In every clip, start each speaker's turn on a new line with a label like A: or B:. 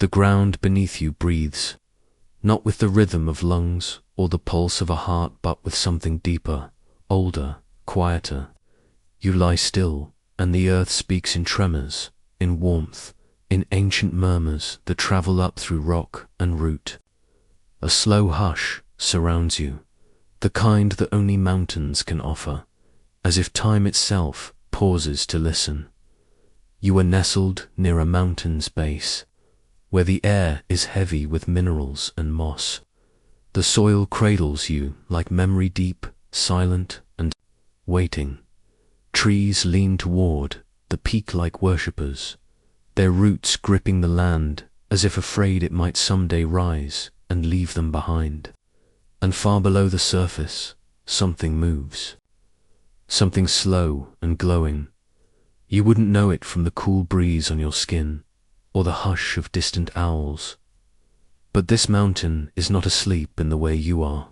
A: The ground beneath you breathes, not with the rhythm of lungs or the pulse of a heart, but with something deeper, older, quieter. You lie still, and the earth speaks in tremors, in warmth, in ancient murmurs that travel up through rock and root. A slow hush surrounds you, the kind that only mountains can offer, as if time itself pauses to listen. You are nestled near a mountain's base, where the air is heavy with minerals and moss. The soil cradles you like memory, deep, silent, and waiting. Trees lean toward the peak like worshippers, their roots gripping the land as if afraid it might someday rise and leave them behind. And far below the surface, something moves. Something slow and glowing. You wouldn't know it from the cool breeze on your skin or the hush of distant owls. But this mountain is not asleep in the way you are.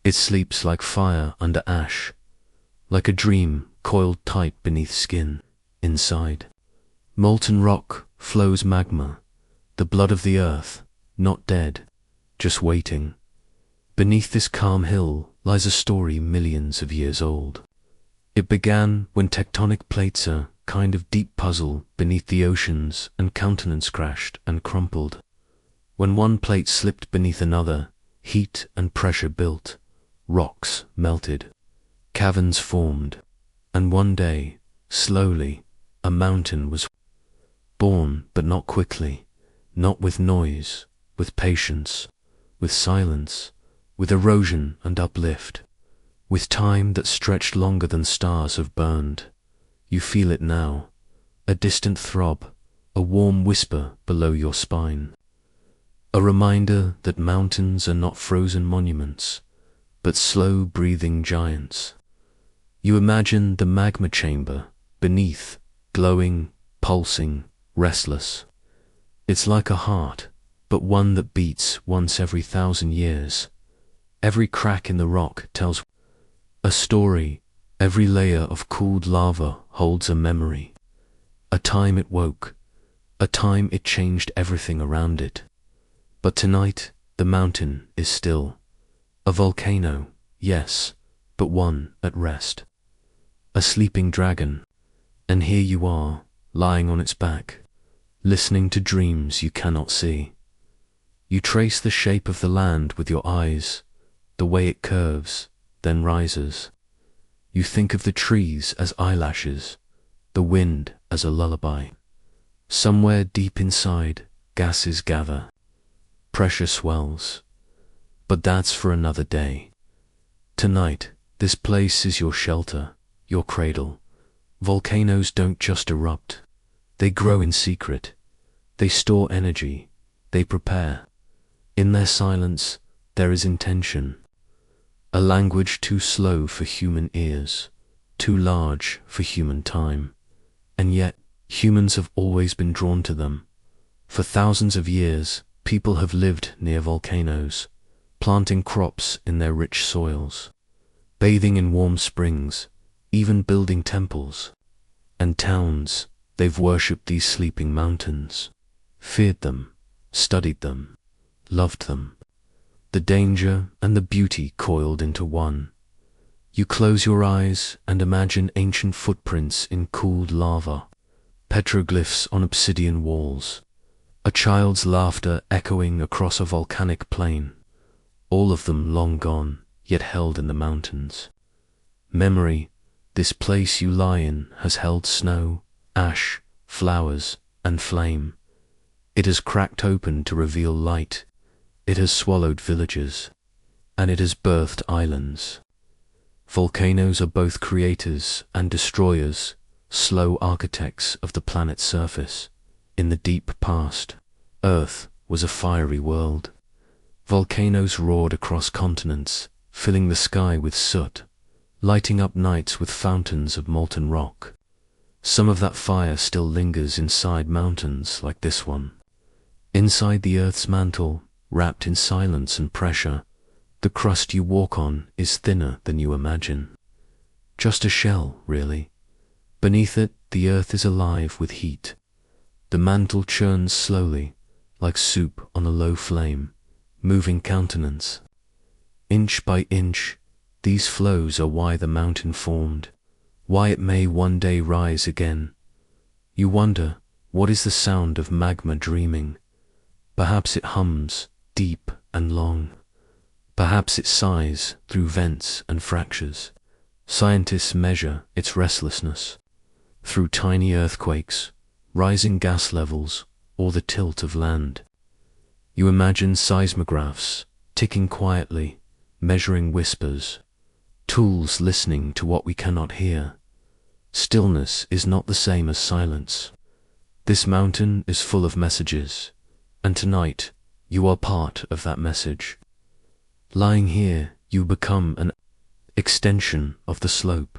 A: It sleeps like fire under ash, like a dream coiled tight beneath skin, inside. Molten rock flows magma, the blood of the earth, not dead, just waiting. Beneath this calm hill lies a story millions of years old. It began when tectonic plates, a kind of deep puzzle beneath the oceans, and continents crashed and crumpled. When one plate slipped beneath another, heat and pressure built, rocks melted, caverns formed, and one day, slowly, a mountain was born, but not quickly, not with noise, with patience, with silence, with erosion and uplift, with time that stretched longer than stars have burned. You feel it now, a distant throb, a warm whisper below your spine. A reminder that mountains are not frozen monuments, but slow-breathing giants. You imagine the magma chamber beneath, glowing, pulsing, restless. It's like a heart, but one that beats once every 1,000 years. Every crack in the rock tells a story. Every layer of cooled lava holds a memory. A time it woke, a time it changed everything around it. But tonight, the mountain is still. A volcano, yes, but one at rest. A sleeping dragon, and here you are, lying on its back, listening to dreams you cannot see. You trace the shape of the land with your eyes, the way it curves, then rises. You think of the trees as eyelashes, the wind as a lullaby. Somewhere deep inside, gases gather. Pressure swells. But that's for another day. Tonight, this place is your shelter, your cradle. Volcanoes don't just erupt. They grow in secret. They store energy. They prepare. In their silence, there is intention. A language too slow for human ears, too large for human time. And yet, humans have always been drawn to them. For thousands of years, people have lived near volcanoes, planting crops in their rich soils, bathing in warm springs, even building temples. And towns, they've worshipped these sleeping mountains, feared them, studied them, loved them. The danger and the beauty coiled into one. You close your eyes and imagine ancient footprints in cooled lava, petroglyphs on obsidian walls, a child's laughter echoing across a volcanic plain, all of them long gone, yet held in the mountains. Memory, this place you lie in, has held snow, ash, flowers, and flame. It has cracked open to reveal light. It has swallowed villages, and it has birthed islands. Volcanoes are both creators and destroyers, slow architects of the planet's surface. In the deep past, Earth was a fiery world. Volcanoes roared across continents, filling the sky with soot, lighting up nights with fountains of molten rock. Some of that fire still lingers inside mountains like this one. Inside the Earth's mantle, wrapped in silence and pressure, the crust you walk on is thinner than you imagine. Just a shell, really. Beneath it, the Earth is alive with heat. The mantle churns slowly, like soup on a low flame, moving countenance. Inch by inch, these flows are why the mountain formed, why it may one day rise again. You wonder, what is the sound of magma dreaming? Perhaps it hums, deep and long. Perhaps it sighs through vents and fractures. Scientists measure its restlessness through tiny earthquakes, rising gas levels, or the tilt of land. You imagine seismographs ticking quietly, measuring whispers, tools listening to what we cannot hear. Stillness is not the same as silence. This mountain is full of messages, and tonight you are part of that message. Lying here, you become an extension of the slope.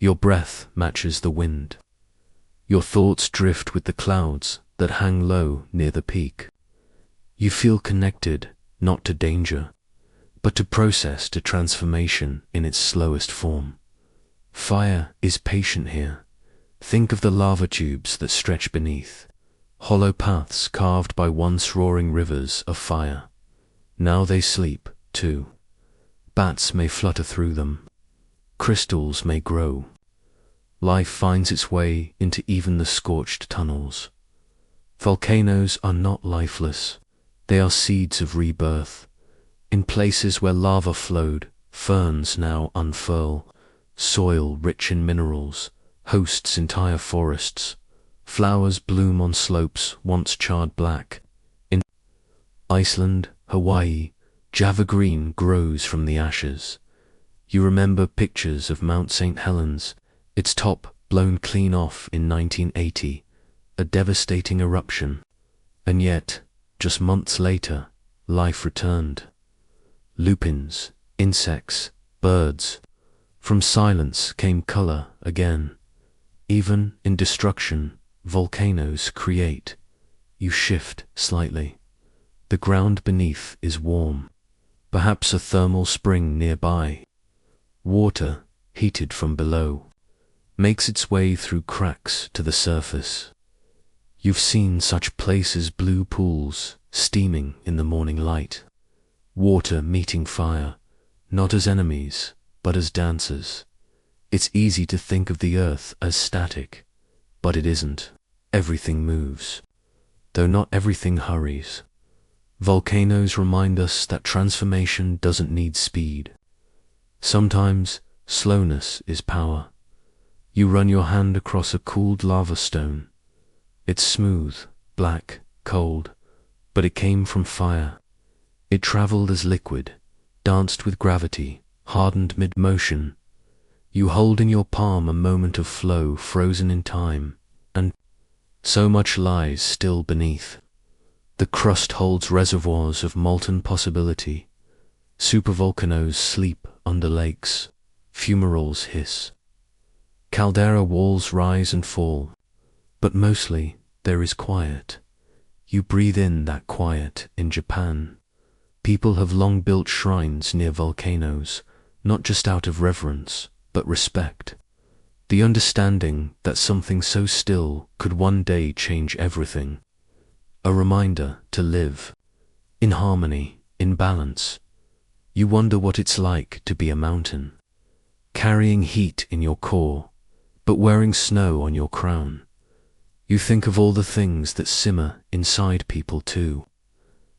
A: Your breath matches the wind. Your thoughts drift with the clouds that hang low near the peak. You feel connected, not to danger, but to process, to transformation in its slowest form. Fire is patient here. Think of the lava tubes that stretch beneath, hollow paths carved by once roaring rivers of fire. Now they sleep, too. Bats may flutter through them. Crystals may grow. Life finds its way into even the scorched tunnels. Volcanoes are not lifeless. They are seeds of rebirth. In places where lava flowed, ferns now unfurl. Soil rich in minerals hosts entire forests. Flowers bloom on slopes once charred black. In Iceland, Hawaii, Java green grows from the ashes. You remember pictures of Mount St. Helens, its top blown clean off in 1980, a devastating eruption. And yet, just months later, life returned. Lupins, insects, birds. From silence came color again. Even in destruction, volcanoes create. You shift slightly. The ground beneath is warm. Perhaps a thermal spring nearby. Water, heated from below, makes its way through cracks to the surface. You've seen such places, blue pools, steaming in the morning light. Water meeting fire, not as enemies, but as dancers. It's easy to think of the earth as static, but it isn't. Everything moves, though not everything hurries. Volcanoes remind us that transformation doesn't need speed. Sometimes slowness is power. You run your hand across a cooled lava stone. It's smooth, black, cold, but it came from fire. It traveled as liquid, danced with gravity, hardened mid-motion. You hold in your palm a moment of flow frozen in time, and so much lies still beneath. The crust holds reservoirs of molten possibility. Supervolcanoes sleep under lakes. Fumaroles hiss. Caldera walls rise and fall. But mostly there is quiet. You breathe in that quiet in Japan. People have long built shrines near volcanoes, not just out of reverence, but respect. The understanding that something so still could one day change everything. A reminder to live in harmony, in balance. You wonder what it's like to be a mountain, carrying heat in your core, but wearing snow on your crown. You think of all the things that simmer inside people too.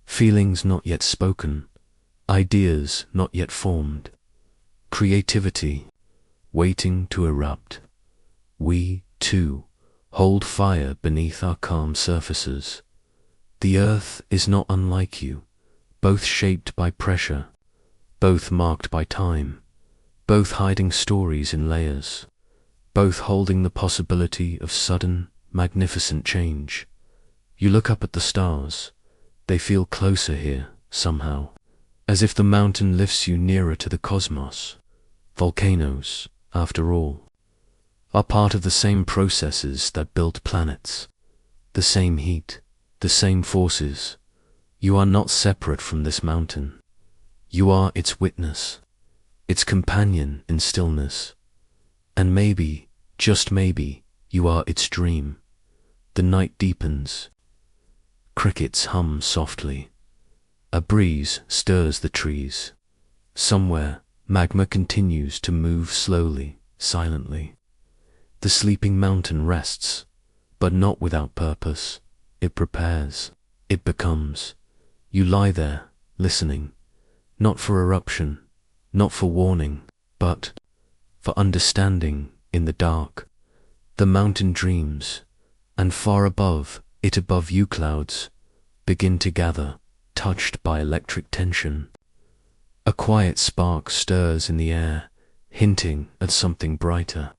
A: Feelings not yet spoken, ideas not yet formed, creativity waiting to erupt. We, too, hold fire beneath our calm surfaces. The earth is not unlike you, both shaped by pressure, both marked by time, both hiding stories in layers, both holding the possibility of sudden, magnificent change. You look up at the stars. They feel closer here, somehow, as if the mountain lifts you nearer to the cosmos. Volcanoes, after all, are part of the same processes that built planets, the same heat, the same forces. You are not separate from this mountain. You are its witness, its companion in stillness. And maybe, just maybe, you are its dream. The night deepens. crickets hum softly. A breeze stirs the trees. Somewhere, magma continues to move slowly, silently. The sleeping mountain rests, but not without purpose. It prepares. It becomes. You lie there, listening, not for eruption, not for warning, but for understanding in the dark. The mountain dreams, and far above it, above you, clouds begin to gather, touched by electric tension. A quiet spark stirs in the air, hinting at something brighter.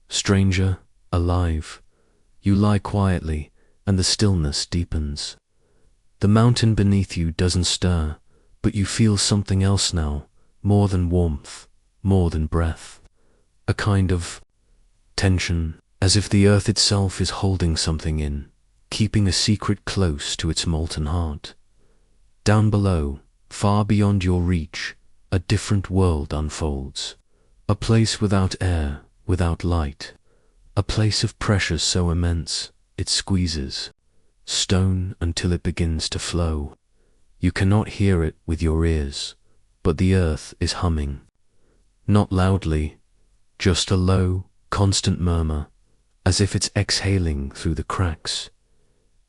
A: Stranger, alive, you lie quietly, and the stillness deepens. The mountain beneath you doesn't stir, but you feel something else now, more than warmth, more than breath. A kind of tension, as if the earth itself is holding something in, keeping a secret close to its molten heart. Down below, far beyond your reach, a different world unfolds. A place without air, without light. A place of pressure so immense, it squeezes stone until it begins to flow. You cannot hear it with your ears, but the earth is humming. Not loudly, just a low, constant murmur, as if it's exhaling through the cracks.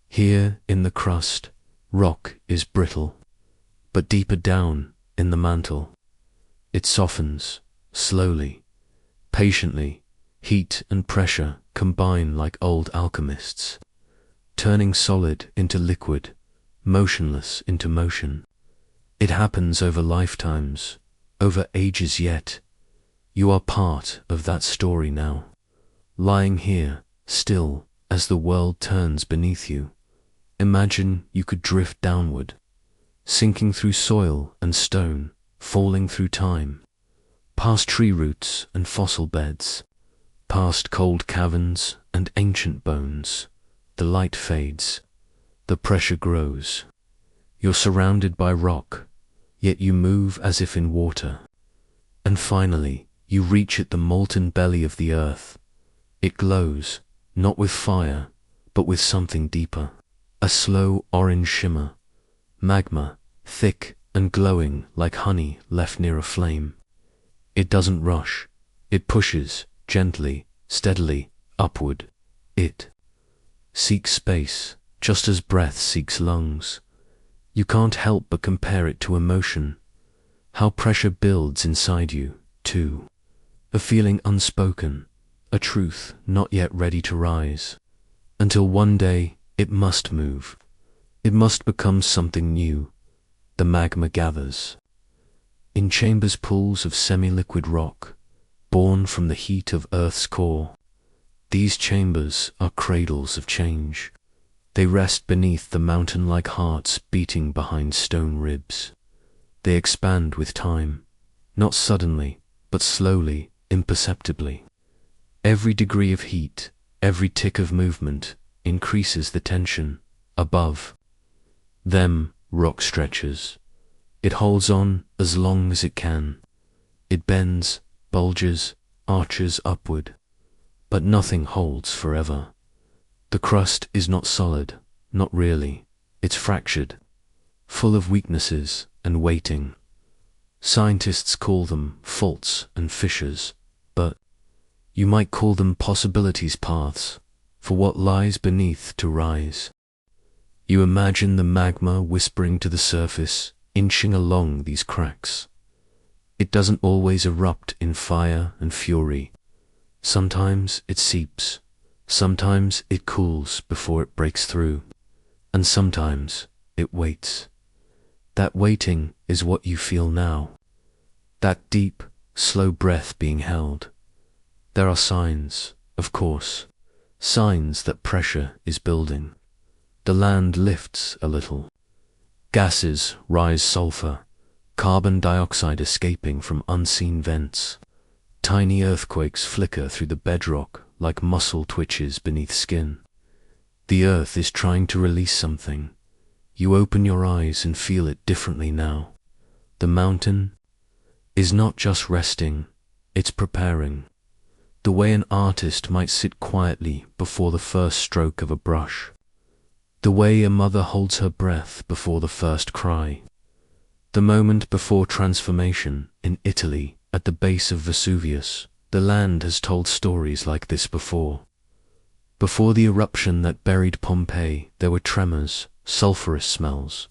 A: Here in the crust, rock is brittle, but deeper down in the mantle, it softens, slowly, patiently. Heat and pressure combine like old alchemists, turning solid into liquid, motionless into motion. It happens over lifetimes, over ages yet. You are part of that story now, lying here, still, as the world turns beneath you. Imagine you could drift downward, sinking through soil and stone, falling through time, past tree roots and fossil beds, past cold caverns and ancient bones. The light fades, the pressure grows. You're surrounded by rock, yet you move as if in water. And finally, you reach at the molten belly of the earth. It glows, not with fire, but with something deeper. A slow orange shimmer, magma, thick and glowing like honey left near a flame. It doesn't rush, it pushes, gently, steadily, upward. It seeks space, just as breath seeks lungs. You can't help but compare it to emotion, how pressure builds inside you, too. A feeling unspoken, a truth not yet ready to rise, until one day it must move. It must become something new. The magma gathers in chambers, pools of semi-liquid rock, born from the heat of Earth's core. These chambers are cradles of change. They rest beneath the mountain like hearts beating behind stone ribs. They expand with time, not suddenly, but slowly, imperceptibly. Every degree of heat, every tick of movement, increases the tension. Above them, rock stretches. It holds on as long as it can. It bends, bulges, arches upward. But nothing holds forever. The crust is not solid, not really. It's fractured, full of weaknesses and waiting. Scientists call them faults and fissures, but you might call them possibilities, paths, for what lies beneath to rise. You imagine the magma whispering to the surface, inching along these cracks. It doesn't always erupt in fire and fury. Sometimes it seeps, sometimes it cools before it breaks through, and sometimes it waits. That waiting is what you feel now, that deep, slow breath being held. There are signs, of course, signs that pressure is building. The land lifts a little. Gases rise, sulfur, carbon dioxide escaping from unseen vents. Tiny earthquakes flicker through the bedrock like muscle twitches beneath skin. The earth is trying to release something. You open your eyes and feel it differently now. The mountain is not just resting, it's preparing. The way an artist might sit quietly before the first stroke of a brush. The way a mother holds her breath before the first cry. The moment before transformation in Italy at the base of Vesuvius. The land has told stories like this before. Before the eruption that buried Pompeii, there were tremors, sulphurous smells,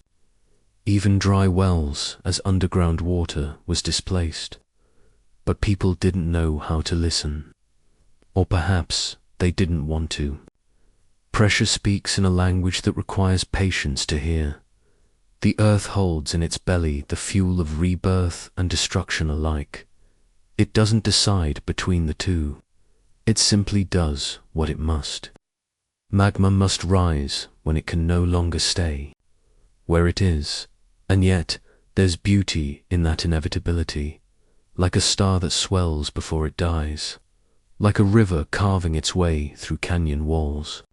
A: even dry wells as underground water was displaced. But people didn't know how to listen. Or perhaps they didn't want to. Pressure speaks in a language that requires patience to hear. The earth holds in its belly the fuel of rebirth and destruction alike. It doesn't decide between the two. It simply does what it must. Magma must rise when it can no longer stay where it is, and yet there's beauty in that inevitability, like a star that swells before it dies, like a river carving its way through canyon walls.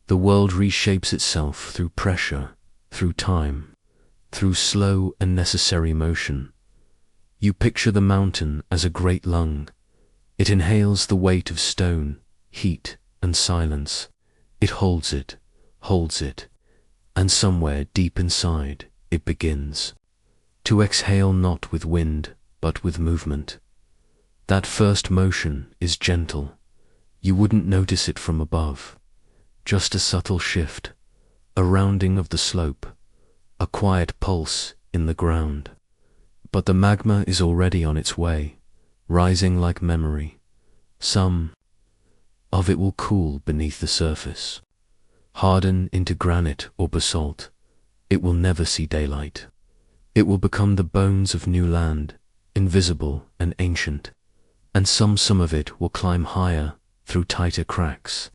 A: The world reshapes itself through pressure, through time, through slow and necessary motion. You picture the mountain as a great lung. It inhales the weight of stone, heat, and silence. It holds it, and somewhere deep inside it begins to exhale, not with wind, but with movement. That first motion is gentle. You wouldn't notice it from above. Just a subtle shift, a rounding of the slope, a quiet pulse in the ground. But the magma is already on its way, rising like memory. Some of it will cool beneath the surface, harden into granite or basalt. It will never see daylight. It will become the bones of new land, invisible and ancient. And some of it will climb higher through tighter cracks.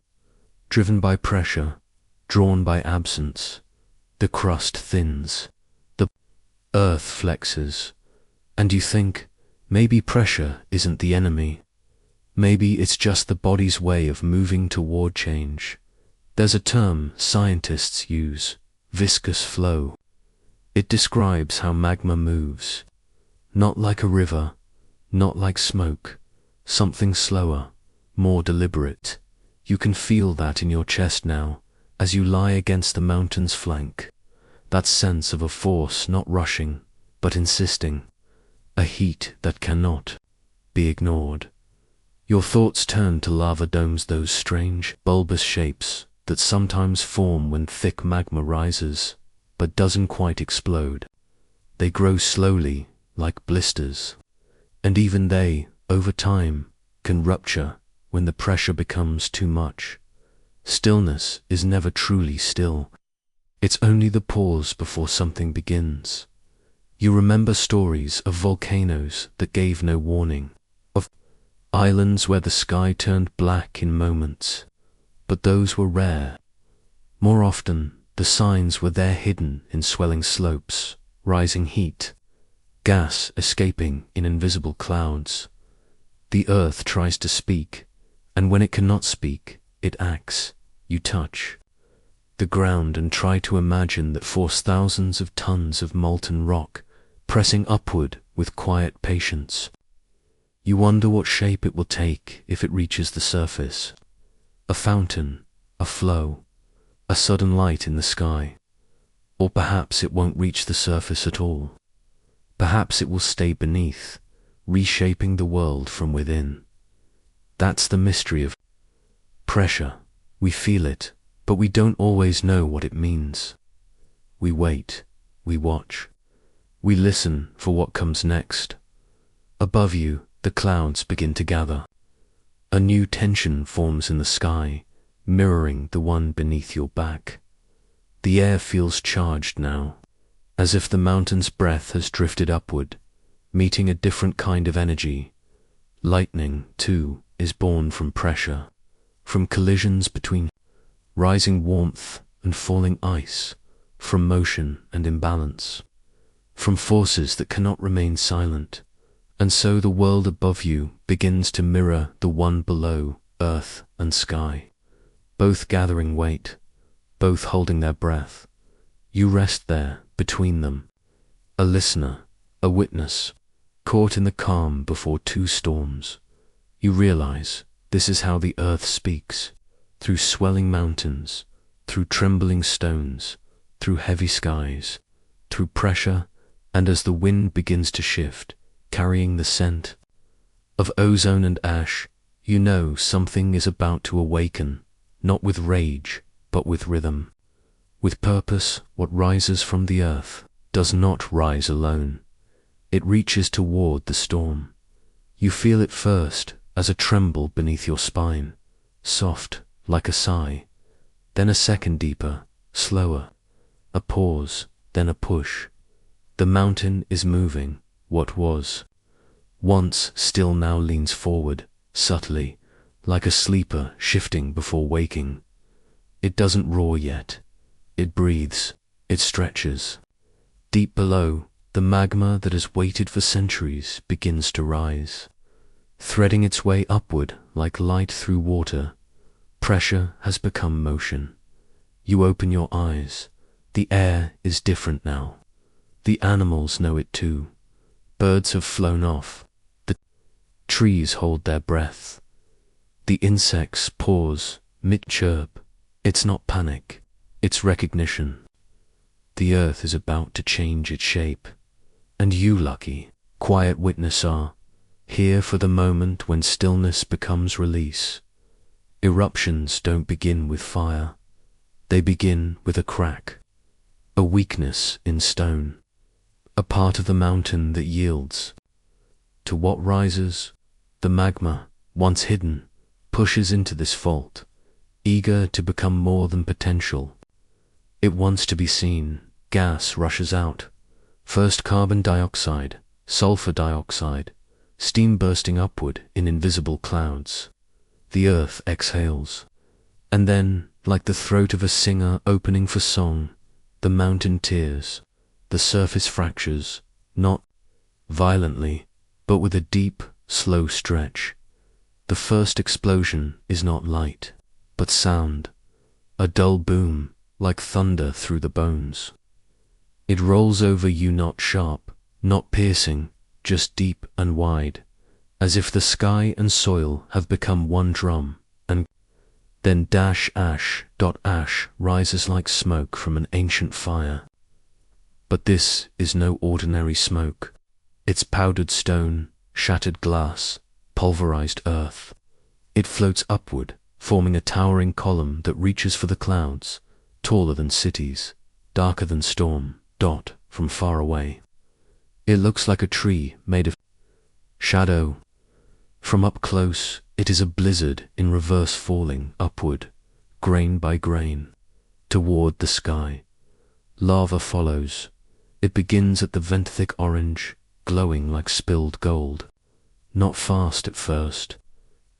A: Driven by pressure, drawn by absence, the crust thins, the earth flexes. And you think, maybe pressure isn't the enemy. Maybe it's just the body's way of moving toward change. There's a term scientists use, viscous flow. It describes how magma moves. Not like a river, not like smoke, something slower, more deliberate. You can feel that in your chest now, as you lie against the mountain's flank. That sense of a force not rushing, but insisting. A heat that cannot be ignored. Your thoughts turn to lava domes, those strange, bulbous shapes that sometimes form when thick magma rises, but doesn't quite explode. They grow slowly, like blisters. And even they, over time, can rupture when the pressure becomes too much. Stillness is never truly still. It's only the pause before something begins. You remember stories of volcanoes that gave no warning, of islands where the sky turned black in moments. But those were rare. More often, the signs were there, hidden in swelling slopes, rising heat, gas escaping in invisible clouds. The earth tries to speak, and when it cannot speak, it acts. You touch the ground and try to imagine that force, thousands of tons of molten rock pressing upward with quiet patience. You wonder what shape it will take if it reaches the surface. A fountain, a flow, a sudden light in the sky. Or perhaps it won't reach the surface at all. Perhaps it will stay beneath, reshaping the world from within. That's the mystery of pressure. We feel it, but we don't always know what it means. We wait, we watch. We listen for what comes next. Above you, the clouds begin to gather. A new tension forms in the sky, mirroring the one beneath your back. The air feels charged now, as if the mountain's breath has drifted upward, meeting a different kind of energy. Lightning, too, is born from pressure, from collisions between rising warmth and falling ice, from motion and imbalance, from forces that cannot remain silent. And so the world above you begins to mirror the one below, earth and sky, both gathering weight, both holding their breath. You rest there between them, a listener, a witness, caught in the calm before two storms. You realize this is how the earth speaks, through swelling mountains, through trembling stones, through heavy skies, through pressure, and as the wind begins to shift, carrying the scent of ozone and ash, you know something is about to awaken, not with rage, but with rhythm. With purpose, what rises from the earth does not rise alone. It reaches toward the storm. You feel it first as a tremble beneath your spine, soft like a sigh, then a second deeper, slower, a pause, then a push. The mountain is moving. What was once still now leans forward, subtly, like a sleeper shifting before waking. It doesn't roar yet. It breathes. It stretches. Deep below, the magma that has waited for centuries begins to rise, threading its way upward like light through water. Pressure has become motion. You open your eyes. The air is different now. The animals know it too. Birds have flown off. The trees hold their breath. The insects pause, mid-chirp. It's not panic. It's recognition. The earth is about to change its shape. And you, lucky, quiet witness, are here for the moment when stillness becomes release. Eruptions don't begin with fire. They begin with a crack, a weakness in stone, a part of the mountain that yields to what rises. The magma, once hidden, pushes into this fault, eager to become more than potential. It wants to be seen. Gas rushes out. First carbon dioxide, sulfur dioxide, steam bursting upward in invisible clouds. The earth exhales. And then, like the throat of a singer opening for song, the mountain tears. The surface fractures, not violently, but with a deep, slow stretch. The first explosion is not light, but sound. A dull boom, like thunder through the bones. It rolls over you, not sharp, not piercing, just deep and wide, as if the sky and soil have become one drum, and then ash rises like smoke from an ancient fire. But this is no ordinary smoke. It's powdered stone, shattered glass, pulverized earth. It floats upward, forming a towering column that reaches for the clouds, taller than cities, darker than storm. From far away. It looks like a tree made of shadow. From up close, it is a blizzard in reverse, falling upward, grain by grain, toward the sky. Lava follows. It begins at the vent, thick orange, glowing like spilled gold. Not fast at first.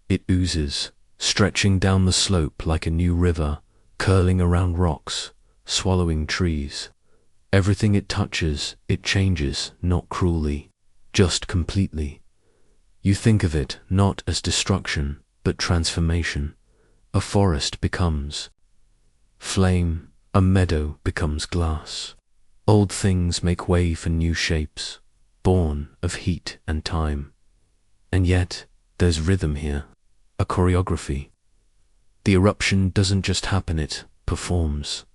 A: It oozes, stretching down the slope like a new river, curling around rocks, swallowing trees. Everything it touches, it changes, not cruelly, just completely. You think of it not as destruction, but transformation. A forest becomes flame, a meadow becomes glass. Old things make way for new shapes, born of heat and time. And yet, there's rhythm here, a choreography. The eruption doesn't just happen, it performs.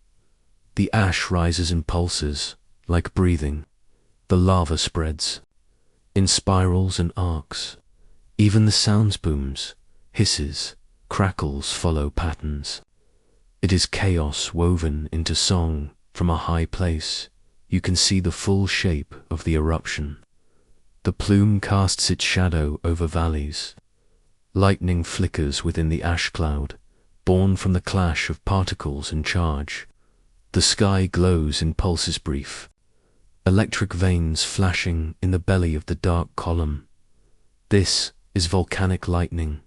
A: The ash rises in pulses, like breathing. The lava spreads, in spirals and arcs. Even the sounds, booms, hisses, crackles follow patterns. It is chaos woven into song from a high place. You can see the full shape of the eruption. The plume casts its shadow over valleys. Lightning flickers within the ash cloud, born from the clash of particles and charge. The sky glows in pulses brief, electric veins flashing in the belly of the dark column. This is volcanic lightning,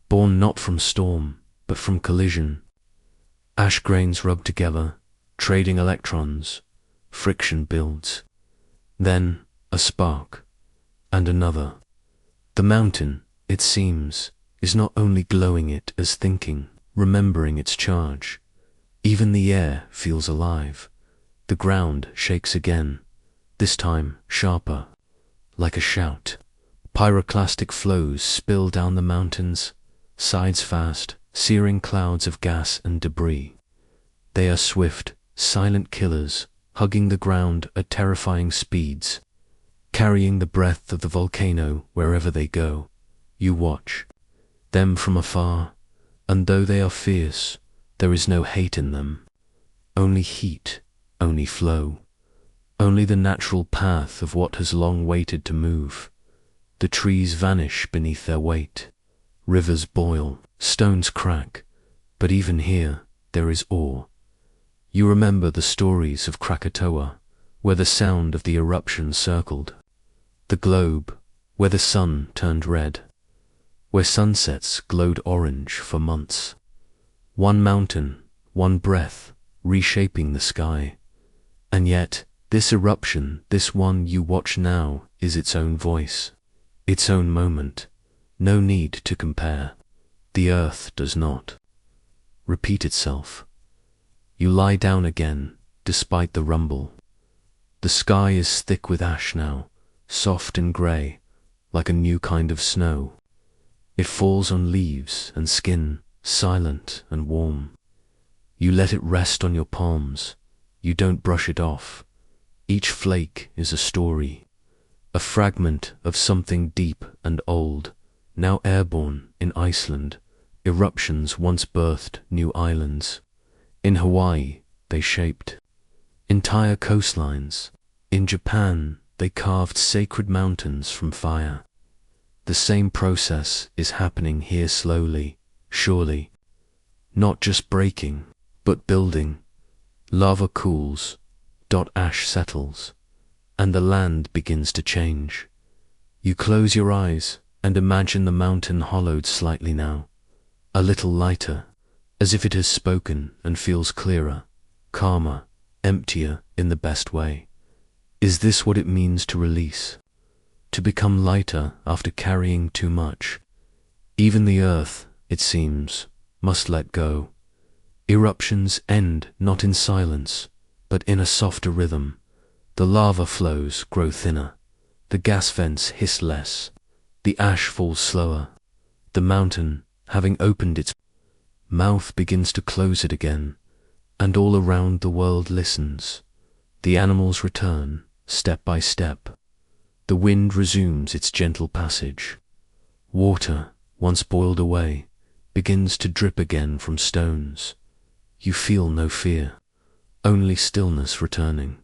A: born not from storm, but from collision. Ash grains rub together, trading electrons. Friction builds. Then a spark, and another. The mountain, it seems, is not only glowing, it is thinking, remembering its charge. Even the air feels alive. The ground shakes again, this time sharper, like a shout. Pyroclastic flows spill down the mountain's sides fast, searing clouds of gas and debris. They are swift, silent killers, hugging the ground at terrifying speeds, carrying the breath of the volcano wherever they go. You watch them from afar, and though they are fierce, there is no hate in them. Only heat, only flow, only the natural path of what has long waited to move. The trees vanish beneath their weight. Rivers boil, stones crack, but even here there is awe. You remember the stories of Krakatoa, where the sound of the eruption circled. The globe, where the sun turned red, where sunsets glowed orange for months. One mountain, one breath, reshaping the sky. And yet, this eruption, this one you watch now, is its own voice, its own moment. No need to compare. The earth does not repeat itself. You lie down again, despite the rumble. The sky is thick with ash now, soft and grey, like a new kind of snow. It falls on leaves and skin, silent and warm. You let it rest on your palms. You don't brush it off. Each flake is a story, a fragment of something deep and old, now airborne in Iceland. Eruptions once birthed new islands. In Hawaii, they shaped entire coastlines. In Japan, they carved sacred mountains from fire. The same process is happening here slowly, surely. Not just breaking, but building. Lava cools, ash settles, and the land begins to change. You close your eyes and imagine the mountain hollowed slightly now, a little lighter, as if it has spoken and feels clearer, calmer, emptier in the best way. Is this what it means to release? To become lighter after carrying too much? Even the earth, it seems, must let go. Eruptions end not in silence, but in a softer rhythm. The lava flows grow thinner. The gas vents hiss less. The ash falls slower. The mountain, having opened its mouth, begins to close it again, and all around the world listens. The animals return, step by step. The wind resumes its gentle passage. Water, once boiled away, begins to drip again from stones. You feel no fear, only stillness returning.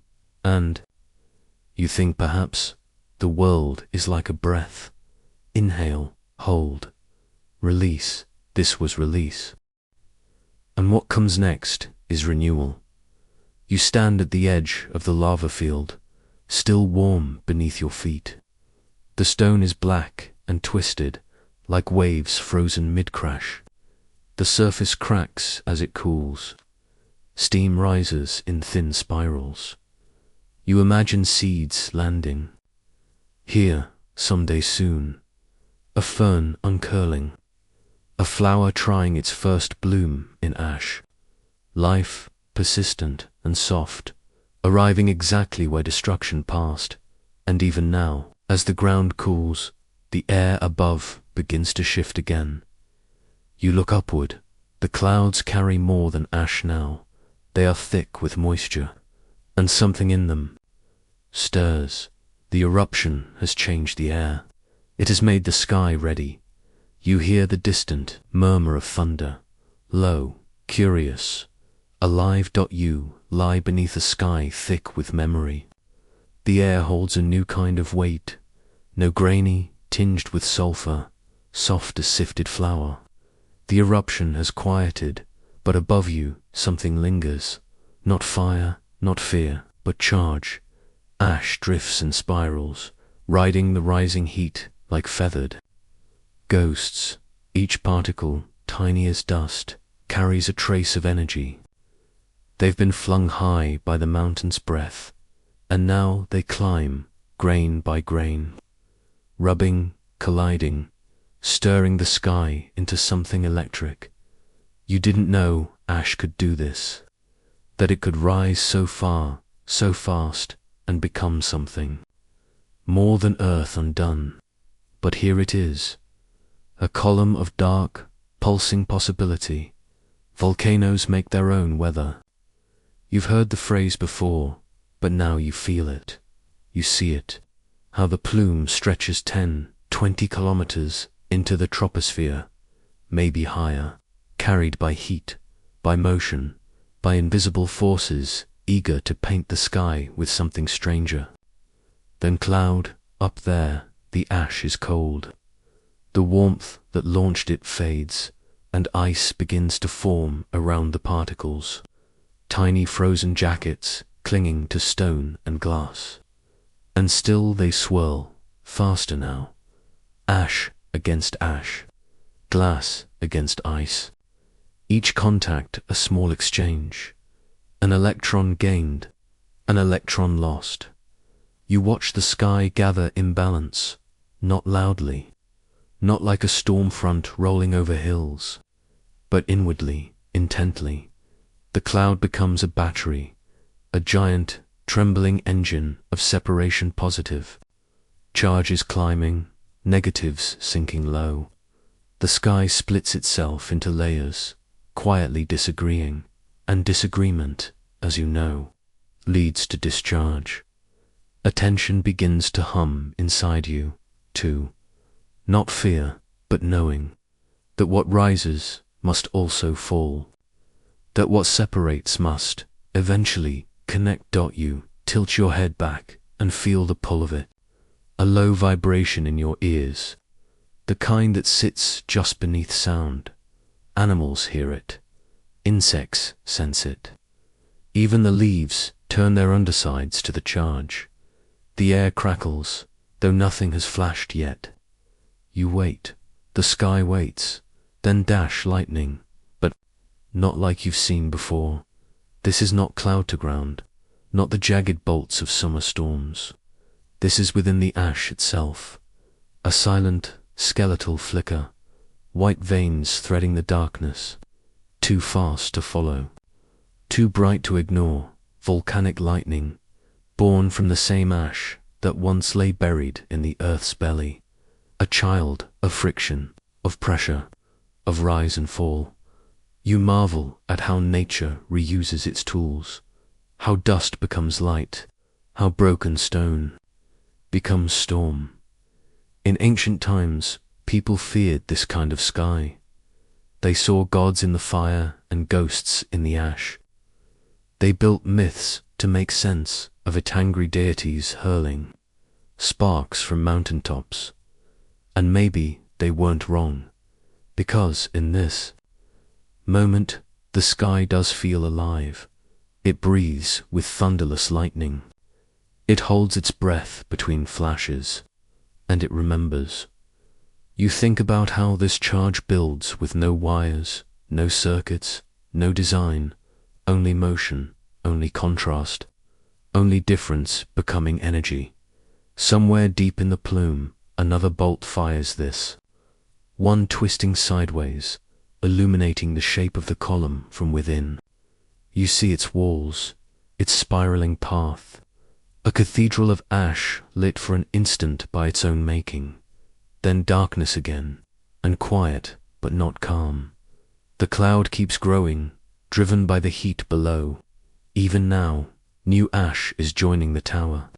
A: And you think perhaps the world is like a breath. Inhale, hold, release. This was release. And what comes next is renewal. You stand at the edge of the lava field, still warm beneath your feet. The stone is black and twisted, like waves frozen mid-crash. The surface cracks as it cools. Steam rises in thin spirals. You imagine seeds landing. Here, someday soon. A fern uncurling. A flower trying its first bloom in ash. Life, persistent and soft, arriving exactly where destruction passed. And even now, as the ground cools, the air above begins to shift again. You look upward. The clouds carry more than ash now. They are thick with moisture, and something in them stirs. The eruption has changed the air. It has made the sky ready. You hear the distant murmur of thunder, low, curious, alive. You lie beneath a sky thick with memory. The air holds a new kind of weight, no grainy, tinged with sulfur, soft as sifted flour. The eruption has quieted, but above you something lingers. Not fire, not fear, but charge. Ash drifts and spirals, riding the rising heat like feathered ghosts. Each particle, tiny as dust, carries a trace of energy. They've been flung high by the mountain's breath, and now they climb, grain by grain, rubbing, colliding, stirring the sky into something electric. You didn't know ash could do this, that it could rise so far, so fast, and become something more than earth undone. But here it is, a column of dark, pulsing possibility. Volcanoes make their own weather. You've heard the phrase before, but now you feel it. You see it. How the plume stretches 10, 20 kilometers into the troposphere, maybe higher, carried by heat, by motion, by invisible forces eager to paint the sky with something stranger. Then cloud, up there, the ash is cold. The warmth that launched it fades, and ice begins to form around the particles, tiny frozen jackets clinging to stone and glass. And still they swirl, faster now, ash against ash, glass against ice. Each contact a small exchange, an electron gained, an electron lost. You watch the sky gather imbalance, not loudly, not like a storm front rolling over hills, but inwardly, intently. The cloud becomes a battery, a giant, trembling engine of separation positive. Charges climbing, negatives sinking low. The sky splits itself into layers, quietly disagreeing, and disagreement, as you know, leads to discharge. Attention begins to hum inside you, too. Not fear, but knowing that what rises must also fall. That what separates must, eventually, connect. You tilt your head back and feel the pull of it. A low vibration in your ears, the kind that sits just beneath sound. Animals hear it. Insects sense it. Even the leaves turn their undersides to the charge. The air crackles, though nothing has flashed yet. You wait. The sky waits. Then dash lightning, but not like you've seen before. This is not cloud to ground, not the jagged bolts of summer storms. This is within the ash itself. A silent, skeletal flicker, white veins threading the darkness. Too fast to follow, too bright to ignore. Volcanic lightning, born from the same ash that once lay buried in the earth's belly. A child of friction, of pressure, of rise and fall. You marvel at how nature reuses its tools, how dust becomes light, how broken stone becomes storm. In ancient times, people feared this kind of sky. They saw gods in the fire and ghosts in the ash. They built myths to make sense of it, angry deities hurling sparks from mountaintops. And maybe they weren't wrong, because in this moment the sky does feel alive. It breathes with thunderless lightning. It holds its breath between flashes, and it remembers. You think about how this charge builds with no wires, no circuits, no design, only motion, only contrast, only difference becoming energy. Somewhere deep in the plume, another bolt fires this, one twisting sideways, illuminating the shape of the column from within. You see its walls, its spiraling path, a cathedral of ash lit for an instant by its own making, then darkness again, and quiet but not calm. The cloud keeps growing, driven by the heat below. Even now, new ash is joining the tower.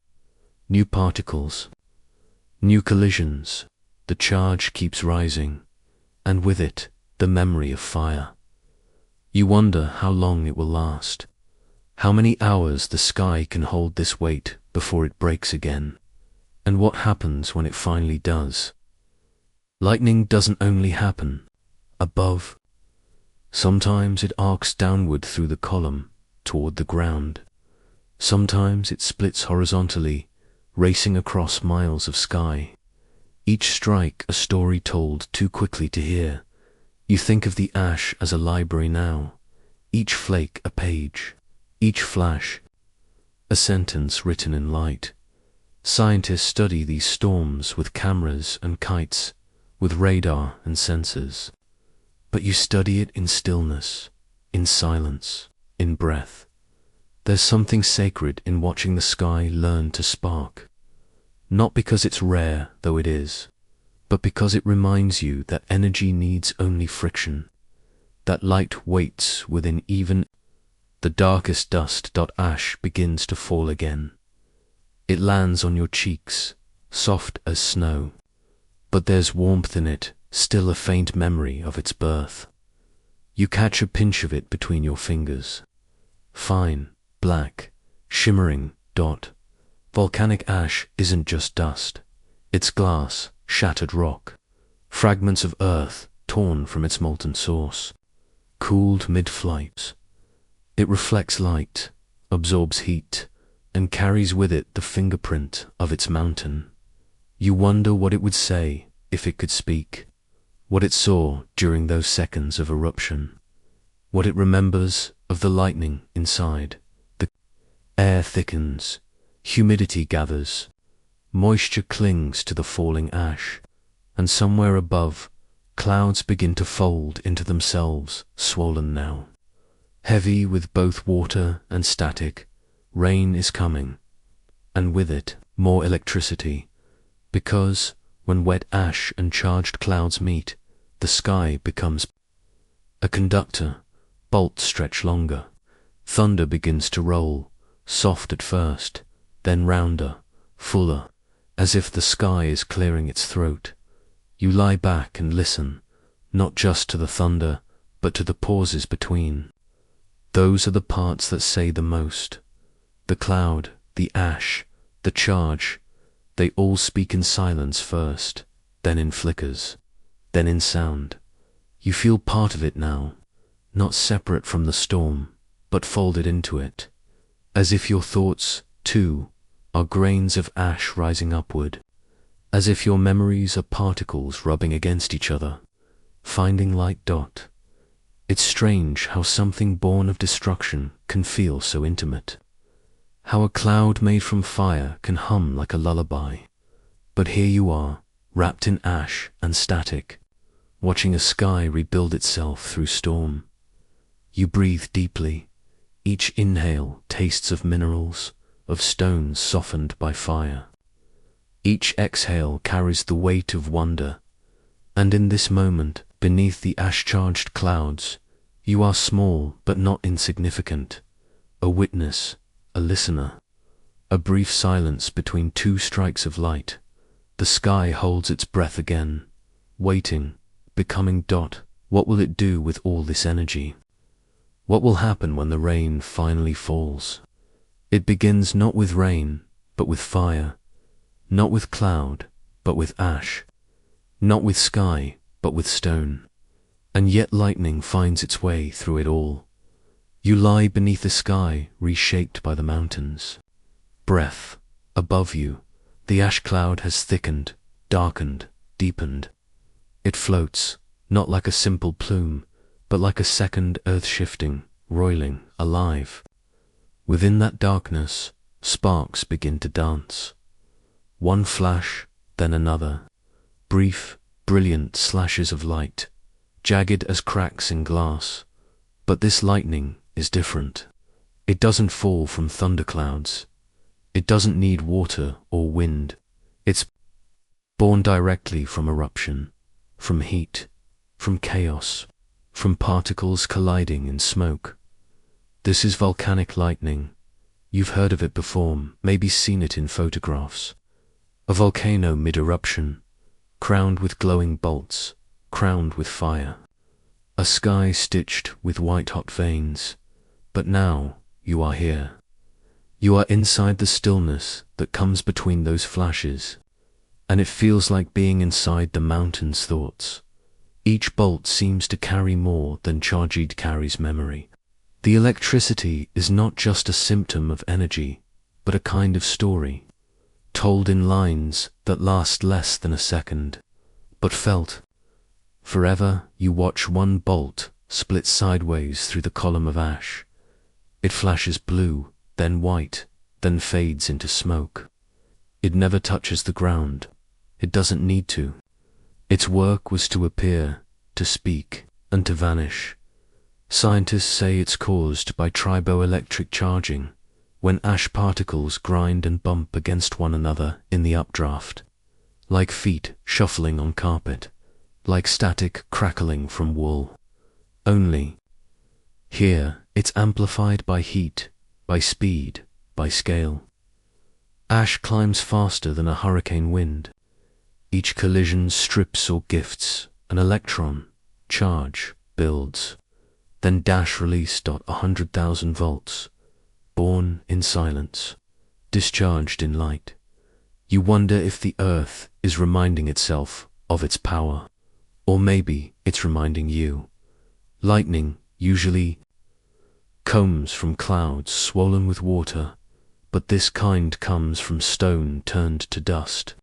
A: New particles, new collisions. The charge keeps rising, and with it, the memory of fire. You wonder how long it will last, how many hours the sky can hold this weight before it breaks again, and what happens when it finally does. Lightning doesn't only happen above. Sometimes it arcs downward through the column, toward the ground. Sometimes it splits horizontally, racing across miles of sky. Each strike a story told too quickly to hear. You think of the ash as a library now, each flake a page, each flash a sentence written in light. Scientists study these storms with cameras and kites, with radar and sensors. But you study it in stillness, in silence, in breath. There's something sacred in watching the sky learn to spark. Not because it's rare, though it is, but because it reminds you that energy needs only friction, that light waits within even the darkest dust. Ash begins to fall again. It lands on your cheeks, soft as snow, but there's warmth in it, still a faint memory of its birth. You catch a pinch of it between your fingers. Fine, black, shimmering. Volcanic ash isn't just dust. It's glass, shattered rock, fragments of earth torn from its molten source, cooled mid-flight. It reflects light, absorbs heat, and carries with it the fingerprint of its mountain. You wonder what it would say if it could speak, what it saw during those seconds of eruption, what it remembers of the lightning inside. The air thickens, humidity gathers, moisture clings to the falling ash, and somewhere above, clouds begin to fold into themselves, swollen now. Heavy with both water and static, rain is coming, and with it, more electricity, because when wet ash and charged clouds meet, the sky becomes a conductor. Bolts stretch longer. Thunder begins to roll, soft at first, then rounder, fuller, as if the sky is clearing its throat. You lie back and listen, not just to the thunder, but to the pauses between. Those are the parts that say the most. The cloud, the ash, the charge, they all speak in silence first, then in flickers, then in sound. You feel part of it now, not separate from the storm, but folded into it, as if your thoughts, too, are grains of ash rising upward, as if your memories are particles rubbing against each other, finding light. It's strange how something born of destruction can feel so intimate, how a cloud made from fire can hum like a lullaby. But here you are, wrapped in ash and static, watching a sky rebuild itself through storm. You breathe deeply. Each inhale tastes of minerals, of stones softened by fire. Each exhale carries the weight of wonder, and in this moment, beneath the ash-charged clouds, you are small but not insignificant, a witness, a listener. A brief silence between two strikes of light. The sky holds its breath again, waiting, becoming. What will it do with all this energy? What will happen when the rain finally falls? It begins not with rain, but with fire, not with cloud, but with ash, not with sky, but with stone. And yet lightning finds its way through it all. You lie beneath a sky reshaped by the mountains. Breath, above you, the ash cloud has thickened, darkened, deepened. It floats, not like a simple plume, but like a second earth shifting, roiling, alive. Within that darkness, sparks begin to dance. One flash, then another. Brief, brilliant slashes of light, jagged as cracks in glass. But this lightning is different. It doesn't fall from thunderclouds. It doesn't need water or wind. It's born directly from eruption, from heat, from chaos, from particles colliding in smoke. This is volcanic lightning. You've heard of it before, maybe seen it in photographs. A volcano mid-eruption, crowned with glowing bolts, crowned with fire. A sky stitched with white-hot veins. But now you are here. You are inside the stillness that comes between those flashes, and it feels like being inside the mountain's thoughts. Each bolt seems to carry more than Charged carries memory. The electricity is not just a symptom of energy, but a kind of story, told in lines that last less than a second, but felt. Forever you watch one bolt split sideways through the column of ash. It flashes blue, then white, then fades into smoke. It never touches the ground. It doesn't need to. Its work was to appear, to speak, and to vanish. Scientists say it's caused by triboelectric charging, when ash particles grind and bump against one another in the updraft, like feet shuffling on carpet, like static crackling from wool. Only, here, It's amplified by heat, by speed, by scale. Ash climbs faster than a hurricane wind. Each collision strips or gifts an electron, charge, builds, then dash release. 100,000 volts, born in silence, discharged in light. You wonder if the earth is reminding itself of its power, or maybe it's reminding you. Lightning usually comes from clouds swollen with water, but this kind comes from stone turned to dust.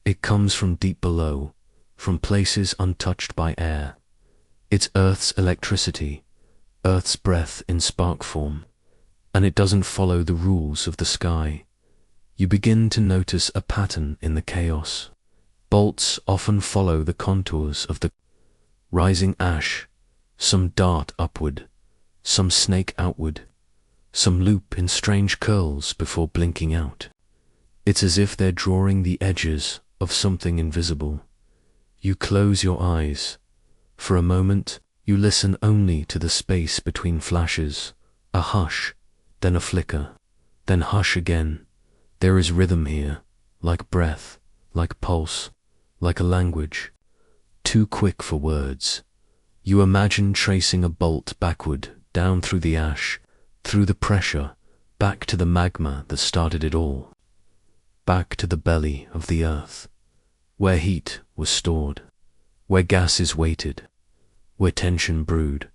A: It comes from deep below, from places untouched by air. It's Earth's electricity, Earth's breath in spark form, and it doesn't follow the rules of the sky. You begin to notice a pattern in the chaos. Bolts often follow the contours of the rising ash, some dart upward, some snake outward, some loop in strange curls before blinking out. It's as if they're drawing the edges of something invisible. You close your eyes. For a moment, you listen only to the space between flashes, a hush, then a flicker, then hush again. There is rhythm here, like breath, like pulse, like a language, too quick for words. You imagine tracing a bolt backward, down through the ash, through the pressure, back to the magma that started it all, back to the belly of the earth, where heat was stored, where gases waited, where tension brewed.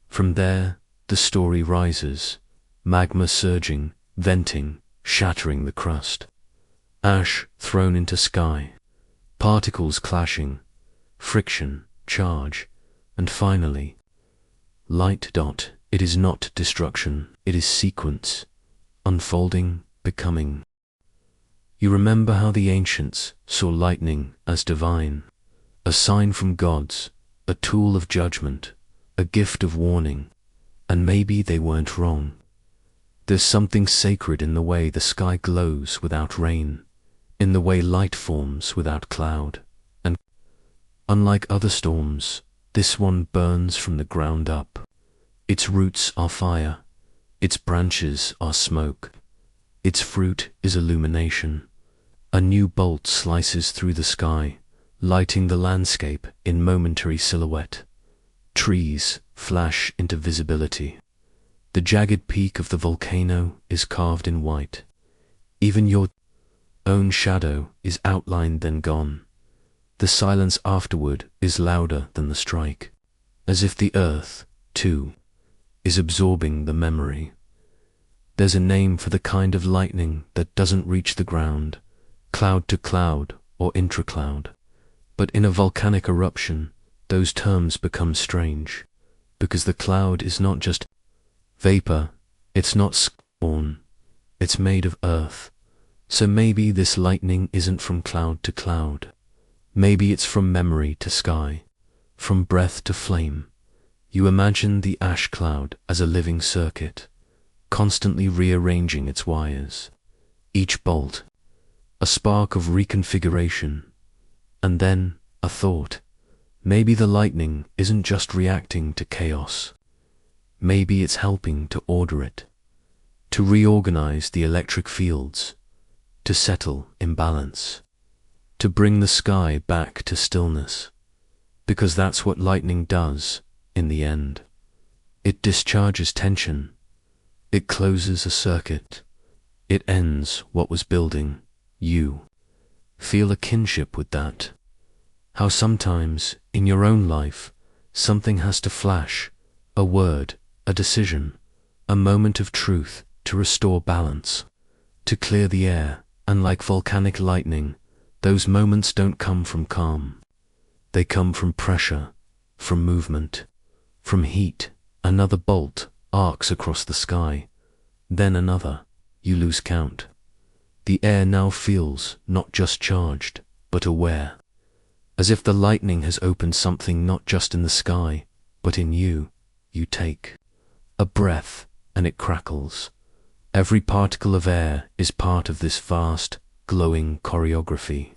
A: From there, the story rises, magma surging, venting, shattering the crust. Ash thrown into sky, particles clashing, friction, charge, and finally, light. It is not destruction, it is sequence, unfolding, becoming. You remember how the ancients saw lightning as divine, a sign from gods, a tool of judgment, a gift of warning, and maybe they weren't wrong. There's something sacred in the way the sky glows without rain, in the way light forms without cloud, and unlike other storms, this one burns from the ground up. Its roots are fire, its branches are smoke, its fruit is illumination. A new bolt slices through the sky, lighting the landscape in momentary silhouette. Trees flash into visibility. The jagged peak of the volcano is carved in white. Even your own shadow is outlined then gone. The silence afterward is louder than the strike, as if the earth, too, is absorbing the memory. There's a name for the kind of lightning that doesn't reach the ground, cloud to cloud or intracloud. But in a volcanic eruption, those terms become strange, because the cloud is not just vapor, it's not spawn, it's made of earth. So maybe this lightning isn't from cloud to cloud. Maybe it's from memory to sky, from breath to flame. You imagine the ash cloud as a living circuit, constantly rearranging its wires. Each bolt, a spark of reconfiguration, and then a thought. Maybe the lightning isn't just reacting to chaos. Maybe it's helping to order it, to reorganize the electric fields, to settle imbalance, to bring the sky back to stillness. Because that's what lightning does in the end. It discharges tension. It closes a circuit. It ends what was building. You feel a kinship with that. How sometimes, in your own life, something has to flash, a word, a decision, a moment of truth to restore balance, to clear the air, and like volcanic lightning, those moments don't come from calm. They come from pressure, from movement, from heat. Another bolt arcs across the sky, then another. You lose count. The air now feels not just charged, but aware, as if the lightning has opened something not just in the sky, but in you. You take a breath, and it crackles. Every particle of air is part of this vast, glowing choreography.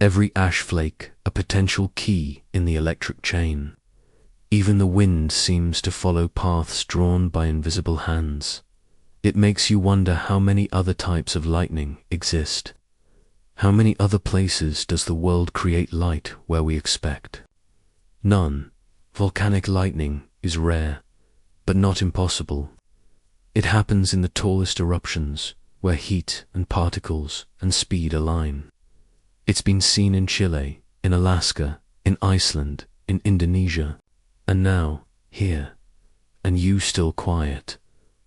A: Every ash flake a potential key in the electric chain. Even the wind seems to follow paths drawn by invisible hands. It makes you wonder how many other types of lightning exist. How many other places does the world create light where we expect? None. Volcanic lightning is rare, but not impossible. It happens in the tallest eruptions, where heat and particles and speed align. It's been seen in Chile, in Alaska, in Iceland, in Indonesia, and now, here. And you still quiet,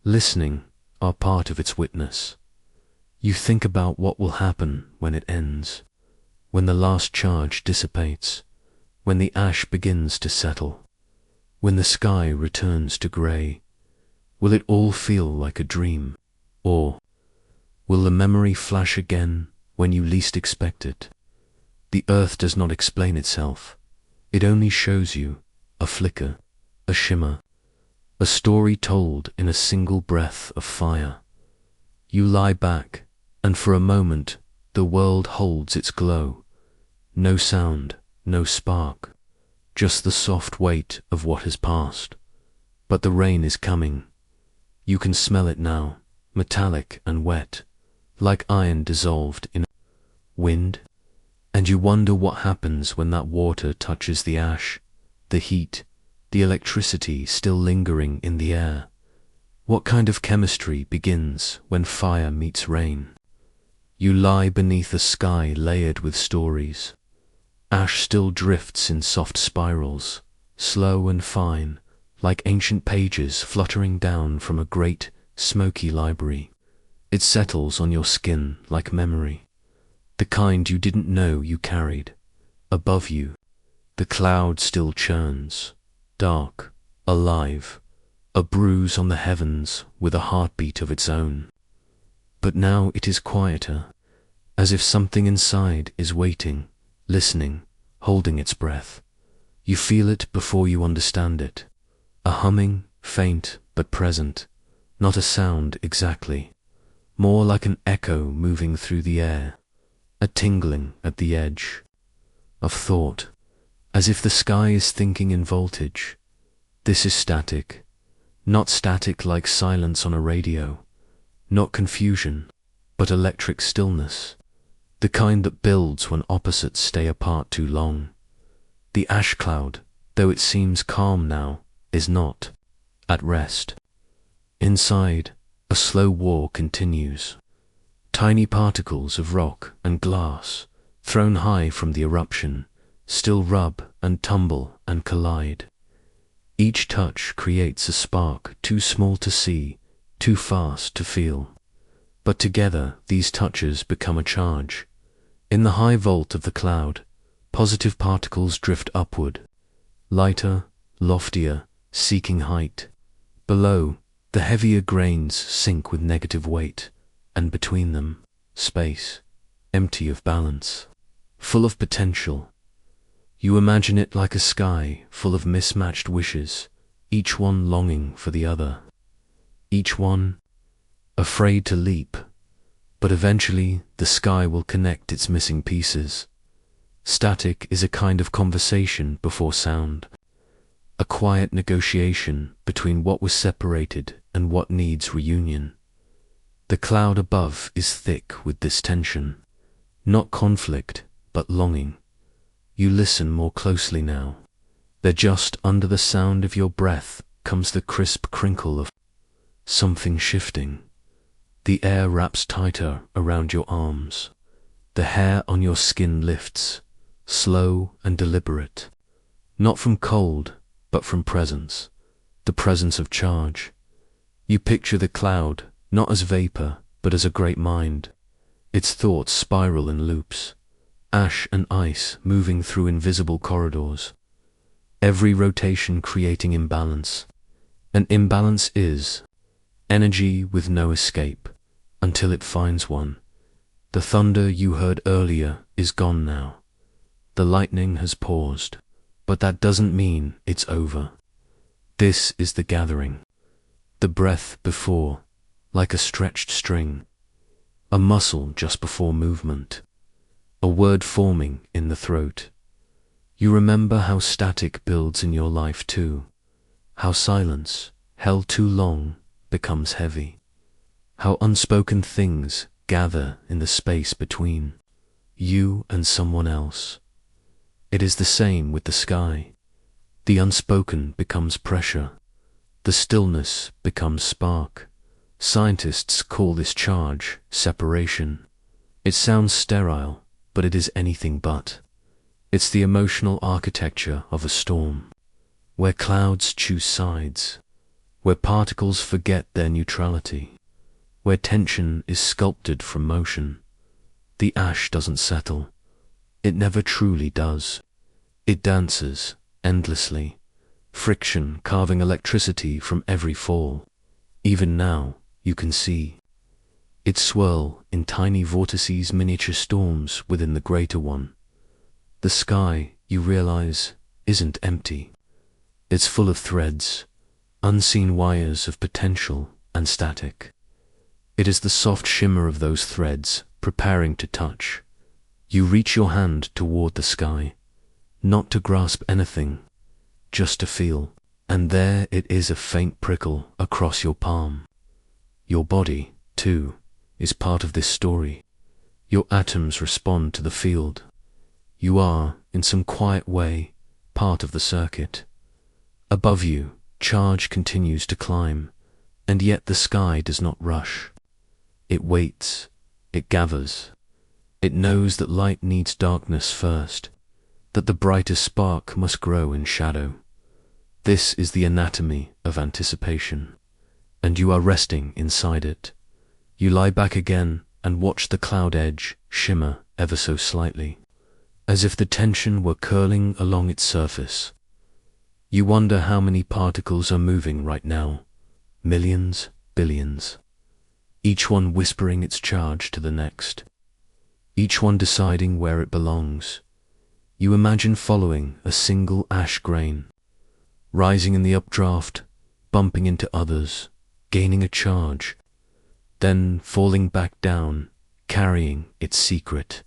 A: listening, are part of its witness. You think about what will happen when it ends, when the last charge dissipates, when the ash begins to settle, when the sky returns to grey. Will it all feel like a dream? Or will the memory flash again when you least expect it? The earth does not explain itself. It only shows you a flicker, a shimmer, a story told in a single breath of fire. You lie back, and for a moment the world holds its glow. No sound, no spark, just the soft weight of what has passed. But the rain is coming. You can smell it now, metallic and wet, like iron dissolved in wind. And you wonder what happens when that water touches the ash, the heat, the electricity still lingering in the air. What kind of chemistry begins when fire meets rain? You lie beneath a sky layered with stories. Ash still drifts in soft spirals, slow and fine, like ancient pages fluttering down from a great, smoky library. It settles on your skin like memory, the kind you didn't know you carried. Above you, the cloud still churns, dark, alive, a bruise on the heavens with a heartbeat of its own. But now it is quieter, as if something inside is waiting, listening, holding its breath. You feel it before you understand it. A humming, faint but present, not a sound exactly, more like an echo moving through the air, a tingling at the edge of thought, as if the sky is thinking in voltage. This is static, not static like silence on a radio, not confusion, but electric stillness, the kind that builds when opposites stay apart too long. The ash cloud, though it seems calm now, is not at rest. Inside, a slow war continues. Tiny particles of rock and glass, thrown high from the eruption, still rub and tumble and collide. Each touch creates a spark too small to see, too fast to feel. But together these touches become a charge. In the high vault of the cloud, positive particles drift upward, lighter, loftier, seeking height. Below, the heavier grains sink with negative weight, and between them, space, empty of balance, full of potential. You imagine it like a sky full of mismatched wishes, each one longing for the other, each one afraid to leap, but eventually the sky will connect its missing pieces. Static is a kind of conversation before sound, a quiet negotiation between what was separated and what needs reunion. The cloud above is thick with this tension, not conflict, but longing. You listen more closely now. There, just under the sound of your breath, comes the crisp crinkle of something shifting. The air wraps tighter around your arms. The hair on your skin lifts, slow and deliberate, not from cold, but from presence, the presence of charge. You picture the cloud, not as vapor, but as a great mind. Its thoughts spiral in loops, ash and ice moving through invisible corridors, every rotation creating imbalance. An imbalance is energy with no escape, until it finds one. The thunder you heard earlier is gone now. The lightning has paused, but that doesn't mean it's over. This is the gathering, the breath before, like a stretched string, a muscle just before movement, a word forming in the throat. You remember how static builds in your life too, how silence, held too long, becomes heavy, how unspoken things gather in the space between you and someone else. It is the same with the sky. The unspoken becomes pressure. The stillness becomes spark. Scientists call this charge separation. It sounds sterile, but it is anything but. It's the emotional architecture of a storm, where clouds choose sides, where particles forget their neutrality, where tension is sculpted from motion. The ash doesn't settle. It never truly does. It dances endlessly, friction carving electricity from every fall. Even now, you can see it swirl in tiny vortices, miniature storms within the greater one. The sky, you realize, isn't empty. It's full of threads, unseen wires of potential and static. It is the soft shimmer of those threads preparing to touch. You reach your hand toward the sky, not to grasp anything, just to feel. And there it is, a faint prickle across your palm. Your body, too, is part of this story. Your atoms respond to the field. You are, in some quiet way, part of the circuit. Above you, charge continues to climb, and yet the sky does not rush. It waits, it gathers. It knows that light needs darkness first, that the brightest spark must grow in shadow. This is the anatomy of anticipation, and you are resting inside it. You lie back again and watch the cloud edge shimmer ever so slightly, as if the tension were curling along its surface. You wonder how many particles are moving right now. Millions, billions. Each one whispering its charge to the next. Each one deciding where it belongs. You imagine following a single ash grain, rising in the updraft, bumping into others, gaining a charge, then falling back down, carrying its secret.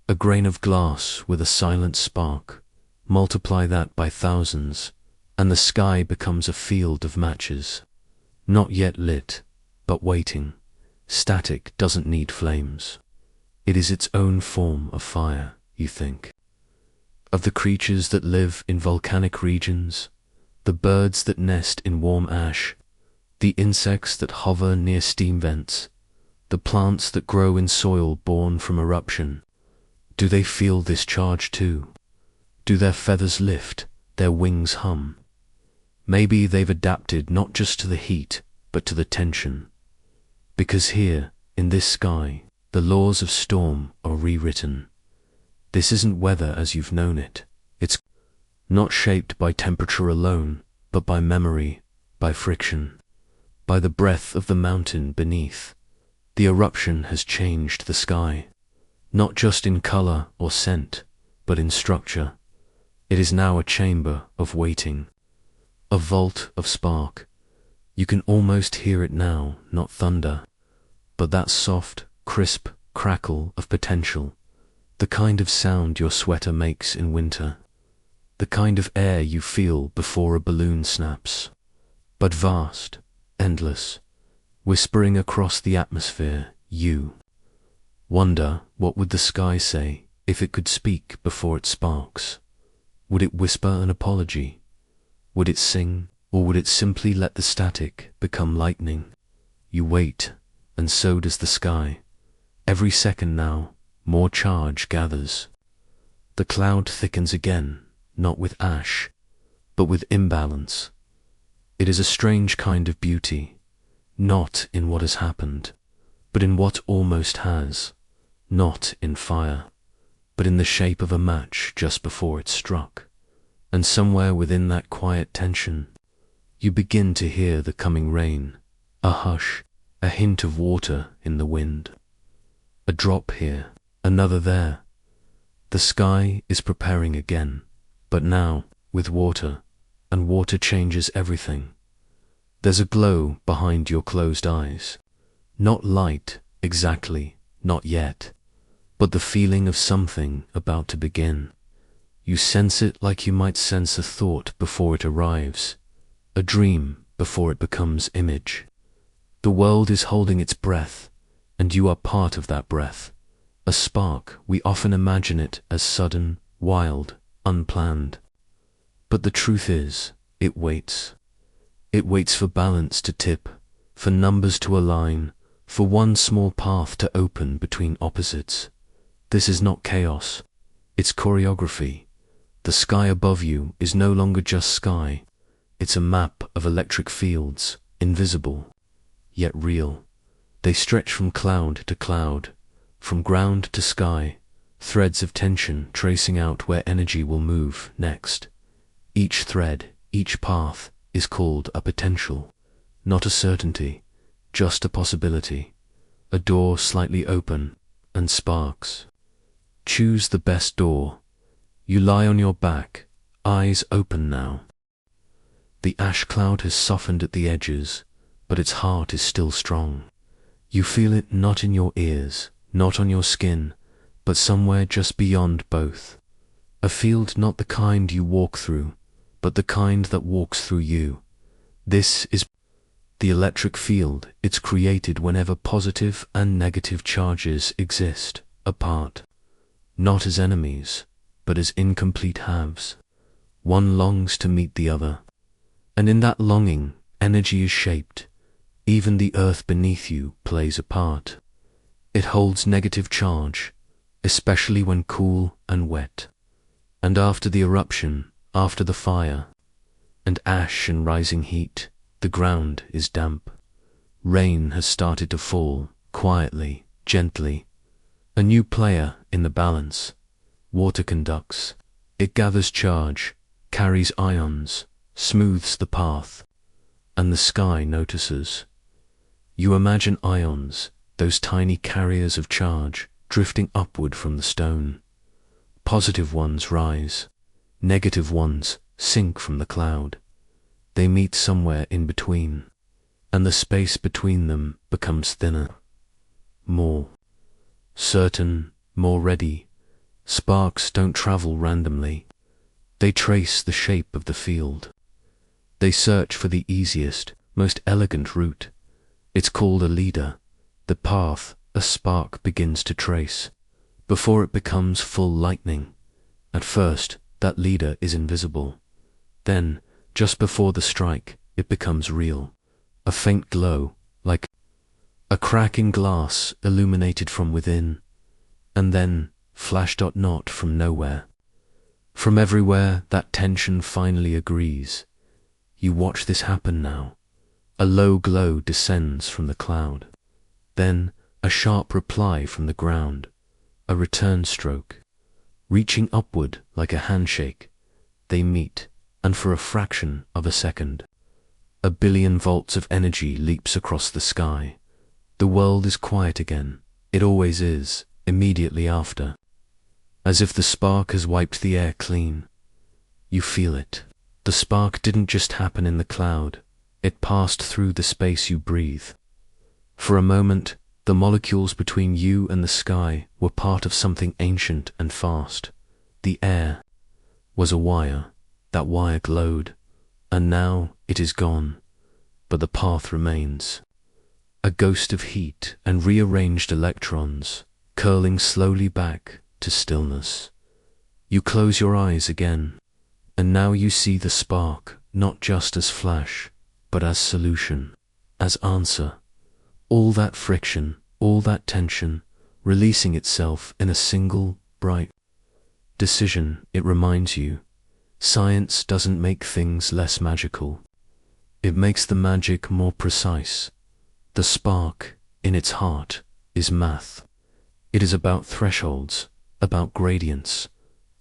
A: A grain of glass with a silent spark. Multiply that by thousands, and the sky becomes a field of matches. Not yet lit, but waiting. Static doesn't need flames. It is its own form of fire, you think. Of the creatures that live in volcanic regions, the birds that nest in warm ash, the insects that hover near steam vents, the plants that grow in soil born from eruption. Do they feel this charge too? Do their feathers lift, their wings hum? Maybe they've adapted not just to the heat, but to the tension. Because here, in this sky, the laws of storm are rewritten. This isn't weather as you've known it. It's not shaped by temperature alone, but by memory, by friction, by the breath of the mountain beneath. The eruption has changed the sky, not just in color or scent, but in structure. It is now a chamber of waiting, a vault of spark. You can almost hear it now, not thunder, but that soft, crisp crackle of potential, the kind of sound your sweater makes in winter, the kind of air you feel before a balloon snaps, but vast, endless, whispering across the atmosphere. You wonder, what would the sky say if it could speak before it sparks? Would it whisper an apology? Would it sing, or would it simply let the static become lightning? You wait, and so does the sky. Every second now, more charge gathers. The cloud thickens again, not with ash, but with imbalance. It is a strange kind of beauty, not in what has happened, but in what almost has, not in fire, but in the shape of a match just before it struck. And somewhere within that quiet tension, you begin to hear the coming rain, a hush, a hint of water in the wind. A drop here, another there. The sky is preparing again, but now with water, and water changes everything. There's a glow behind your closed eyes. Not light, exactly, not yet, but the feeling of something about to begin. You sense it like you might sense a thought before it arrives, a dream before it becomes image. The world is holding its breath, and you are part of that breath. A spark, we often imagine it as sudden, wild, unplanned. But the truth is, it waits. It waits for balance to tip, for numbers to align, for one small path to open between opposites. This is not chaos, it's choreography. The sky above you is no longer just sky, it's a map of electric fields, invisible, yet real. They stretch from cloud to cloud, from ground to sky, threads of tension tracing out where energy will move next. Each thread, each path, is called a potential, not a certainty, just a possibility. A door slightly open, and sparks. Choose the best door. You lie on your back, eyes open now. The ash cloud has softened at the edges, but its heart is still strong. You feel it not in your ears, not on your skin, but somewhere just beyond both. A field not the kind you walk through, but the kind that walks through you. This is the electric field. It's created whenever positive and negative charges exist, apart. Not as enemies, but as incomplete halves. One longs to meet the other. And in that longing, energy is shaped. Even the earth beneath you plays a part. It holds negative charge, especially when cool and wet. And after the eruption, after the fire, and ash and rising heat, the ground is damp. Rain has started to fall, quietly, gently. A new player in the balance. Water conducts. It gathers charge, carries ions, smooths the path, and the sky notices. You imagine ions, those tiny carriers of charge, drifting upward from the stone. Positive ones rise, negative ones sink from the cloud. They meet somewhere in between, and the space between them becomes thinner, more certain, more ready. Sparks don't travel randomly. They trace the shape of the field. They search for the easiest, most elegant route. It's called a leader, the path a spark begins to trace, before it becomes full lightning. At first, that leader is invisible. Then, just before the strike, it becomes real. A faint glow, like a crack in glass illuminated from within, and then flash not from nowhere. From everywhere, that tension finally agrees. You watch this happen now. A low glow descends from the cloud. Then a sharp reply from the ground, a return stroke. Reaching upward like a handshake, they meet, and for a fraction of a second, 1,000,000,000 volts of energy leaps across the sky. The world is quiet again. It always is, immediately after. As if the spark has wiped the air clean. You feel it. The spark didn't just happen in the cloud. It passed through the space you breathe. For a moment, the molecules between you and the sky were part of something ancient and fast. The air was a wire. That wire glowed, and now it is gone, but the path remains. A ghost of heat and rearranged electrons, curling slowly back to stillness. You close your eyes again, and now you see the spark not just as flash, but as solution, as answer. All that friction, all that tension, releasing itself in a single, bright decision. It reminds you, science doesn't make things less magical. It makes the magic more precise. The spark, in its heart, is math. It is about thresholds, about gradients,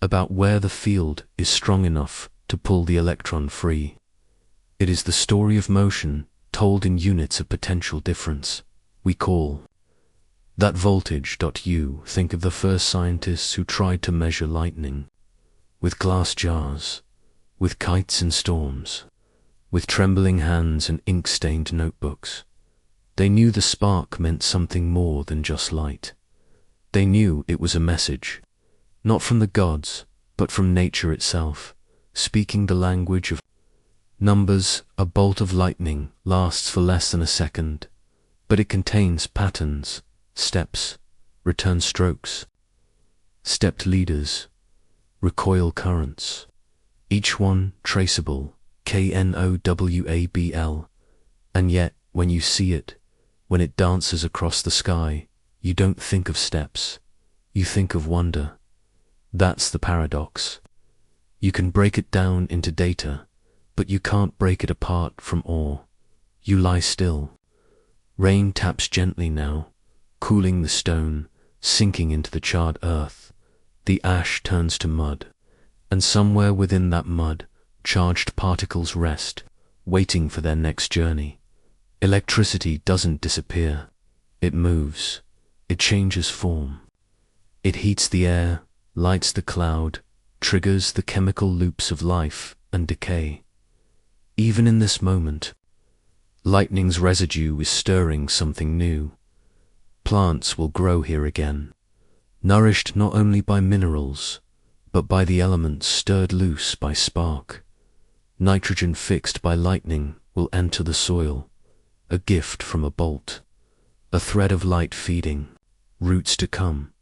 A: about where the field is strong enough to pull the electron free. It is the story of motion told in units of potential difference. We call that voltage. You think of the first scientists who tried to measure lightning, with glass jars, with kites in storms, with trembling hands and ink-stained notebooks. They knew the spark meant something more than just light. They knew it was a message, not from the gods, but from nature itself, speaking the language of numbers. A bolt of lightning lasts for less than a second, but it contains patterns, steps, return strokes, stepped leaders, recoil currents, each one traceable, knowable, and yet, when you see it, when it dances across the sky, you don't think of steps, you think of wonder. That's the paradox. You can break it down into data, but you can't break it apart from awe. You lie still. Rain taps gently now, cooling the stone, sinking into the charred earth. The ash turns to mud, and somewhere within that mud, charged particles rest, waiting for their next journey. Electricity doesn't disappear. It moves. It changes form. It heats the air, lights the cloud, triggers the chemical loops of life and decay. Even in this moment, lightning's residue is stirring something new. Plants will grow here again, nourished not only by minerals, but by the elements stirred loose by spark. Nitrogen fixed by lightning will enter the soil, a gift from a bolt, a thread of light feeding, roots to come.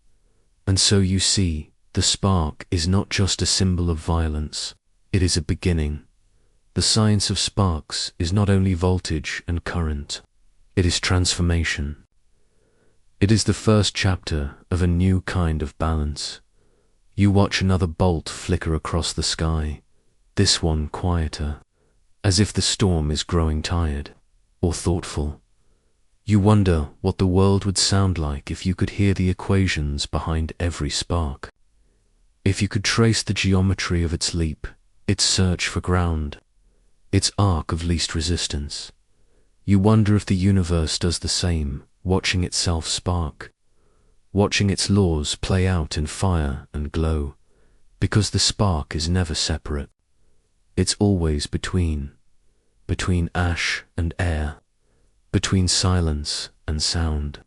A: And so you see, the spark is not just a symbol of violence, it is a beginning. The science of sparks is not only voltage and current, it is transformation. It is the first chapter of a new kind of balance. You watch another bolt flicker across the sky, this one quieter, as if the storm is growing tired or thoughtful. You wonder what the world would sound like if you could hear the equations behind every spark. If you could trace the geometry of its leap, its search for ground, its arc of least resistance. You wonder if the universe does the same, watching itself spark, watching its laws play out in fire and glow, because the spark is never separate. It's always between ash and air, between silence and sound,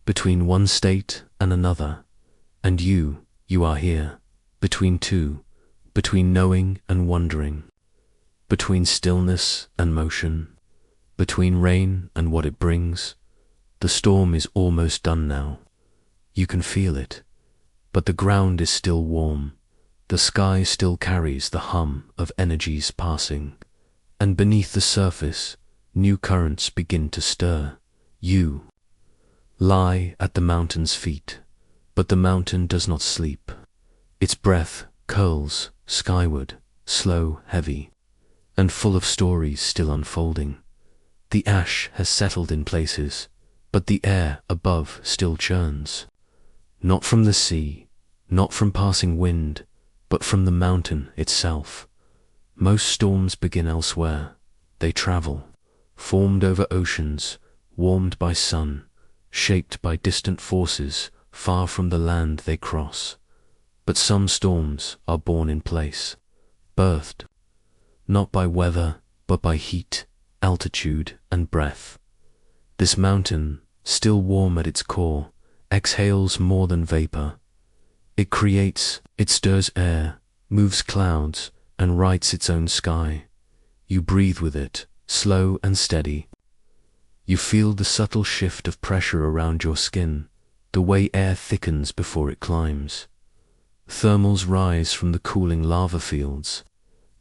A: between one state and another, and you are here, between two, between knowing and wondering, between stillness and motion, between rain and what it brings. The storm is almost done now. You can feel it, but the ground is still warm. The sky still carries the hum of energies passing, and beneath the surface, new currents begin to stir. You lie at the mountain's feet, but the mountain does not sleep. Its breath curls skyward, slow, heavy, and full of stories still unfolding. The ash has settled in places, but the air above still churns. Not from the sea, not from passing wind, but from the mountain itself. Most storms begin elsewhere. They travel, formed over oceans, warmed by sun, shaped by distant forces far from the land they cross. But some storms are born in place, birthed, not by weather, but by heat, altitude, and breath. This mountain, still warm at its core, exhales more than vapor. It creates, it stirs air, moves clouds, and writes its own sky. You breathe with it, slow and steady. You feel the subtle shift of pressure around your skin, the way air thickens before it climbs. Thermals rise from the cooling lava fields.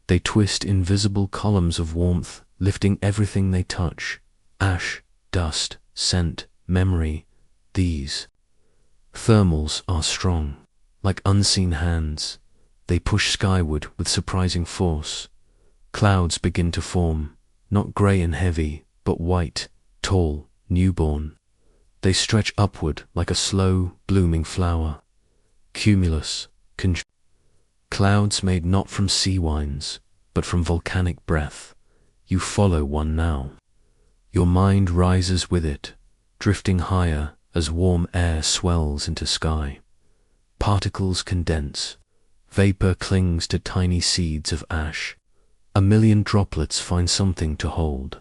A: They twist invisible columns of warmth, lifting everything they touch. Ash, dust, scent, memory. These thermals are strong, like unseen hands. They push skyward with surprising force. Clouds begin to form, not grey and heavy, but white, tall, newborn. They stretch upward like a slow, blooming flower. Cumulus, clouds made not from sea winds, but from volcanic breath. You follow one now. Your mind rises with it, drifting higher as warm air swells into sky. Particles condense. Vapor clings to tiny seeds of ash. A million droplets find something to hold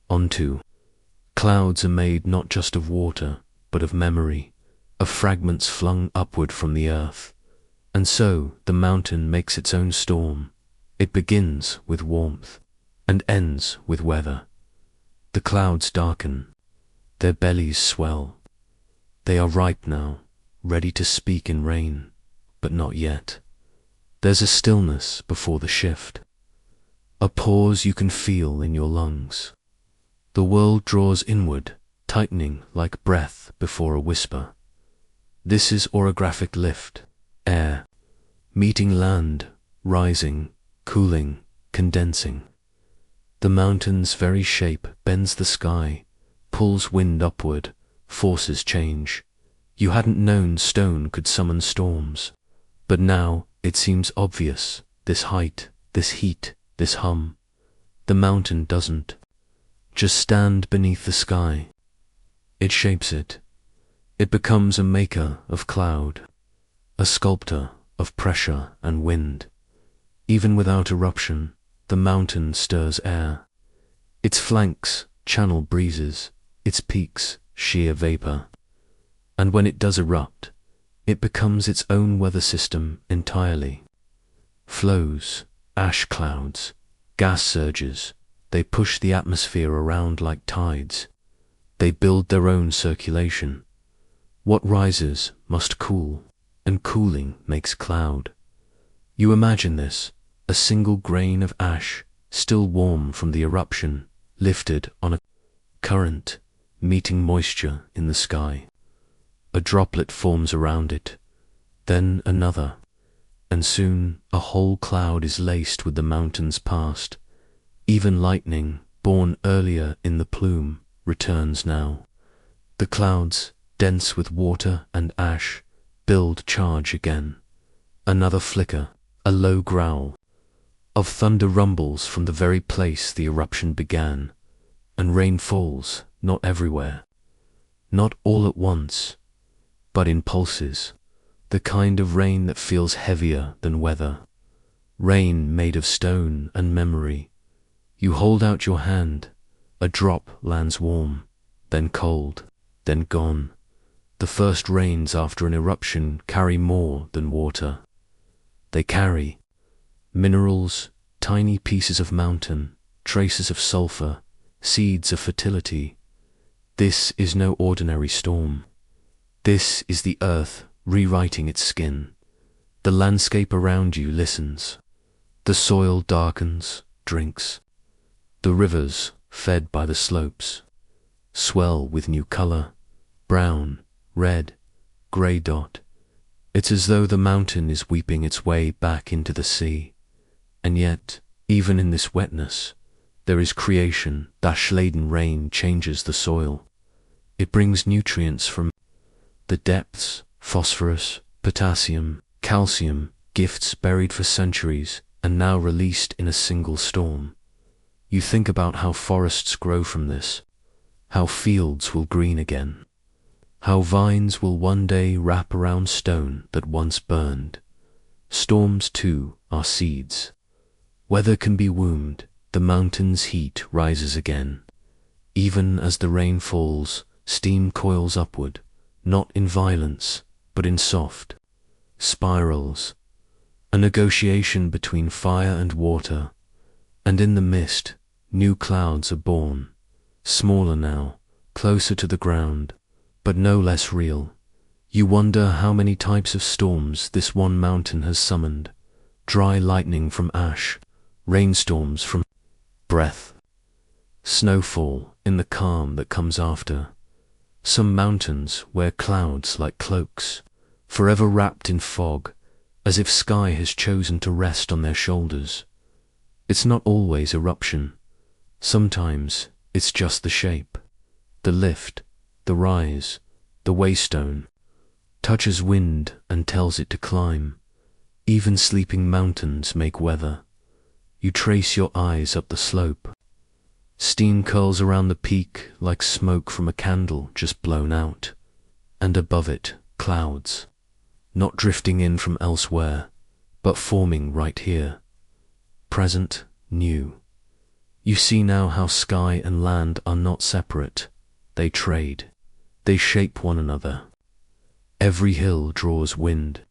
A: onto. Clouds are made not just of water, but of memory, of fragments flung upward from the earth. And so the mountain makes its own storm. It begins with warmth and ends with weather. The clouds darken, their bellies swell. They are ripe now, ready to speak in rain, but not yet. There's a stillness before the shift, a pause you can feel in your lungs. The world draws inward, tightening like breath before a whisper. This is orographic lift, air, meeting land, rising, cooling, condensing. The mountain's very shape bends the sky, pulls wind upward, forces change. You hadn't known stone could summon storms, but now it seems obvious, this height, this heat, this hum. The mountain doesn't just stand beneath the sky. It shapes it. It becomes a maker of cloud, a sculptor of pressure and wind. Even without eruption, the mountain stirs air. Its flanks channel breezes, its peaks sheer vapor. And when it does erupt, it becomes its own weather system entirely. Flows, ash clouds, gas surges, they push the atmosphere around like tides. They build their own circulation. What rises must cool, and cooling makes cloud. You imagine this, a single grain of ash, still warm from the eruption, lifted on a current, meeting moisture in the sky. A droplet forms around it, then another, and soon a whole cloud is laced with the mountain's past. Even lightning, born earlier in the plume, returns now. The clouds, dense with water and ash, build charge again. Another flicker, a low growl. Of thunder rumbles from the very place the eruption began, and rain falls, not everywhere, not all at once, but in pulses, the kind of rain that feels heavier than weather. Rain made of stone and memory. You hold out your hand, a drop lands warm, then cold, then gone. The first rains after an eruption carry more than water. They carry minerals, tiny pieces of mountain, traces of sulfur, seeds of fertility. This is no ordinary storm. This is the earth rewriting its skin. The landscape around you listens. The soil darkens, drinks. The rivers, fed by the slopes, swell with new color, brown, red, gray dot. It's as though the mountain is weeping its way back into the sea. And yet, even in this wetness, there is creation. Ash-laden rain changes the soil. It brings nutrients from the depths, phosphorus, potassium, calcium, gifts buried for centuries and now released in a single storm. You think about how forests grow from this, how fields will green again, how vines will one day wrap around stone that once burned. Storms, too, are seeds. Weather can be wombed, the mountain's heat rises again. Even as the rain falls, steam coils upward, not in violence, but in soft spirals. A negotiation between fire and water, and in the mist, new clouds are born, smaller now, closer to the ground, but no less real. You wonder how many types of storms this one mountain has summoned. Dry lightning from ash, rainstorms from breath, snowfall in the calm that comes after. Some mountains wear clouds like cloaks, forever wrapped in fog, as if sky has chosen to rest on their shoulders. It's not always eruption. Sometimes it's just the shape, the lift, the rise, the waystone, touches wind and tells it to climb. Even sleeping mountains make weather. You trace your eyes up the slope. Steam curls around the peak like smoke from a candle just blown out. And above it, clouds, not drifting in from elsewhere, but forming right here. Present, new. You see now how sky and land are not separate. They trade. They shape one another. Every hill draws wind.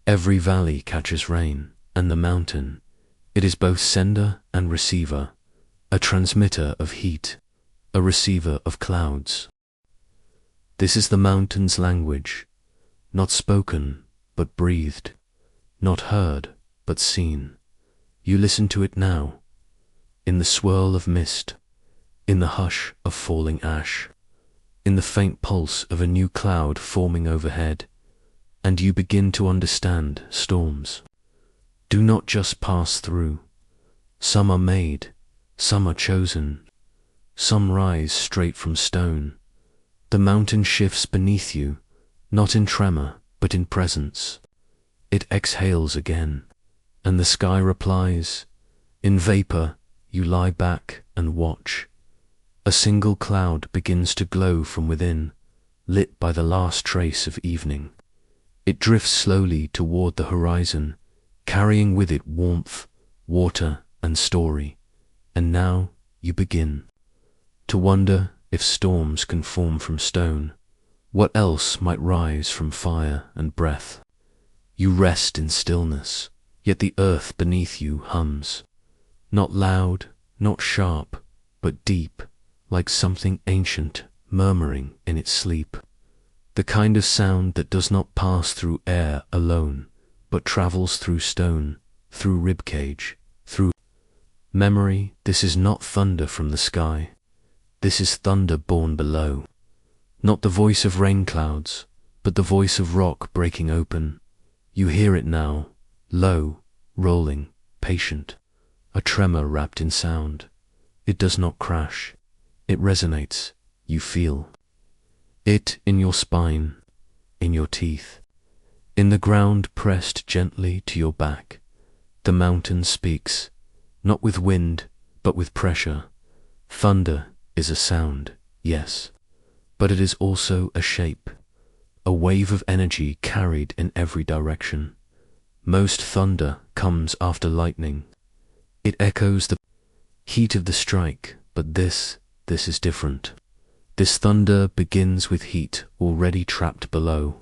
A: Every valley catches rain, and the mountain, it is both sender and receiver, a transmitter of heat, a receiver of clouds. This is the mountain's language, not spoken, but breathed, not heard, but seen. You listen to it now, in the swirl of mist, in the hush of falling ash, in the faint pulse of a new cloud forming overhead, and you begin to understand storms. Do not just pass through. Some are made, some are chosen, some rise straight from stone. The mountain shifts beneath you, not in tremor, but in presence. It exhales again, and the sky replies. In vapor, you lie back and watch. A single cloud begins to glow from within, lit by the last trace of evening. It drifts slowly toward the horizon, carrying with it warmth, water, and story. And now you begin to wonder if storms can form from stone. What else might rise from fire and breath? You rest in stillness, yet the earth beneath you hums. Not loud, not sharp, but deep, like something ancient murmuring in its sleep. The kind of sound that does not pass through air alone, but travels through stone, through ribcage, through memory. This is not thunder from the sky. This is thunder born below. Not the voice of rain clouds, but the voice of rock breaking open. You hear it now, low, rolling, patient, a tremor wrapped in sound. It does not crash. It resonates. You feel it in your spine, in your teeth, in the ground pressed gently to your back. The mountain speaks, not with wind, but with pressure. Thunder is a sound, yes, but it is also a shape, a wave of energy carried in every direction. Most thunder comes after lightning. It echoes the heat of the strike, but this is different. This thunder begins with heat already trapped below,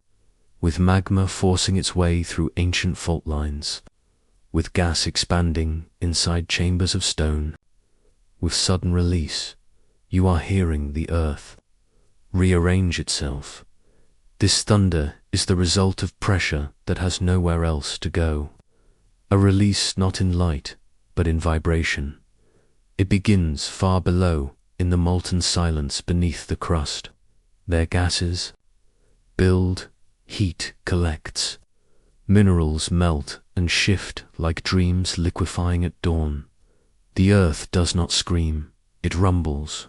A: with magma forcing its way through ancient fault lines, with gas expanding inside chambers of stone. With sudden release, you are hearing the earth rearrange itself. This thunder is the result of pressure that has nowhere else to go. A release not in light, but in vibration. It begins far below, in the molten silence beneath the crust. There gases build, heat collects, minerals melt and shift like dreams liquefying at dawn. The earth does not scream, it rumbles.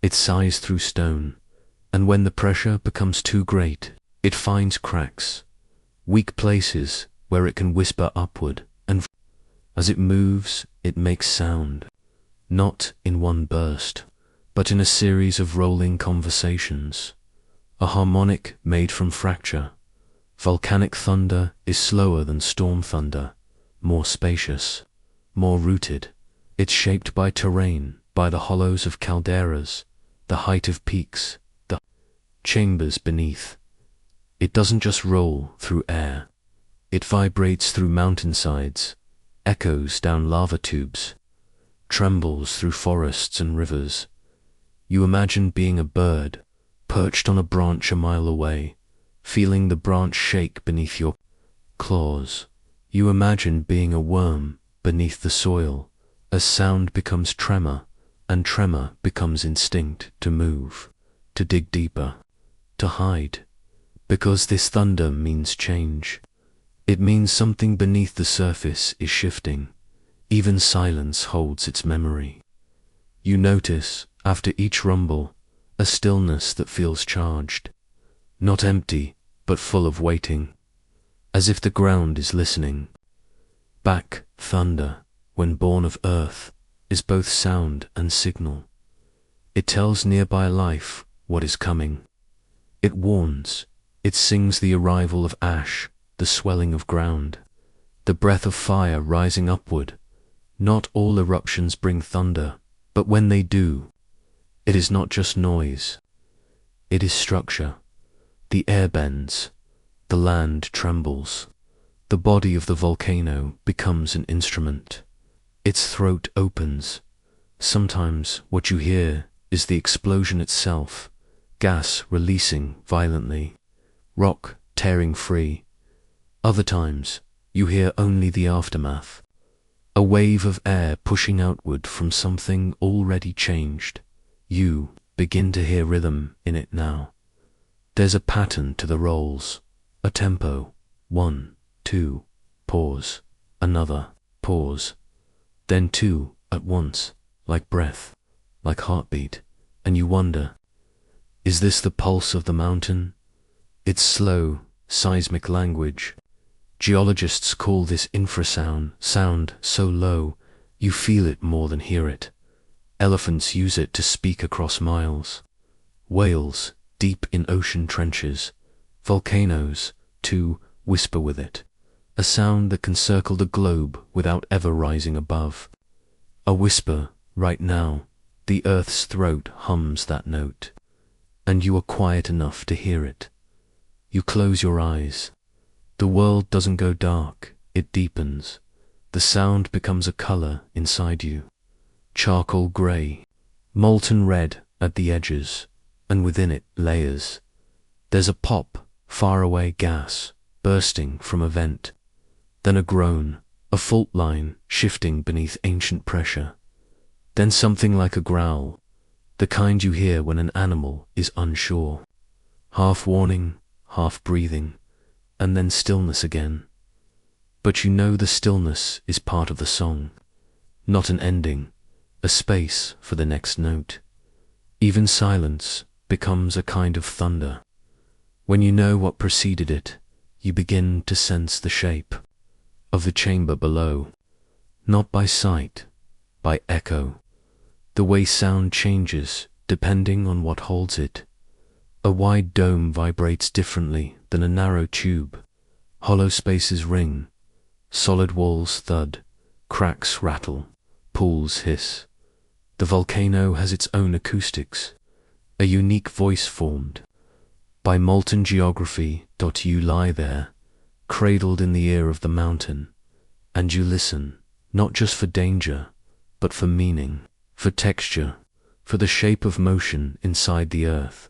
A: It sighs through stone, and when the pressure becomes too great, it finds cracks, weak places where it can whisper upward, and as it moves, it makes sound, not in one burst, but in a series of rolling conversations, a harmonic made from fracture. Volcanic thunder is slower than storm thunder, more spacious, more rooted. It's shaped by terrain, by the hollows of calderas, the height of peaks, the chambers beneath. It doesn't just roll through air. It vibrates through mountainsides, echoes down lava tubes, trembles through forests and rivers. You imagine being a bird, perched on a branch a mile away, feeling the branch shake beneath your claws. You imagine being a worm beneath the soil, as sound becomes tremor, and tremor becomes instinct to move, to dig deeper, to hide. Because this thunder means change. It means something beneath the surface is shifting. Even silence holds its memory. You notice, after each rumble, a stillness that feels charged, not empty, but full of waiting, as if the ground is listening. Back thunder, when born of earth, is both sound and signal. It tells nearby life what is coming. It warns, it sings the arrival of ash, the swelling of ground, the breath of fire rising upward. Not all eruptions bring thunder, but when they do, it is not just noise. It is structure. The air bends, the land trembles, The body of the volcano becomes an instrument. Its throat opens. Sometimes what you hear is the explosion itself, gas releasing violently, rock tearing free. Other times, you hear only the aftermath, a wave of air pushing outward from something already changed. You begin to hear rhythm in it now. There's a pattern to the rolls, a tempo. 1, 2, pause, another, pause, then 2 at once, like breath, like heartbeat, and you wonder, is this the pulse of the mountain? It's slow, seismic language. Geologists call this infrasound, sound so low, you feel it more than hear it. Elephants use it to speak across miles. Whales, deep in ocean trenches. Volcanoes, too, whisper with it. A sound that can circle the globe without ever rising above. A whisper, right now, the earth's throat hums that note. And you are quiet enough to hear it. You close your eyes. The world doesn't go dark, it deepens. The sound becomes a color inside you. Charcoal gray, molten red at the edges, and within it layers. There's a pop, faraway gas, bursting from a vent. Then a groan, a fault line shifting beneath ancient pressure. Then something like a growl, the kind you hear when an animal is unsure. Half warning, half breathing, and then stillness again. But you know the stillness is part of the song, not an ending, a space for the next note. Even silence becomes a kind of thunder. When you know what preceded it, you begin to sense the shape of the chamber below, not by sight, by echo. The way sound changes depending on what holds it. A wide dome vibrates differently than a narrow tube. Hollow spaces ring, solid walls thud, cracks rattle, pools hiss. The volcano has its own acoustics, a unique voice formed by molten geography. You lie there, cradled in the ear of the mountain, and you listen, not just for danger, but for meaning, for texture, for the shape of motion inside the earth.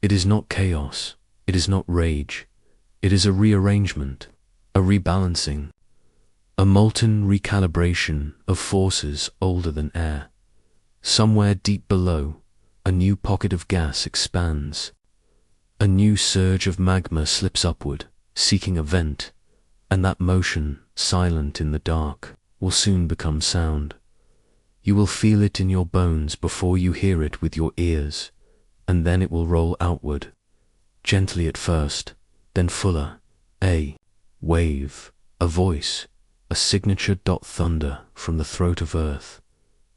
A: It is not chaos, it is not rage, it is a rearrangement, a rebalancing, a molten recalibration of forces older than air. Somewhere deep below, a new pocket of gas expands. A new surge of magma slips upward, seeking a vent, and that motion, silent in the dark, will soon become sound. You will feel it in your bones before you hear it with your ears, and then it will roll outward, gently at first, then fuller, a wave, a voice, a signature thunder from the throat of earth,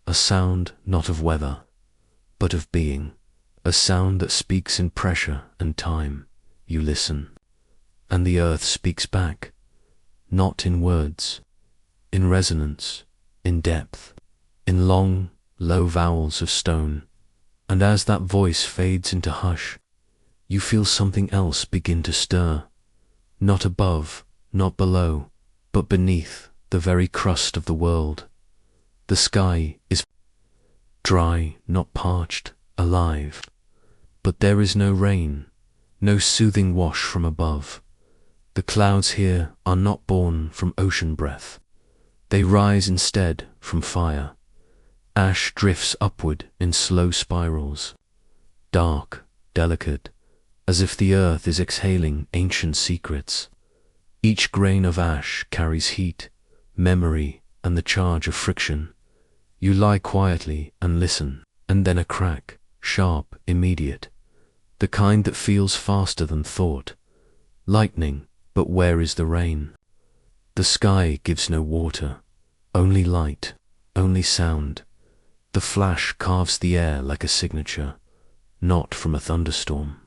A: a sound not of weather, but of being, a sound that speaks in pressure and time. You listen, and the earth speaks back, not in words, in resonance, in depth, in long, low vowels of stone. And as that voice fades into hush, you feel something else begin to stir, not above, not below, but beneath the very crust of the world. The sky is dry, not parched, alive, but there is no rain, no soothing wash from above. The clouds here are not born from ocean breath. They rise instead from fire. Ash drifts upward in slow spirals, dark, delicate, as if the earth is exhaling ancient secrets. Each grain of ash carries heat, memory, and the charge of friction. You lie quietly and listen, and then a crack, sharp, immediate, the kind that feels faster than thought. Lightning, but where is the rain? The sky gives no water, only light, only sound. The flash carves the air like a signature, not from a thunderstorm,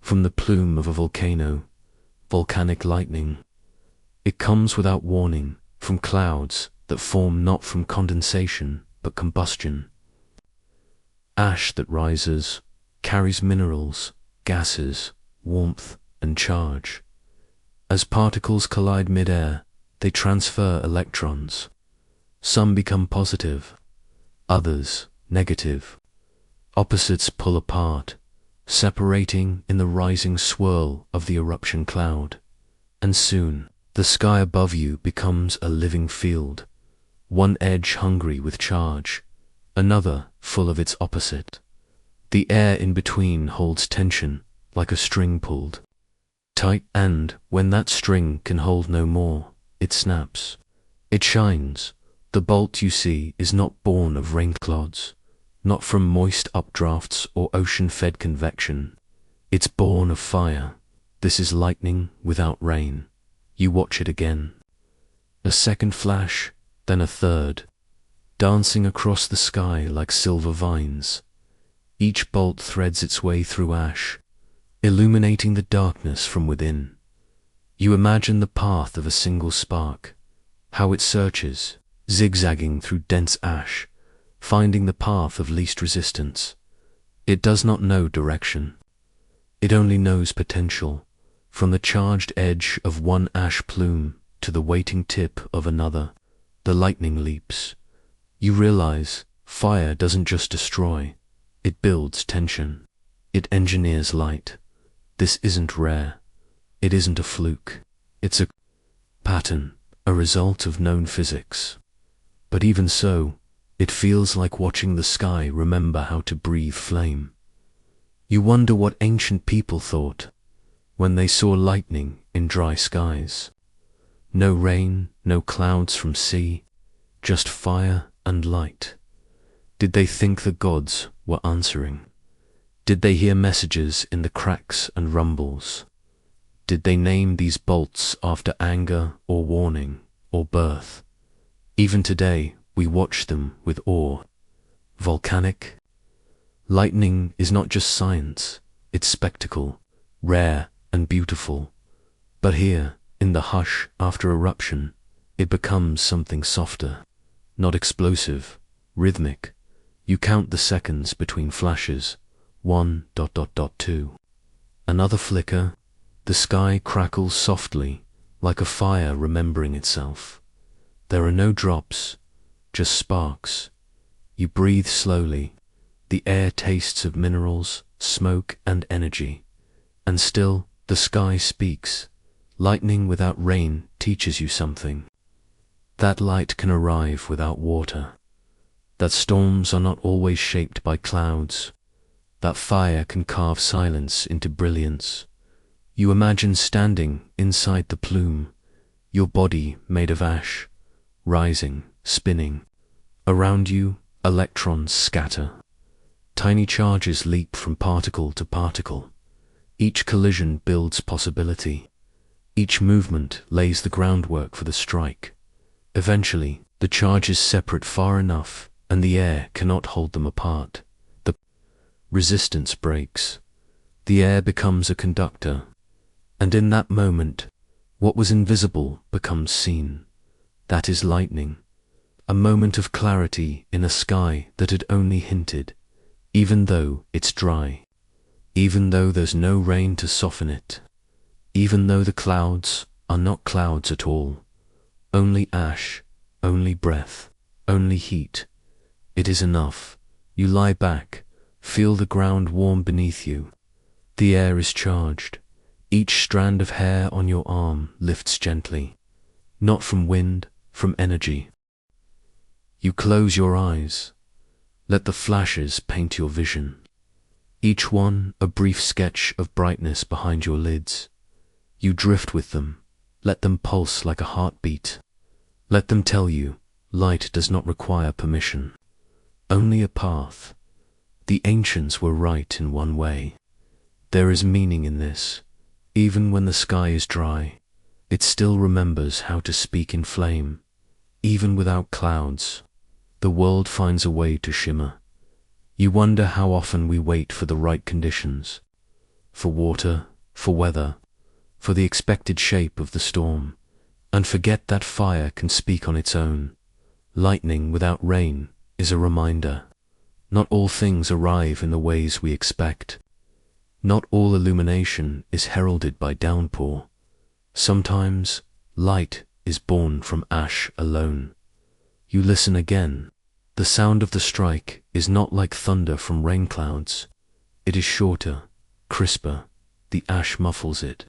A: from the plume of a volcano, volcanic lightning. It comes without warning, from clouds that form not from condensation but combustion. Ash that rises carries minerals, gases, warmth, and charge. As particles collide mid-air, they transfer electrons. Some become positive, others negative. Opposites pull apart, separating in the rising swirl of the eruption cloud. And soon, the sky above you becomes a living field, one edge hungry with charge, another full of its opposite. The air in between holds tension like a string pulled tight, and when that string can hold no more, it snaps. It shines. The bolt you see is not born of rain clouds, not from moist updrafts or ocean-fed convection. It's born of fire. This is lightning without rain. You watch it again. A second flash, then a third, dancing across the sky like silver vines. Each bolt threads its way through ash, illuminating the darkness from within. You imagine the path of a single spark, how it searches, zigzagging through dense ash, finding the path of least resistance. It does not know direction. It only knows potential, from the charged edge of one ash plume to the waiting tip of another. The lightning leaps. You realize fire doesn't just destroy, it builds tension. It engineers light. This isn't rare. It isn't a fluke. It's a pattern, a result of known physics. But even so, it feels like watching the sky remember how to breathe flame. You wonder what ancient people thought when they saw lightning in dry skies. No rain, no clouds from sea, just fire and light. Did they think the gods were answering? Did they hear messages in the cracks and rumbles? Did they name these bolts after anger or warning or birth? Even today, we watch them with awe. Volcanic. Lightning is not just science, it's spectacle, rare and beautiful. But here, in the hush after eruption, it becomes something softer, not explosive, rhythmic. You count the seconds between flashes, 1:2. Another flicker, the sky crackles softly, like a fire remembering itself. There are no drops, just sparks. You breathe slowly. The air tastes of minerals, smoke, and energy. And still, the sky speaks. Lightning without rain teaches you something. That light can arrive without water. That storms are not always shaped by clouds. That fire can carve silence into brilliance. You imagine standing inside the plume, your body made of ash, rising, spinning. Around you, electrons scatter. Tiny charges leap from particle to particle. Each collision builds possibility. Each movement lays the groundwork for the strike. Eventually, the charges separate far enough, and the air cannot hold them apart. The resistance breaks. The air becomes a conductor. And in that moment, what was invisible becomes seen. That is lightning. A moment of clarity in a sky that had only hinted, even though it's dry, even though there's no rain to soften it, even though the clouds are not clouds at all, only ash, only breath, only heat. It is enough. You lie back, feel the ground warm beneath you. The air is charged. Each strand of hair on your arm lifts gently, not from wind, from energy. You close your eyes. Let the flashes paint your vision. Each one a brief sketch of brightness behind your lids. You drift with them. Let them pulse like a heartbeat. Let them tell you, light does not require permission. Only a path. The ancients were right in one way. There is meaning in this. Even when the sky is dry, it still remembers how to speak in flame. Even without clouds, the world finds a way to shimmer. You wonder how often we wait for the right conditions. For water, for weather, for the expected shape of the storm, and forget that fire can speak on its own. Lightning without rain is a reminder. Not all things arrive in the ways we expect. Not all illumination is heralded by downpour. Sometimes light is born from ash alone. You listen again. The sound of the strike is not like thunder from rain clouds. It is shorter, crisper. The ash muffles it,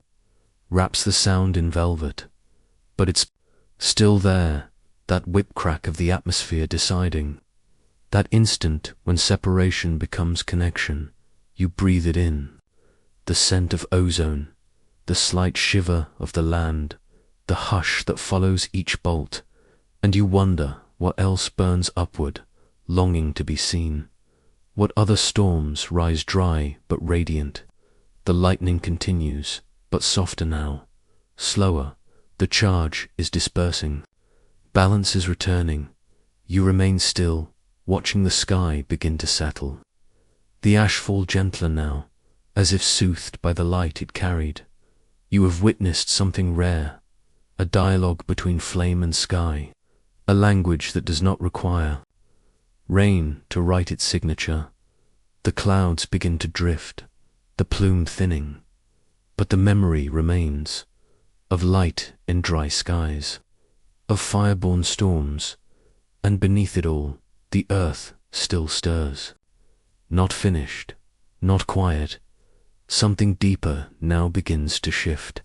A: wraps the sound in velvet. But it's still there, that whip crack of the atmosphere deciding. That instant when separation becomes connection. You breathe it in. The scent of ozone, the slight shiver of the land, the hush that follows each bolt, and you wonder what else burns upward, longing to be seen. What other storms rise dry but radiant. The lightning continues, but softer now, slower. The charge is dispersing. Balance is returning. You remain still, watching the sky begin to settle. The ash fall gentler now, as if soothed by the light it carried. You have witnessed something rare, a dialogue between flame and sky, a language that does not require rain to write its signature. The clouds begin to drift, the plume thinning, but the memory remains of light in dry skies, of fire-born storms, and beneath it all, the earth still stirs. Not finished, not quiet, something deeper now begins to shift.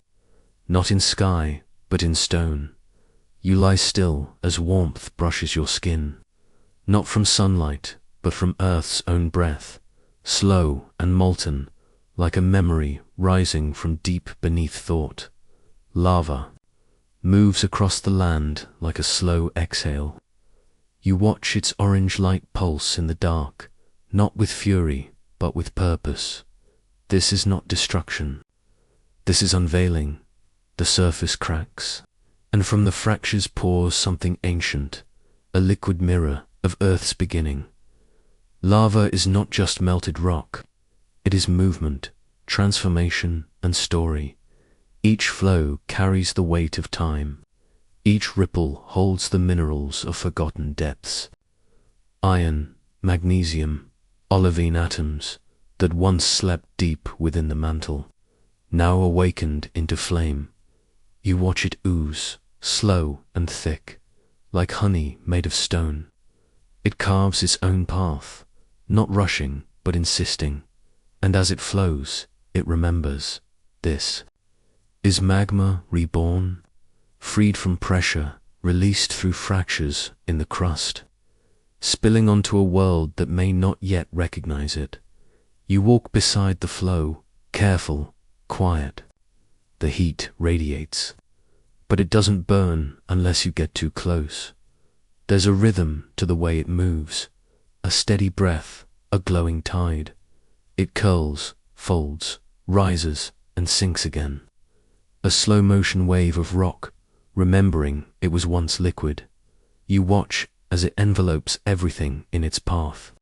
A: Not in sky, but in stone. You lie still as warmth brushes your skin. Not from sunlight, but from earth's own breath, slow and molten, like a memory rising from deep beneath thought. Lava moves across the land like a slow exhale. You watch its orange light pulse in the dark, not with fury, but with purpose. This is not destruction. This is unveiling. The surface cracks, and from the fractures pours something ancient, a liquid mirror of Earth's beginning. Lava is not just melted rock. It is movement, transformation, and story. Each flow carries the weight of time. Each ripple holds the minerals of forgotten depths. Iron, magnesium, olivine atoms that once slept deep within the mantle, now awakened into flame. You watch it ooze, slow and thick, like honey made of stone. It carves its own path, not rushing but insisting, and as it flows, it remembers. This is magma reborn, freed from pressure, released through fractures in the crust, spilling onto a world that may not yet recognize it. You walk beside the flow, careful, quiet. The heat radiates, but it doesn't burn unless you get too close. There's a rhythm to the way it moves, a steady breath, a glowing tide. It curls, folds, rises, and sinks again. A slow motion wave of rock, remembering it was once liquid. You watch as it envelopes everything in its path.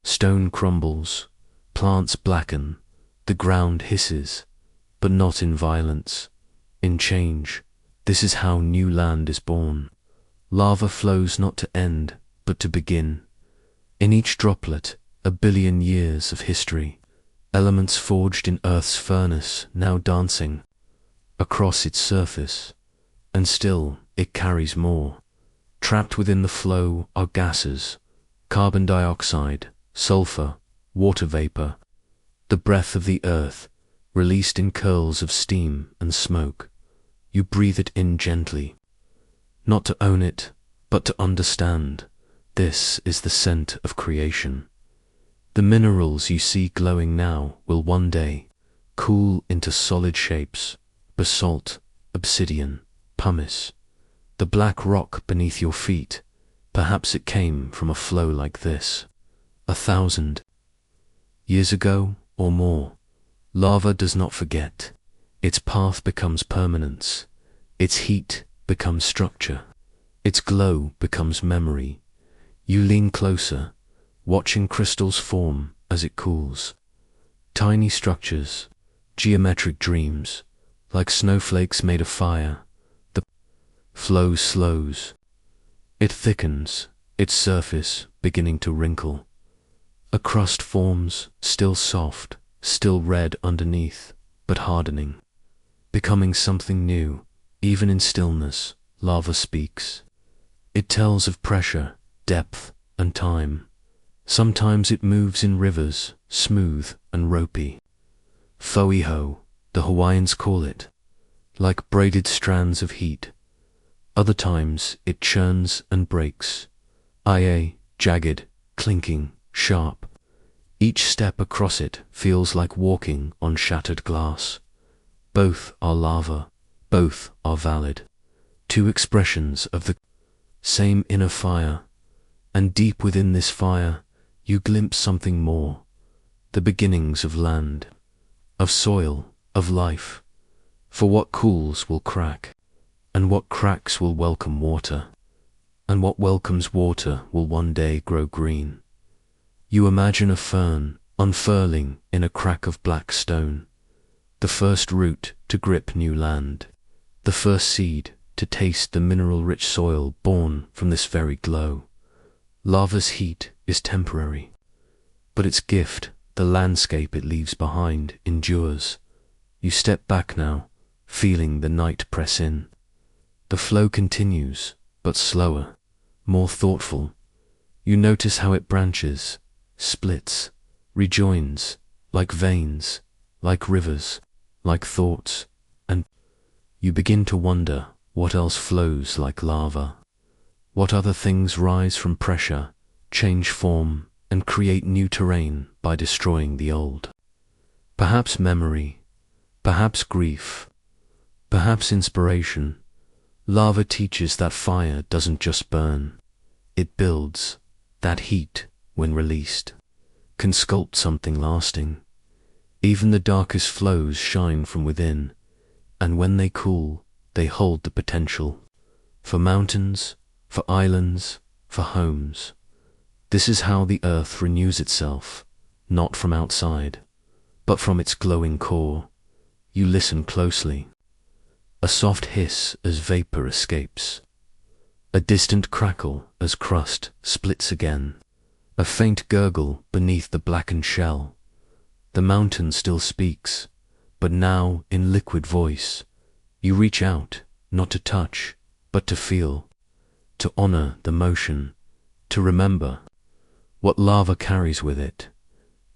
A: Stone crumbles, plants blacken, the ground hisses, but not in violence, in change. This is how new land is born. Lava flows not to end, but to begin. In each droplet, a billion years of history, elements forged in Earth's furnace now dancing across its surface, and still it carries more. Trapped within the flow are gases, carbon dioxide, sulfur, water vapor, the breath of the earth, released in curls of steam and smoke. You breathe it in gently, not to own it, but to understand. This is the scent of creation. The minerals you see glowing now will one day cool into solid shapes: basalt, obsidian, pumice. The black rock beneath your feet, perhaps it came from a flow like this 1,000 years ago or more. Lava does not forget. Its path becomes permanence. Its heat becomes structure. Its glow becomes memory. You lean closer, watching crystals form as it cools. Tiny structures, geometric dreams, like snowflakes made of fire. The flow slows. It thickens, its surface beginning to wrinkle. A crust forms, still soft, still red underneath, but hardening. becoming something new. Even in stillness, lava speaks. It tells of pressure, depth, and time. Sometimes it moves in rivers, smooth and ropey. Foiho, the Hawaiians call it, like braided strands of heat. Other times it churns and breaks. Ie, jagged, clinking, sharp. Each step across it feels like walking on shattered glass. Both are lava, both are valid. Two expressions of the same inner fire, and deep within this fire you glimpse something more. The beginnings of land, of soil, of life. For what cools will crack, and what cracks will welcome water, and what welcomes water will one day grow green. You imagine a fern unfurling in a crack of black stone, the first root to grip new land, the first seed to taste the mineral-rich soil born from this very glow. Lava's heat is temporary, but its gift, the landscape it leaves behind, endures. You step back now, feeling the night press in. The flow continues, but slower, more thoughtful. You notice how it branches, splits, rejoins, like veins, like rivers, like thoughts, and you begin to wonder what else flows like lava. What other things rise from pressure, change form, and create new terrain by destroying the old. Perhaps memory, perhaps grief, perhaps inspiration. Lava teaches that fire doesn't just burn, it builds. That heat, when released, can sculpt something lasting. Even the darkest flows shine from within, and when they cool, they hold the potential for mountains, for islands, for homes. This is how the earth renews itself, not from outside, but from its glowing core. You listen closely. A soft hiss as vapor escapes. A distant crackle as crust splits again. A faint gurgle beneath the blackened shell. The mountain still speaks, but now in liquid voice. You reach out, not to touch, but to feel, to honor the motion, to remember what lava carries with it.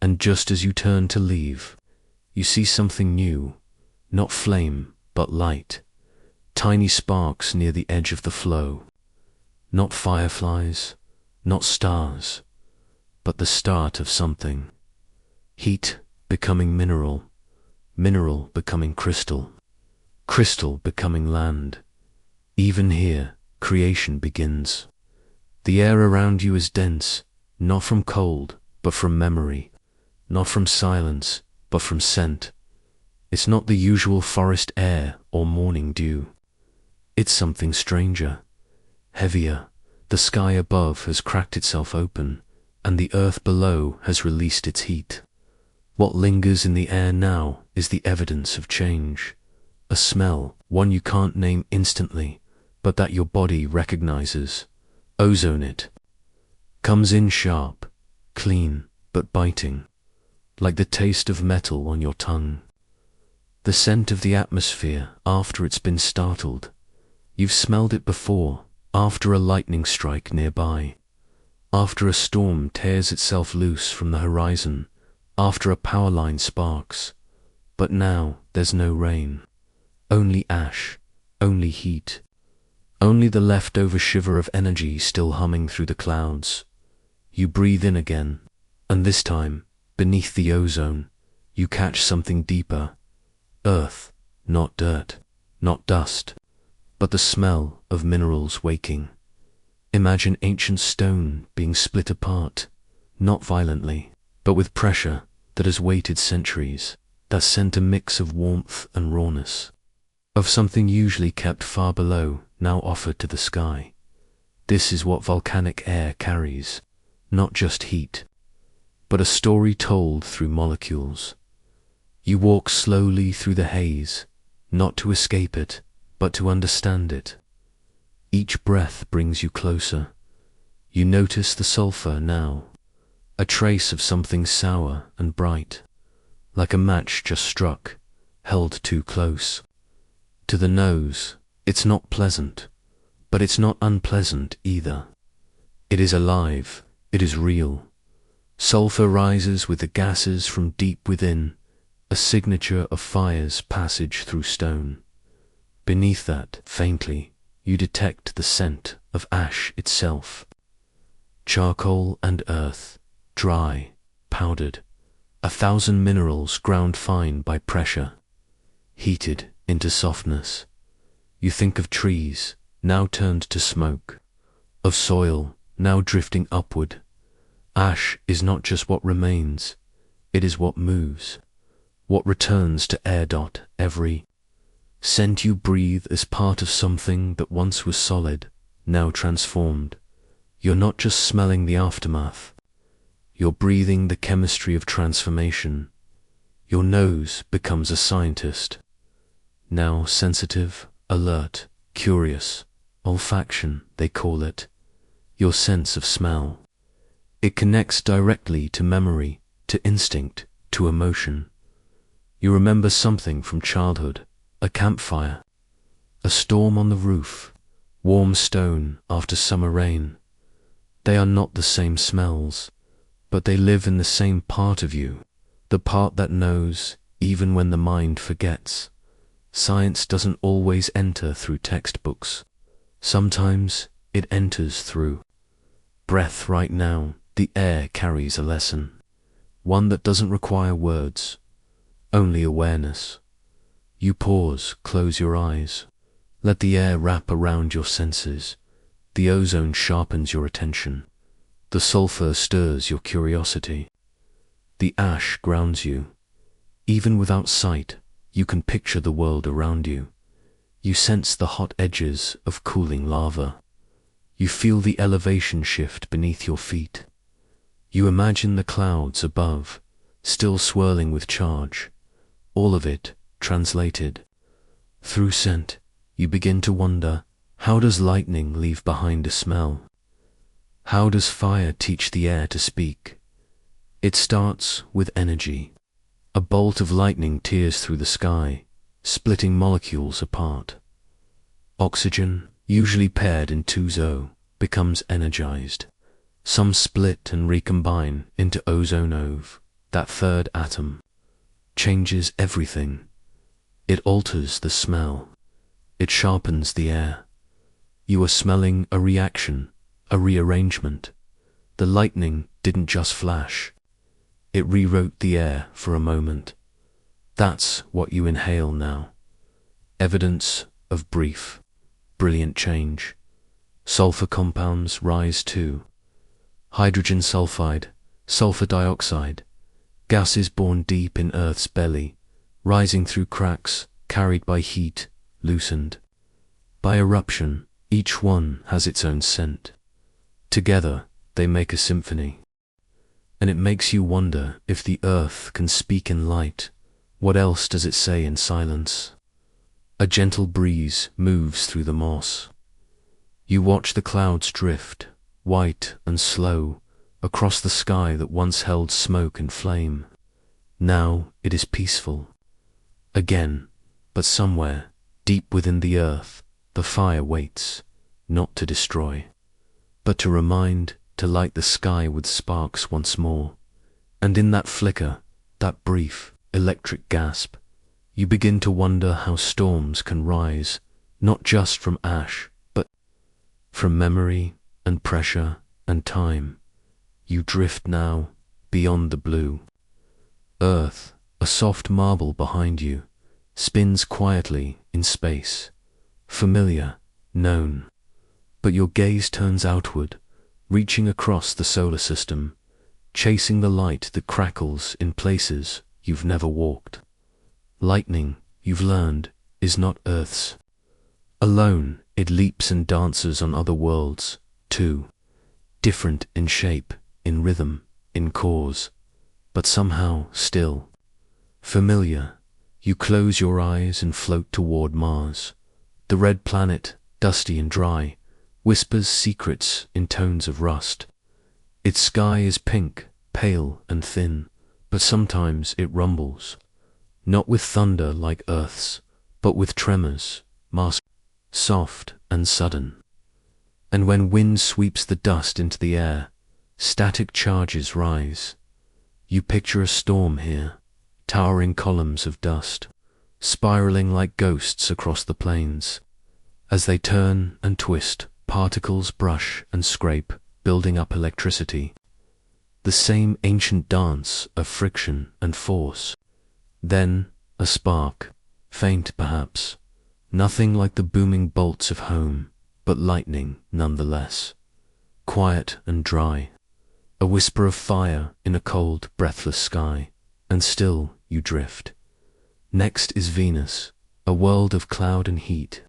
A: And just as you turn to leave, you see something new, not flame, but light. Tiny sparks near the edge of the flow. Not fireflies, not stars, but the start of something. Heat becoming mineral, mineral becoming crystal, crystal becoming land. Even here, creation begins. The air around you is dense, not from cold, but from memory, not from silence, but from scent. It's not the usual forest air or morning dew. It's something stranger, heavier. The sky above has cracked itself open, and the earth below has released its heat. What lingers in the air now is the evidence of change. A smell, one you can't name instantly, but that your body recognizes. Ozone it. Comes in sharp, clean, but biting, like the taste of metal on your tongue. The scent of the atmosphere after it's been startled. You've smelled it before, after a lightning strike nearby, after a storm tears itself loose from the horizon, after a power line sparks. But now there's no rain, only ash, only heat, only the leftover shiver of energy still humming through the clouds. You breathe in again, and this time, beneath the ozone, you catch something deeper. Earth, not dirt, not dust, but the smell of minerals waking. Imagine ancient stone being split apart, not violently, but with pressure that has waited centuries, that sent a mix of warmth and rawness, of something usually kept far below, now offered to the sky. This is what volcanic air carries, not just heat, but a story told through molecules. You walk slowly through the haze, not to escape it, but to understand it. Each breath brings you closer. You notice the sulfur now, a trace of something sour and bright, like a match just struck, held too close. To the nose, it's not pleasant, but it's not unpleasant either. It is alive, it is real. Sulfur rises with the gases from deep within, a signature of fire's passage through stone. Beneath that, faintly, you detect the scent of ash itself. Charcoal and earth, dry, powdered, 1,000 minerals ground fine by pressure, heated into softness. You think of trees, now turned to smoke, of soil, now drifting upward. Ash is not just what remains, it is what moves, what returns to air. Every scent you breathe is part of something that once was solid, now transformed. You're not just smelling the aftermath, you're breathing the chemistry of transformation. Your nose becomes a scientist, now sensitive, alert, curious, olfaction, they call it, your sense of smell. It connects directly to memory, to instinct, to emotion. You remember something from childhood, a campfire, a storm on the roof, warm stone after summer rain. They are not the same smells, but they live in the same part of you, the part that knows, even when the mind forgets. Science doesn't always enter through textbooks. Sometimes it enters through breath. Right now, the air carries a lesson, one that doesn't require words, only awareness. You pause, close your eyes, let the air wrap around your senses. The ozone sharpens your attention, the sulfur stirs your curiosity, the ash grounds you. Even without sight, you can picture the world around you. You sense the hot edges of cooling lava. You feel the elevation shift beneath your feet. You imagine the clouds above, still swirling with charge, all of it translated. Through scent, you begin to wonder, how does lightning leave behind a smell? How does fire teach the air to speak? It starts with energy. A bolt of lightning tears through the sky, splitting molecules apart. Oxygen, usually paired in 2O, becomes energized. Some split and recombine into ozone. That third atom changes everything. It alters the smell. It sharpens the air. You are smelling a reaction, a rearrangement. The lightning didn't just flash. It rewrote the air for a moment. That's what you inhale now. Evidence of brief, brilliant change. Sulfur compounds rise too. Hydrogen sulfide, sulfur dioxide, gases born deep in Earth's belly, rising through cracks, carried by heat, loosened. By eruption, each one has its own scent. Together, they make a symphony. And it makes you wonder, if the earth can speak in light, what else does it say in silence? A gentle breeze moves through the moss. You watch the clouds drift, white and slow, across the sky that once held smoke and flame. Now it is peaceful. Again, but somewhere, deep within the earth, the fire waits, not to destroy, but to remind, to light the sky with sparks once more. And in that flicker, that brief, electric gasp, you begin to wonder how storms can rise, not just from ash, but from memory and pressure and time. You drift now, beyond the blue. Earth, a soft marble behind you, spins quietly in space, familiar, known. But your gaze turns outward, reaching across the solar system, chasing the light that crackles in places you've never walked. Lightning, you've learned, is not Earth's. Alone, it leaps and dances on other worlds, too. Different in shape, in rhythm, in cause, but somehow still. Familiar, you close your eyes and float toward Mars. The red planet, dusty and dry, whispers secrets in tones of rust. Its sky is pink, pale and thin, but sometimes it rumbles. Not with thunder like Earth's, but with tremors, masked, soft and sudden. And when wind sweeps the dust into the air, static charges rise. You picture a storm here, towering columns of dust, spiraling like ghosts across the plains. As they turn and twist, particles brush and scrape, building up electricity. The same ancient dance of friction and force. Then a spark, faint perhaps, nothing like the booming bolts of home, but lightning nonetheless. Quiet and dry, a whisper of fire in a cold, breathless sky, and still you drift. Next is Venus, a world of cloud and heat.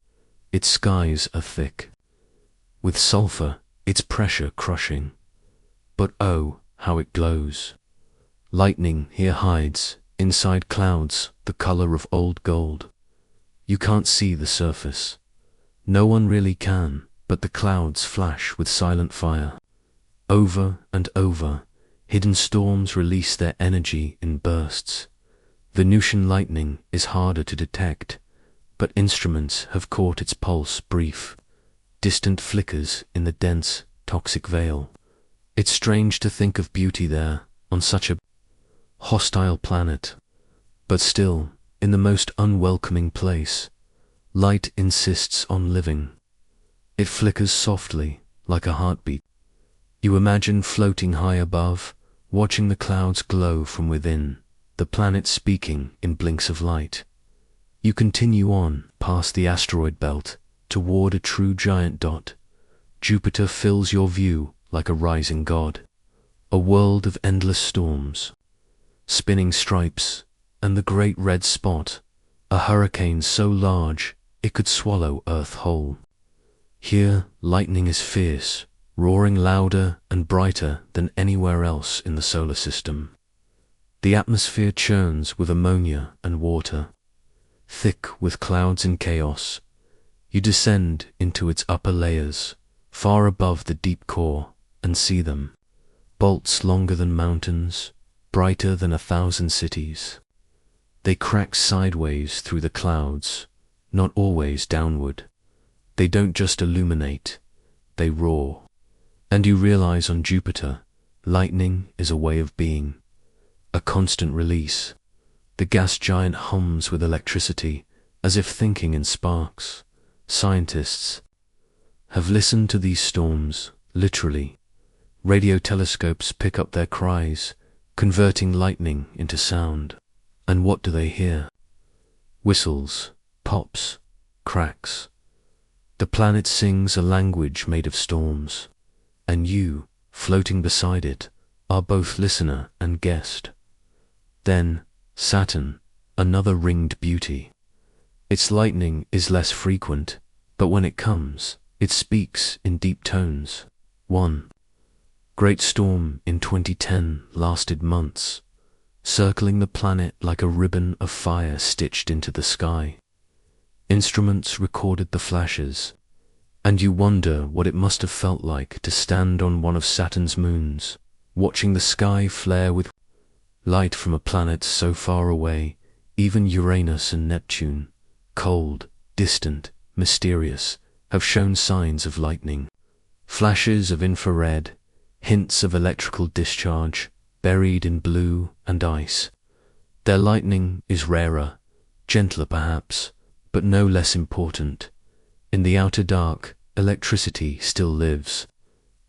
A: Its skies are thick, with sulfur, its pressure crushing. But oh, how it glows. Lightning here hides, inside clouds, the color of old gold. You can't see the surface. No one really can, but the clouds flash with silent fire. Over and over, hidden storms release their energy in bursts. Venusian lightning is harder to detect, but instruments have caught its pulse brief, distant flickers in the dense, toxic veil. It's strange to think of beauty there, on such a hostile planet, but still, in the most unwelcoming place, light insists on living. It flickers softly, like a heartbeat. You imagine floating high above, watching the clouds glow from within, the planet speaking in blinks of light. You continue on, past the asteroid belt, toward a true giant dot. Jupiter fills your view like a rising god. A world of endless storms, spinning stripes, and the great red spot, a hurricane so large it could swallow Earth whole. Here, lightning is fierce, roaring louder and brighter than anywhere else in the solar system. The atmosphere churns with ammonia and water. Thick with clouds in chaos, you descend into its upper layers, far above the deep core, and see them. Bolts longer than mountains, brighter than 1,000 cities. They crack sideways through the clouds, not always downward. They don't just illuminate, they roar. And you realize on Jupiter, lightning is a way of being, a constant release. The gas giant hums with electricity, as if thinking in sparks. Scientists have listened to these storms, literally. Radio telescopes pick up their cries, converting lightning into sound. And what do they hear? Whistles, pops, cracks. The planet sings a language made of storms, and you, floating beside it, are both listener and guest. Then, Saturn, another ringed beauty. Its lightning is less frequent, but when it comes, it speaks in deep tones. One great storm in 2010 lasted months, circling the planet like a ribbon of fire stitched into the sky. Instruments recorded the flashes, and you wonder what it must have felt like to stand on one of Saturn's moons, watching the sky flare with light from a planet so far away. Even Uranus and Neptune, cold, distant, mysterious, have shown signs of lightning. Flashes of infrared, hints of electrical discharge, buried in blue and ice. Their lightning is rarer, gentler perhaps, but no less important. In the outer dark, electricity still lives.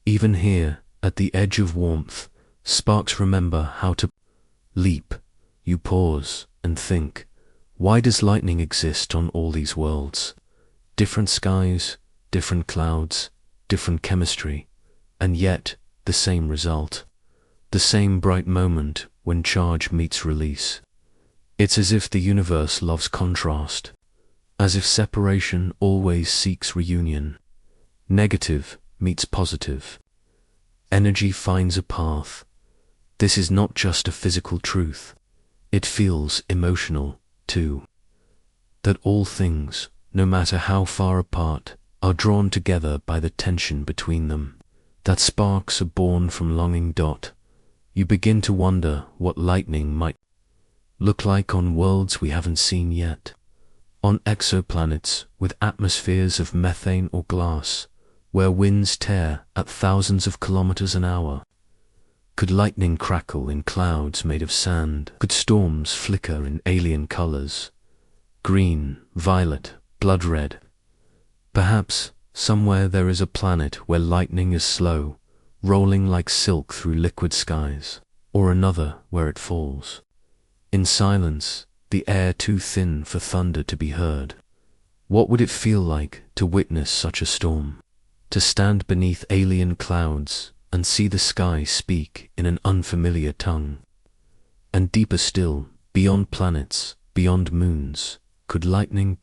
A: Even here, at the edge of warmth, sparks remember how to leap. You pause and think, why does lightning exist on all these worlds? Different skies, different clouds, different chemistry, and yet the same result. The same bright moment when charge meets release. It's as if the universe loves contrast, as if separation always seeks reunion. Negative meets positive. Energy finds a path. This is not just a physical truth. It feels emotional, too. That all things, no matter how far apart, are drawn together by the tension between them. That sparks are born from longing. You begin to wonder what lightning might look like on worlds we haven't seen yet. On exoplanets with atmospheres of methane or glass, where winds tear at thousands of kilometers an hour? Could lightning crackle in clouds made of sand? Could storms flicker in alien colors? Green, violet, blood red. Perhaps somewhere there is a planet where lightning is slow, rolling like silk through liquid skies, or another where it falls in silence, the air too thin for thunder to be heard. What would it feel like to witness such a storm? To stand beneath alien clouds and see the sky speak in an unfamiliar tongue? And deeper still, beyond planets, beyond moons, could lightning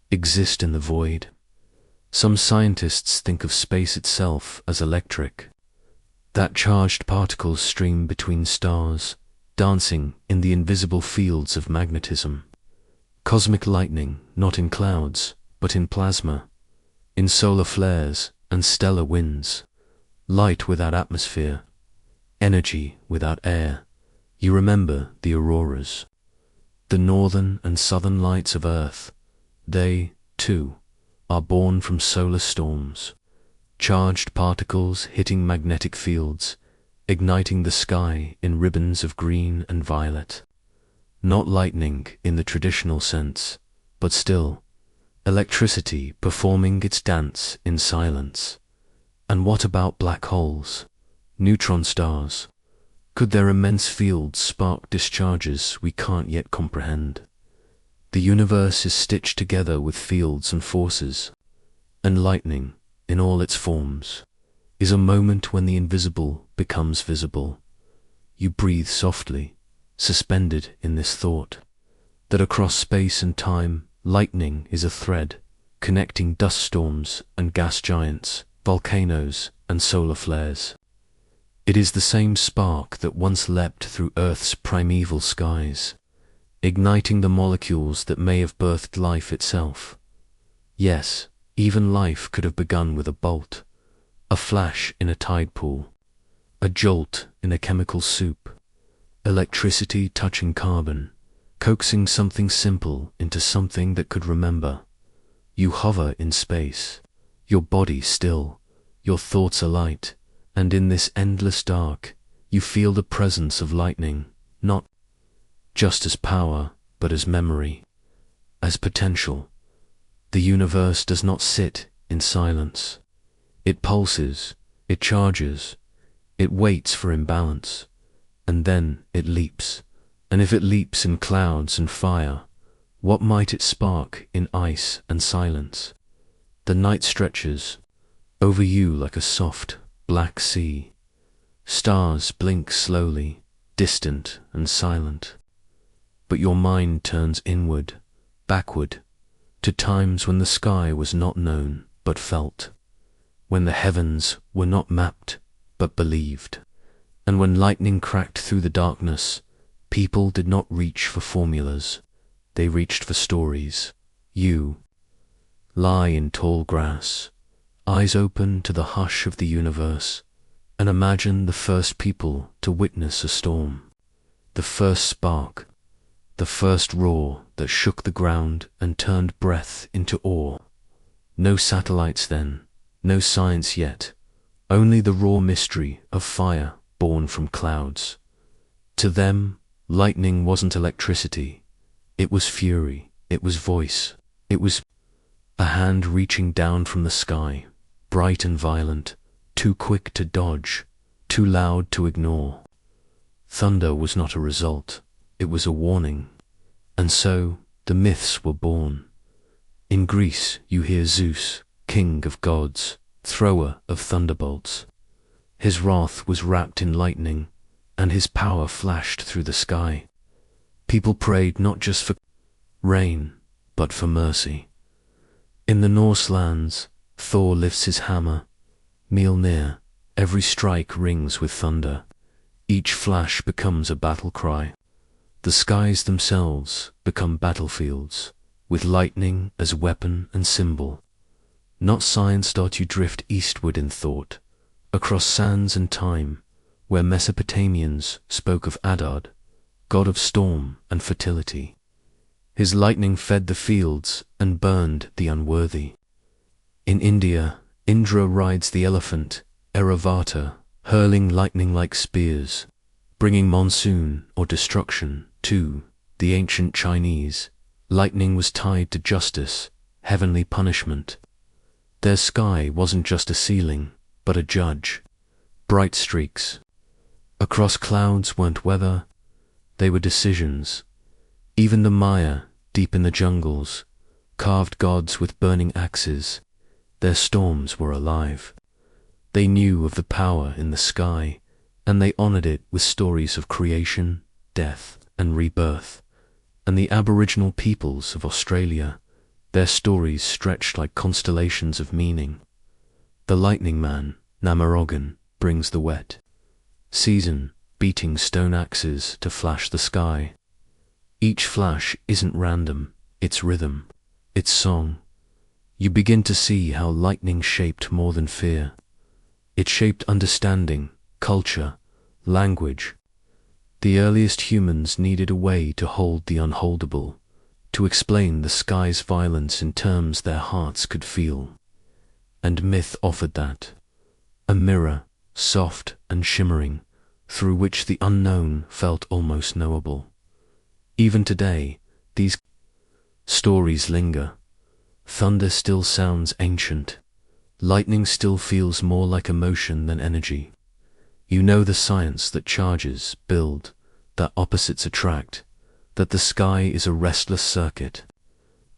A: exist in the void? Some scientists think of space itself as electric, that charged particles stream between stars, dancing in the invisible fields of magnetism. Cosmic lightning, not in clouds, but in plasma, in solar flares and stellar winds. Light without atmosphere, energy without air. You remember the auroras, the northern and southern lights of Earth. They, too, are born from solar storms, charged particles hitting magnetic fields, igniting the sky in ribbons of green and violet. Not lightning in the traditional sense, but still, electricity performing its dance in silence. And what about black holes, neutron stars? Could their immense fields spark discharges we can't yet comprehend? The universe is stitched together with fields and forces, and lightning, in all its forms, is a moment when the invisible becomes visible. You breathe softly, suspended in this thought, that across space and time, lightning is a thread, connecting dust storms and gas giants, volcanoes and solar flares. It is the same spark that once leapt through Earth's primeval skies, igniting the molecules that may have birthed life itself. Yes, even life could have begun with a bolt, a flash in a tide pool, a jolt in a chemical soup, electricity touching carbon, coaxing something simple into something that could remember. You hover in space, your body still, your thoughts alight, and in this endless dark, you feel the presence of lightning, not just as power, but as memory, as potential. The universe does not sit in silence. It pulses, it charges, it waits for imbalance, and then it leaps. And if it leaps in clouds and fire, what might it spark in ice and silence? The night stretches over you like a soft, black sea. Stars blink slowly, distant and silent. But your mind turns inward, backward, to times when the sky was not known but felt, when the heavens were not mapped but believed, and when lightning cracked through the darkness, people did not reach for formulas, they reached for stories. You lie in tall grass, eyes open to the hush of the universe, and imagine the first people to witness a storm, the first spark, the first roar that shook the ground and turned breath into awe. No satellites then, no science yet, only the raw mystery of fire born from clouds. To them, lightning wasn't electricity, it was fury, it was voice, it was a hand reaching down from the sky, bright and violent, too quick to dodge, too loud to ignore. Thunder was not a result, it was a warning. And so the myths were born. In Greece you hear Zeus, king of gods, thrower of thunderbolts. His wrath was wrapped in lightning, and his power flashed through the sky. People prayed not just for rain, but for mercy. In the Norse lands, Thor lifts his hammer. Mjolnir, every strike rings with thunder. Each flash becomes a battle cry. The skies themselves become battlefields, with lightning as weapon and symbol. Not science. You drift eastward in thought, across sands and time, where Mesopotamians spoke of Adad, god of storm and fertility. His lightning fed the fields and burned the unworthy. In India, Indra rides the elephant, Airavata, hurling lightning like spears, bringing monsoon or destruction. To the ancient Chinese, lightning was tied to justice, heavenly punishment. Their sky wasn't just a ceiling, but a judge. Bright streaks across clouds weren't weather, they were decisions. Even the Maya, deep in the jungles, carved gods with burning axes. Their storms were alive. They knew of the power in the sky, and they honored it with stories of creation, death, and rebirth. And the Aboriginal peoples of Australia, their stories stretched like constellations of meaning. The lightning man, Namorogan, brings the wet season, beating stone axes to flash the sky. Each flash isn't random, it's rhythm, it's song. You begin to see how lightning shaped more than fear. It shaped understanding, culture, language. The earliest humans needed a way to hold the unholdable, to explain the sky's violence in terms their hearts could feel. And myth offered that. A mirror, soft and shimmering, through which the unknown felt almost knowable. Even today, these stories linger. Thunder still sounds ancient. Lightning still feels more like emotion than energy. You know the science that charges build, that opposites attract, that the sky is a restless circuit.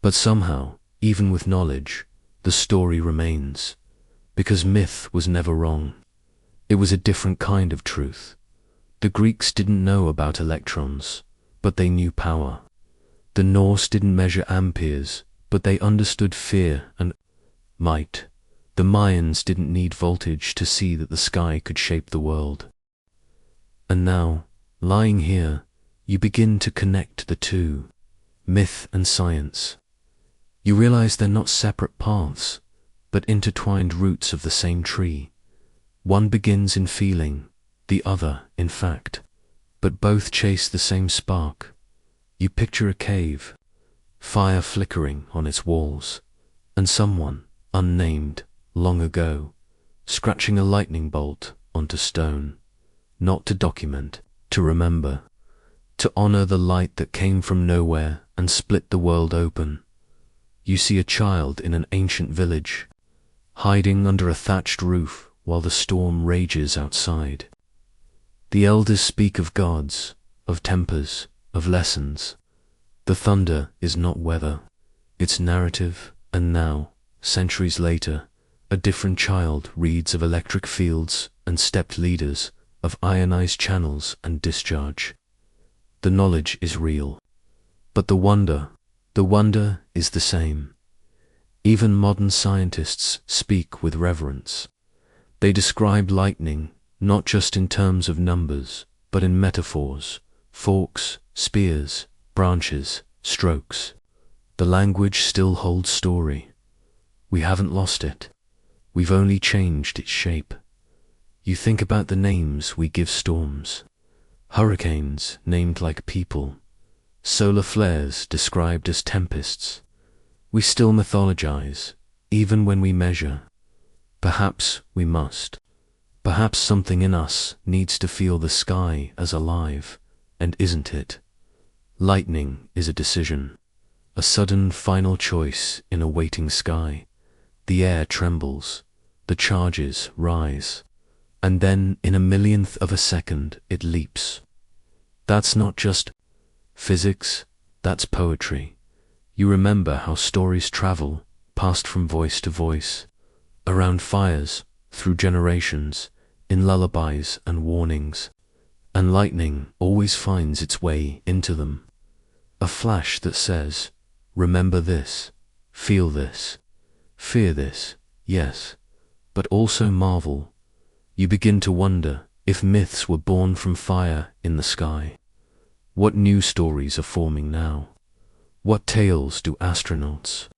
A: But somehow, even with knowledge, the story remains. Because myth was never wrong. It was a different kind of truth. The Greeks didn't know about electrons, but they knew power. The Norse didn't measure amperes, but they understood fear and might. The Mayans didn't need voltage to see that the sky could shape the world. And now, lying here, you begin to connect the two, myth and science. You realize they're not separate paths, but intertwined roots of the same tree. One begins in feeling, the other in fact, but both chase the same spark. You picture a cave, fire flickering on its walls, and someone, unnamed, long ago, scratching a lightning bolt onto stone, not to document, to remember, to honor the light that came from nowhere and split the world open. You see a child in an ancient village, hiding under a thatched roof while the storm rages outside. The elders speak of gods, of tempers, of lessons. The thunder is not weather, it's narrative, and now, centuries later, a different child reads of electric fields and stepped leaders, of ionized channels and discharge. The knowledge is real, but the wonder is the same. Even modern scientists speak with reverence. They describe lightning not just in terms of numbers, but in metaphors, forks, spears, branches, strokes. The language still holds story. We haven't lost it. We've only changed its shape. You think about the names we give storms. Hurricanes named like people. Solar flares described as tempests. We still mythologize, even when we measure. Perhaps we must. Perhaps something in us needs to feel the sky as alive, and isn't it? Lightning is a decision, a sudden final choice in a waiting sky. The air trembles, the charges rise, and then in a millionth of a second it leaps. That's not just physics, that's poetry. You remember how stories travel, passed from voice to voice, around fires, through generations, in lullabies and warnings, and lightning always finds its way into them. A flash that says, remember this, feel this, fear this, yes, but also marvel. You begin to wonder if myths were born from fire in the sky. What new stories are forming now? What tales do astronauts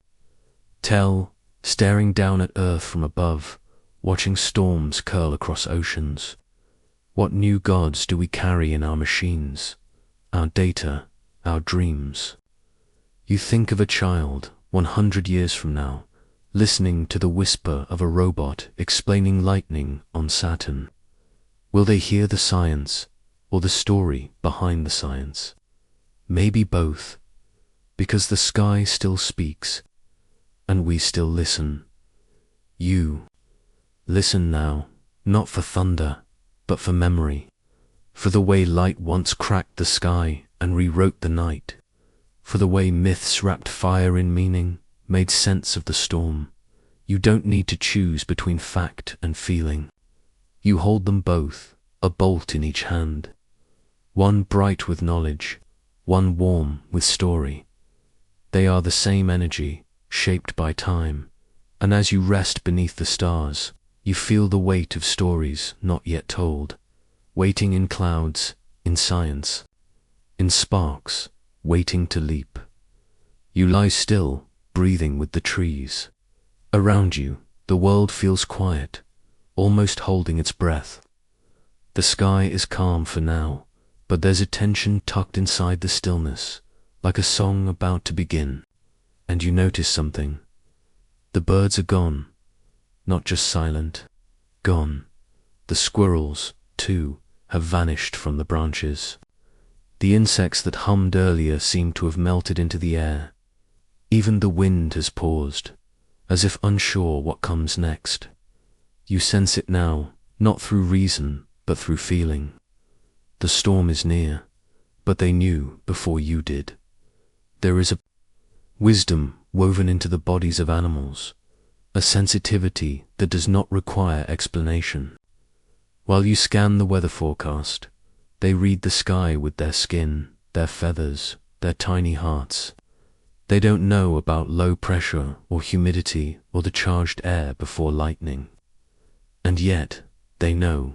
A: tell, staring down at Earth from above, watching storms curl across oceans? What new gods do we carry in our machines, our data, our dreams? You think of a child 100 years from now, listening to the whisper of a robot explaining lightning on Saturn. Will they hear the science or the story behind the science? Maybe both, because the sky still speaks and we still listen. You listen now, not for thunder, but for memory, for the way light once cracked the sky and rewrote the night, for the way myths wrapped fire in meaning, made sense of the storm. You don't need to choose between fact and feeling. You hold them both, a bolt in each hand, one bright with knowledge, one warm with story. They are the same energy, shaped by time, and as you rest beneath the stars, you feel the weight of stories not yet told, waiting in clouds, in science, in sparks, waiting to leap. You lie still, breathing with the trees. Around you, the world feels quiet, almost holding its breath. The sky is calm for now, but there's a tension tucked inside the stillness, like a song about to begin. And you notice something. The birds are gone, not just silent, gone. The squirrels, too, have vanished from the branches. The insects that hummed earlier seem to have melted into the air. Even the wind has paused, as if unsure what comes next. You sense it now, not through reason, but through feeling. The storm is near, but they knew before you did. There is a wisdom woven into the bodies of animals, a sensitivity that does not require explanation. While you scan the weather forecast, they read the sky with their skin, their feathers, their tiny hearts. They don't know about low pressure or humidity or the charged air before lightning. And yet, they know,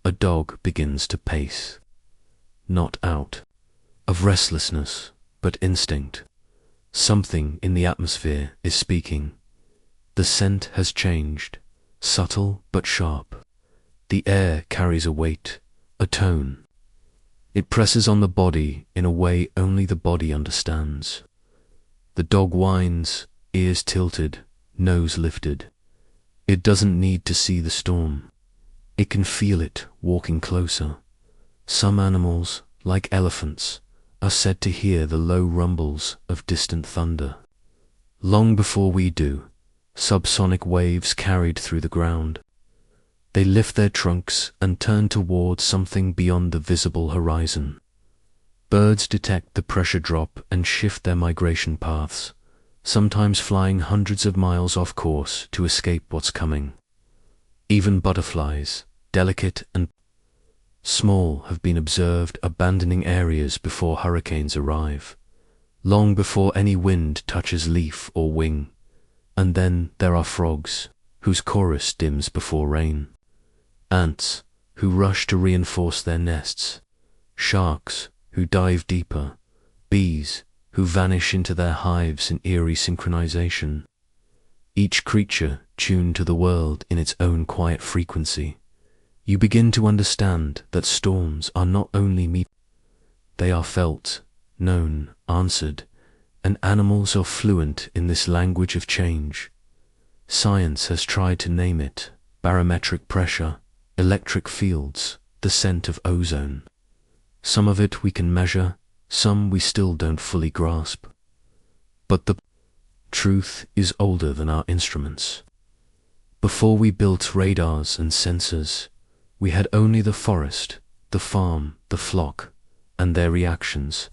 A: a dog begins to pace. Not out of restlessness, but instinct. Something in the atmosphere is speaking. The scent has changed, subtle but sharp. The air carries a weight, a tone. It presses on the body in a way only the body understands. The dog whines, ears tilted, nose lifted. It doesn't need to see the storm. It can feel it walking closer. Some animals, like elephants, are said to hear the low rumbles of distant thunder. Long before we do, subsonic waves carried through the ground. They lift their trunks and turn toward something beyond the visible horizon. Birds detect the pressure drop and shift their migration paths, sometimes flying hundreds of miles off course to escape what's coming. Even butterflies, delicate and small, have been observed abandoning areas before hurricanes arrive, long before any wind touches leaf or wing. And then there are frogs, whose chorus dims before rain. Ants, who rush to reinforce their nests. Sharks, who dive deeper. Bees, who vanish into their hives in eerie synchronization. Each creature tuned to the world in its own quiet frequency. You begin to understand that storms are not only they are felt, known, answered, and animals are fluent in this language of change. Science has tried to name it: barometric pressure, electric fields, the scent of ozone. Some of it we can measure, some we still don't fully grasp. But the truth is older than our instruments. Before we built radars and sensors, we had only the forest, the farm, the flock, and their reactions.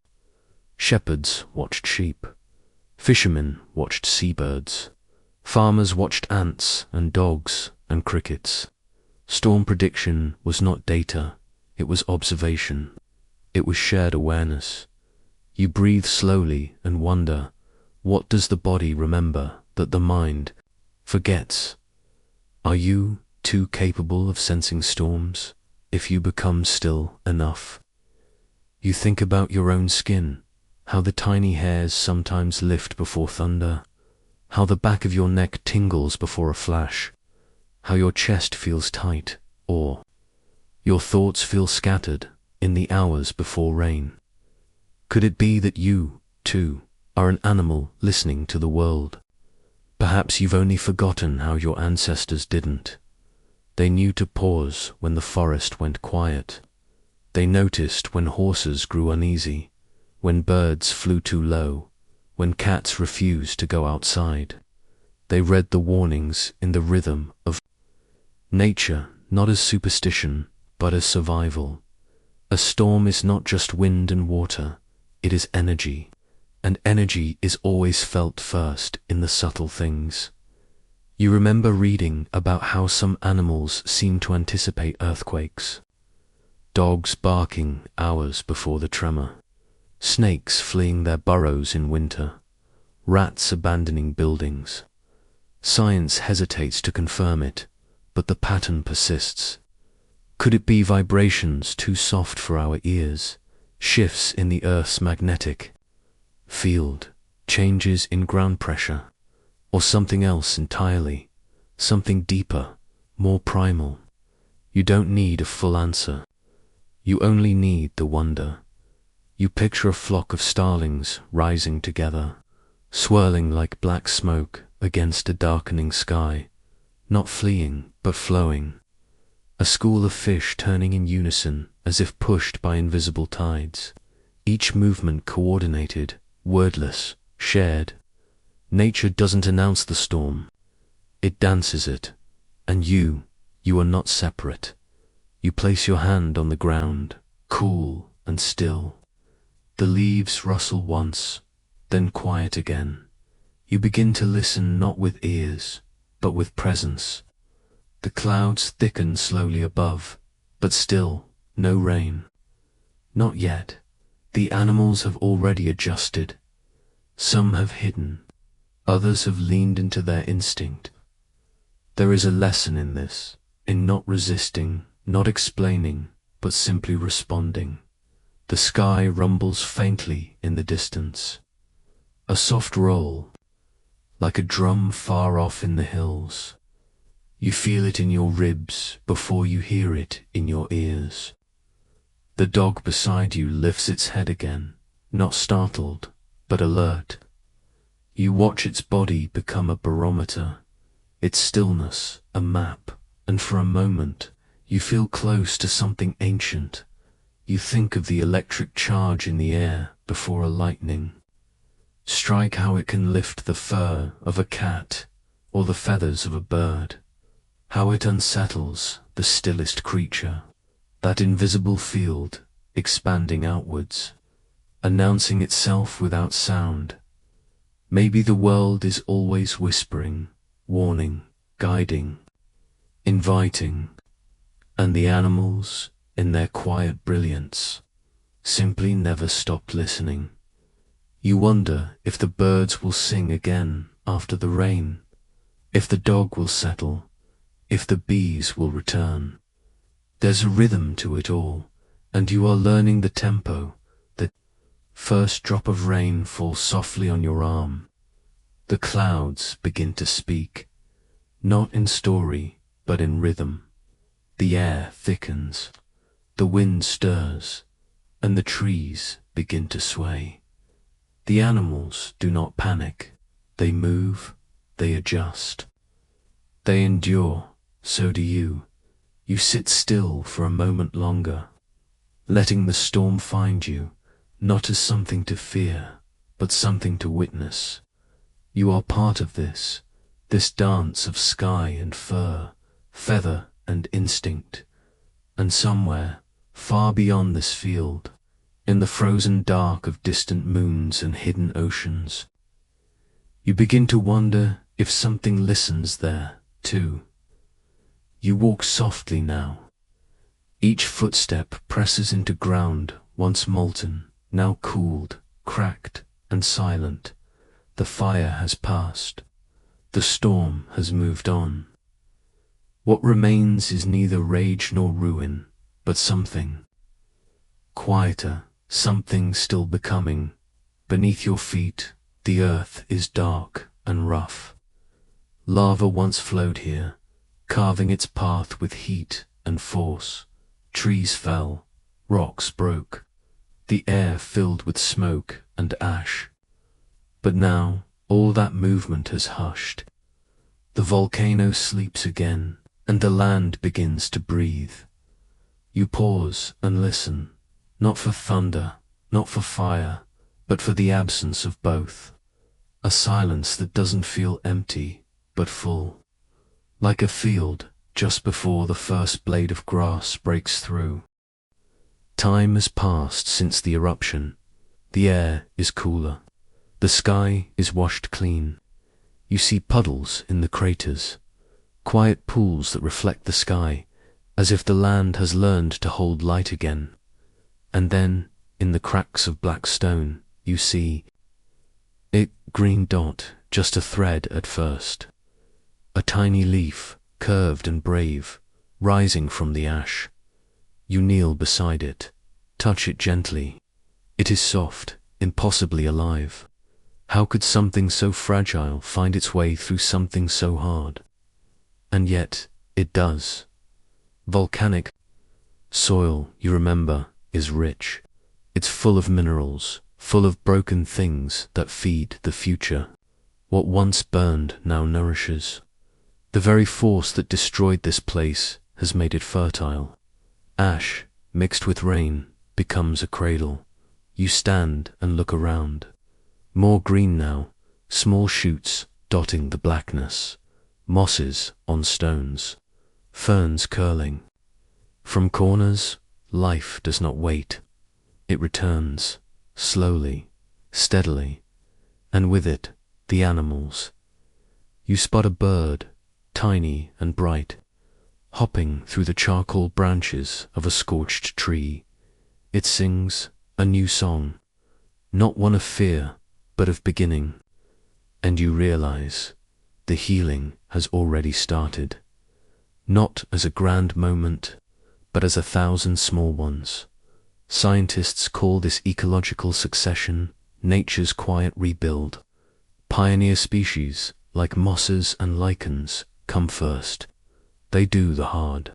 A: Shepherds watched sheep. Fishermen watched seabirds. Farmers watched ants and dogs and crickets. Storm prediction was not data, it was observation. It was shared awareness. You breathe slowly and wonder, what does the body remember that the mind forgets? Are you too capable of sensing storms if you become still enough? You think about your own skin, how the tiny hairs sometimes lift before thunder, how the back of your neck tingles before a flash, how your chest feels tight, or your thoughts feel scattered in the hours before rain. Could it be that you, too, are an animal listening to the world. Perhaps you've only forgotten how your ancestors didn't. They knew to pause when the forest went quiet. They noticed when horses grew uneasy, when birds flew too low, when cats refused to go outside. They read the warnings in the rhythm of nature, not as superstition, but as survival. A storm is not just wind and water, it is energy, and energy is always felt first in the subtle things. You remember reading about how some animals seem to anticipate earthquakes. Dogs barking hours before the tremor, snakes fleeing their burrows in winter, rats abandoning buildings. Science hesitates to confirm it, but the pattern persists. Could it be vibrations too soft for our ears, shifts in the Earth's magnetic field, changes in ground pressure, or something else entirely, something deeper, more primal? You don't need a full answer. You only need the wonder. You picture a flock of starlings rising together, swirling like black smoke against a darkening sky, not fleeing but flowing. A school of fish turning in unison as if pushed by invisible tides, each movement coordinated, wordless, shared. Nature doesn't announce the storm, it dances it, and you are not separate. You place your hand on the ground, cool and still. The leaves rustle once, then quiet again. You begin to listen not with ears, but with presence. The clouds thicken slowly above, but still no rain. Not yet. The animals have already adjusted. Some have hidden, others have leaned into their instinct. There is a lesson in this, in not resisting, not explaining, but simply responding. The sky rumbles faintly in the distance. A soft roll, like a drum far off in the hills. You feel it in your ribs before you hear it in your ears. The dog beside you lifts its head again, not startled, but alert. You watch its body become a barometer, its stillness a map, and for a moment you feel close to something ancient. You think of the electric charge in the air before a lightning strike, how it can lift the fur of a cat or the feathers of a bird, how it unsettles the stillest creature. That invisible field expanding outwards, announcing itself without sound. Maybe the world is always whispering, warning, guiding, inviting, and the animals, in their quiet brilliance, simply never stopped listening. You wonder if the birds will sing again after the rain, if the dog will settle, if the bees will return. There's a rhythm to it all, and you are learning the tempo. The first drop of rain falls softly on your arm. The clouds begin to speak, not in story, but in rhythm. The air thickens, the wind stirs, and the trees begin to sway. The animals do not panic. They move, they adjust, they endure. So do you. You sit still for a moment longer, letting the storm find you, not as something to fear, but something to witness. You are part of this dance of sky and fur, feather and instinct, and somewhere, far beyond this field, in the frozen dark of distant moons and hidden oceans, you begin to wonder if something listens there, too. You walk softly now. Each footstep presses into ground once molten, now cooled, cracked, and silent. The fire has passed. The storm has moved on. What remains is neither rage nor ruin, but something quieter, something still becoming. Beneath your feet, the earth is dark and rough. Lava once flowed here, carving its path with heat and force. Trees fell, rocks broke, the air filled with smoke and ash. But now, all that movement has hushed. The volcano sleeps again, and the land begins to breathe. You pause and listen, not for thunder, not for fire, but for the absence of both. A silence that doesn't feel empty, but full. Like a field just before the first blade of grass breaks through. Time has passed since the eruption. The air is cooler. The sky is washed clean. You see puddles in the craters, quiet pools that reflect the sky, as if the land has learned to hold light again. And then, in the cracks of black stone, you see a green dot, just a thread at first. A tiny leaf, curved and brave, rising from the ash. You kneel beside it, touch it gently. It is soft, impossibly alive. How could something so fragile find its way through something so hard? And yet, it does. Volcanic soil, you remember, is rich. It's full of minerals, full of broken things that feed the future. What once burned now nourishes. The very force that destroyed this place has made it fertile. Ash, mixed with rain, becomes a cradle. You stand and look around. More green now, small shoots dotting the blackness, mosses on stones, ferns curling. From corners, life does not wait. It returns, slowly, steadily, and with it, the animals. You spot a bird, tiny and bright, hopping through the charcoal branches of a scorched tree. It sings a new song, not one of fear, but of beginning, and you realize the healing has already started, not as a grand moment, but as 1,000 small ones. Scientists call this ecological succession nature's quiet rebuild. Pioneer species, like mosses and lichens, come first. They do the hard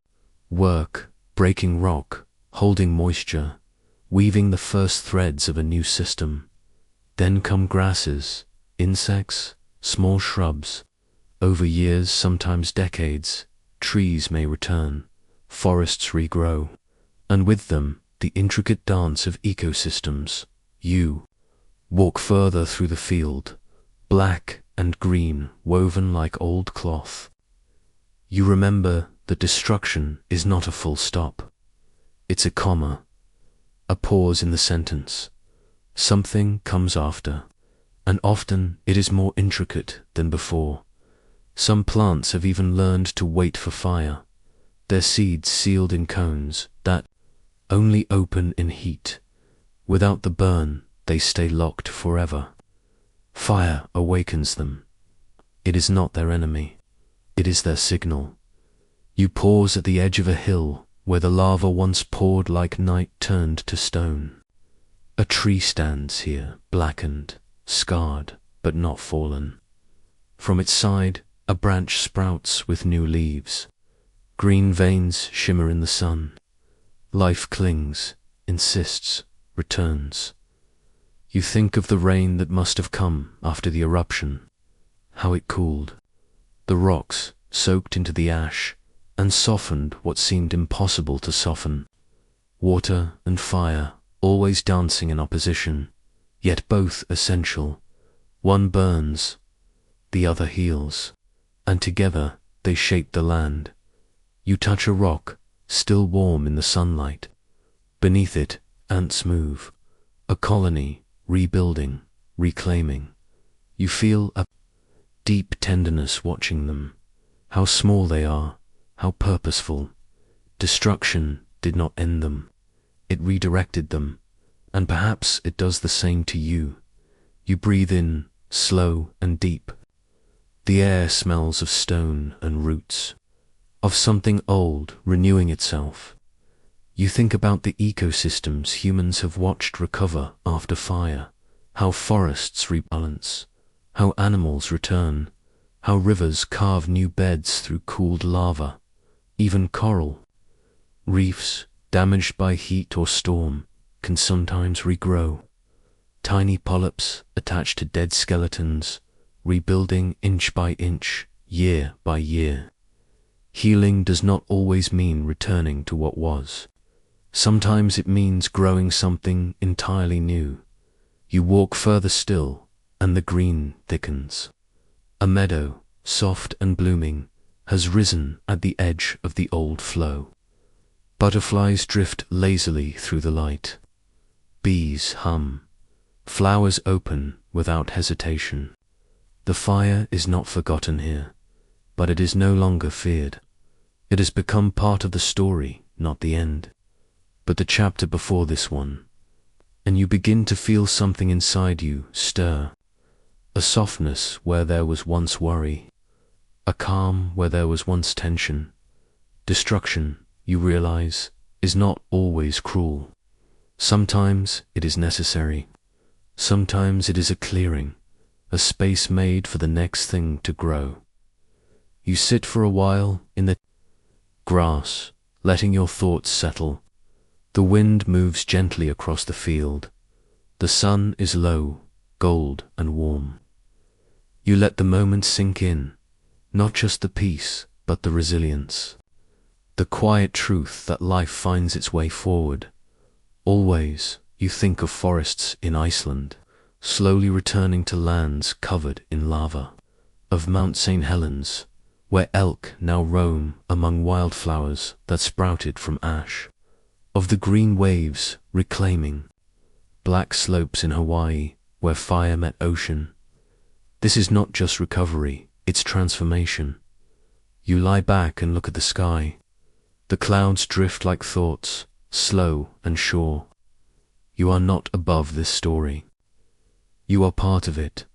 A: work, breaking rock, holding moisture, weaving the first threads of a new system. Then come grasses, insects, small shrubs. Over years, sometimes decades, trees may return, forests regrow, and with them, the intricate dance of ecosystems. You walk further through the field, black and green woven like old cloth. You remember that destruction is not a full stop. It's a comma, a pause in the sentence. Something comes after, and often it is more intricate than before. Some plants have even learned to wait for fire, their seeds sealed in cones that only open in heat. Without the burn, they stay locked forever. Fire awakens them. It is not their enemy. It is their signal. You pause at the edge of a hill where the lava once poured like night turned to stone. A tree stands here, blackened, scarred, but not fallen. From its side, a branch sprouts with new leaves. Green veins shimmer in the sun. Life clings, insists, returns. You think of the rain that must have come after the eruption, how it cooled. The rocks soaked into the ash and softened what seemed impossible to soften. Water and fire always dancing in opposition, yet both essential. One burns, the other heals, and together they shape the land. You touch a rock, still warm in the sunlight. Beneath it, ants move, a colony, rebuilding, reclaiming. You feel a deep tenderness watching them. How small they are, how purposeful. Destruction did not end them. It redirected them, and perhaps it does the same to you. You breathe in, slow and deep. The air smells of stone and roots, of something old renewing itself. You think about the ecosystems humans have watched recover after fire, how forests rebalance, how animals return, how rivers carve new beds through cooled lava, even coral. Reefs, damaged by heat or storm, can sometimes regrow. tiny polyps attached to dead skeletons, rebuilding inch by inch, year by year. Healing does not always mean returning to what was. Sometimes it means growing something entirely new. You walk further still, and the green thickens. A meadow, soft and blooming, has risen at the edge of the old flow. Butterflies drift lazily through the light. Bees hum. Flowers open without hesitation. The fire is not forgotten here, but it is no longer feared. It has become part of the story, not the end, but the chapter before this one. And you begin to feel something inside you stir. A softness where there was once worry. A calm where there was once tension. Destruction, you realize, is not always cruel. Sometimes it is necessary. Sometimes it is a clearing, a space made for the next thing to grow. You sit for a while in the grass, letting your thoughts settle. The wind moves gently across the field. The sun is low, gold and warm. You let the moment sink in, not just the peace, but the resilience. The quiet truth that life finds its way forward. Always, you think of forests in Iceland, slowly returning to lands covered in lava. Of Mount St. Helens, where elk now roam among wildflowers that sprouted from ash. Of the green waves reclaiming. Black slopes in Hawaii, where fire met ocean. This is not just recovery, it's transformation. You lie back and look at the sky. The clouds drift like thoughts, slow and sure. You are not above this story. You are part of it.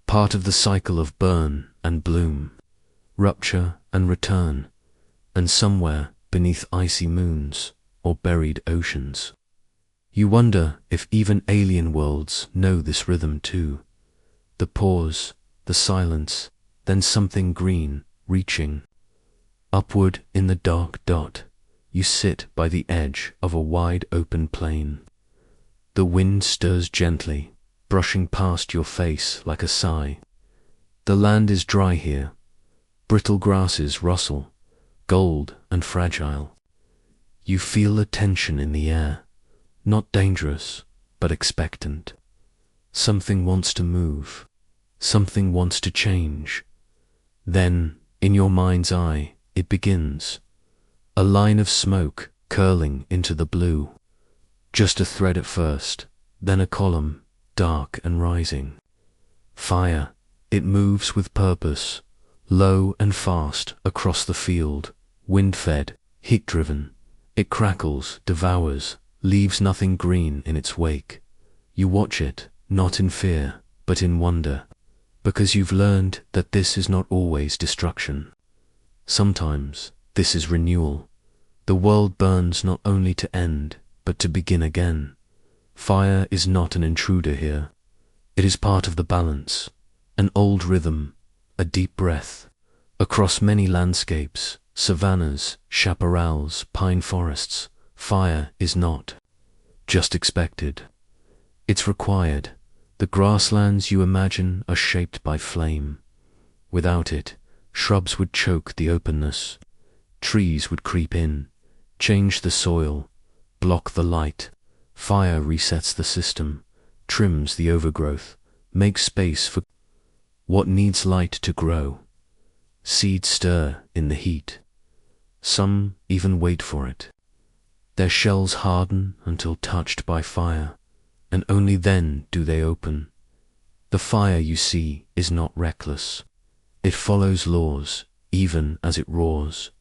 A: Part of the cycle of burn and bloom, rupture and return, and somewhere beneath icy moons or buried oceans. You wonder if even alien worlds know this rhythm too. The pause, the silence, then something green reaching. Upward in the dark dot, you sit by the edge of a wide open plain. The wind stirs gently, brushing past your face like a sigh. The land is dry here. Brittle grasses rustle, gold and fragile. You feel a tension in the air, not dangerous, but expectant. Something wants to move. Something wants to change. Then, in your mind's eye, it begins. A line of smoke curling into the blue. Just a thread at first, then a column, dark and rising. Fire, it moves with purpose, low and fast across the field, wind-fed, heat-driven. It crackles, devours, leaves nothing green in its wake. You watch it, not in fear, but in wonder, because you've learned that this is not always destruction. Sometimes this is renewal. The world burns not only to end, but to begin again. Fire is not an intruder here. It is part of the balance, an old rhythm, a deep breath. Across many landscapes, savannas, chaparrals, pine forests, fire is not just expected. It's required. The grasslands you imagine are shaped by flame. Without it, shrubs would choke the openness. Trees would creep in, change the soil, block the light. Fire resets the system, trims the overgrowth, makes space for what needs light to grow. Seeds stir in the heat. Some even wait for it. Their shells harden until touched by fire, and only then do they open. The fire you see is not reckless. It follows laws, even as it roars.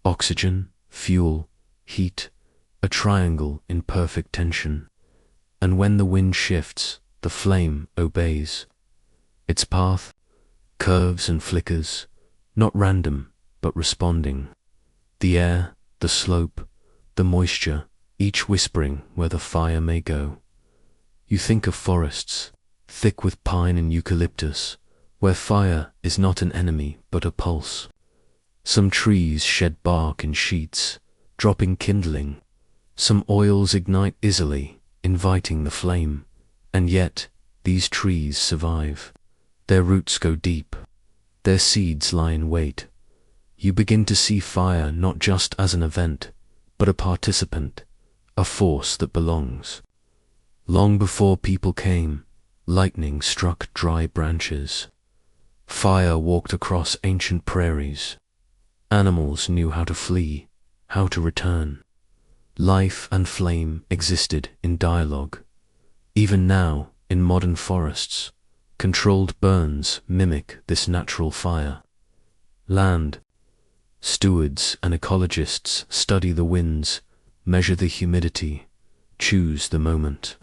A: Oxygen, fuel, heat, a triangle in perfect tension. And when the wind shifts, the flame obeys. Its path curves and flickers, not random, but responding. The air, the slope, the moisture, each whispering where the fire may go. You think of forests, thick with pine and eucalyptus, where fire is not an enemy but a pulse. Some trees shed bark in sheets, dropping kindling. Some oils ignite easily, inviting the flame. And yet, these trees survive. Their roots go deep. Their seeds lie in wait. You begin to see fire not just as an event, but a participant, a force that belongs. Long before people came, lightning struck dry branches. Fire walked across ancient prairies. Animals knew how to flee, how to return. Life and flame existed in dialogue. Even now, in modern forests, controlled burns mimic this natural fire. Land stewards and ecologists study the winds, measure the humidity, choose the moment.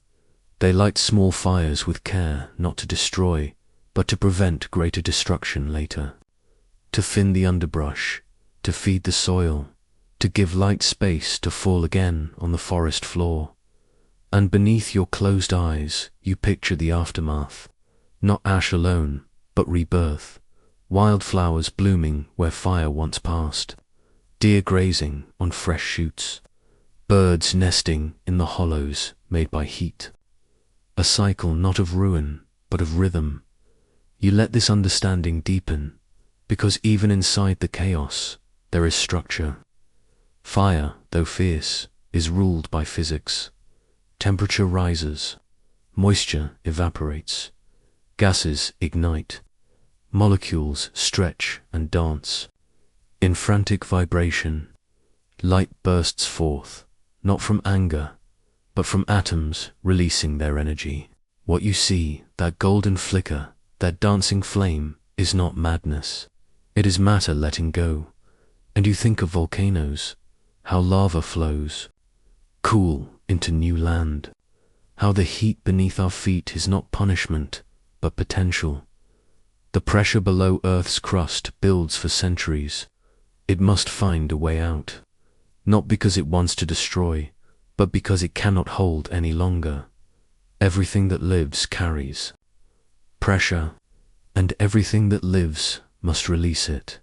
A: They light small fires with care, not to destroy, but to prevent greater destruction later. To thin the underbrush, to feed the soil, to give light space to fall again on the forest floor. And beneath your closed eyes, you picture the aftermath. Not ash alone, but rebirth. Wildflowers blooming where fire once passed. Deer grazing on fresh shoots. Birds nesting in the hollows made by heat. A cycle not of ruin, but of rhythm. You let this understanding deepen, because even inside the chaos, there is structure. Fire, though fierce, is ruled by physics. Temperature rises. Moisture evaporates. Gases ignite. Molecules stretch and dance. In frantic vibration, light bursts forth, not from anger, but from atoms releasing their energy. What you see, that golden flicker, that dancing flame, is not madness. It is matter letting go. And you think of volcanoes, how lava flows, cool into new land. How the heat beneath our feet is not punishment, but potential. The pressure below Earth's crust builds for centuries. It must find a way out. Not because it wants to destroy, but because it cannot hold any longer. Everything that lives carries pressure, and everything that lives must release it.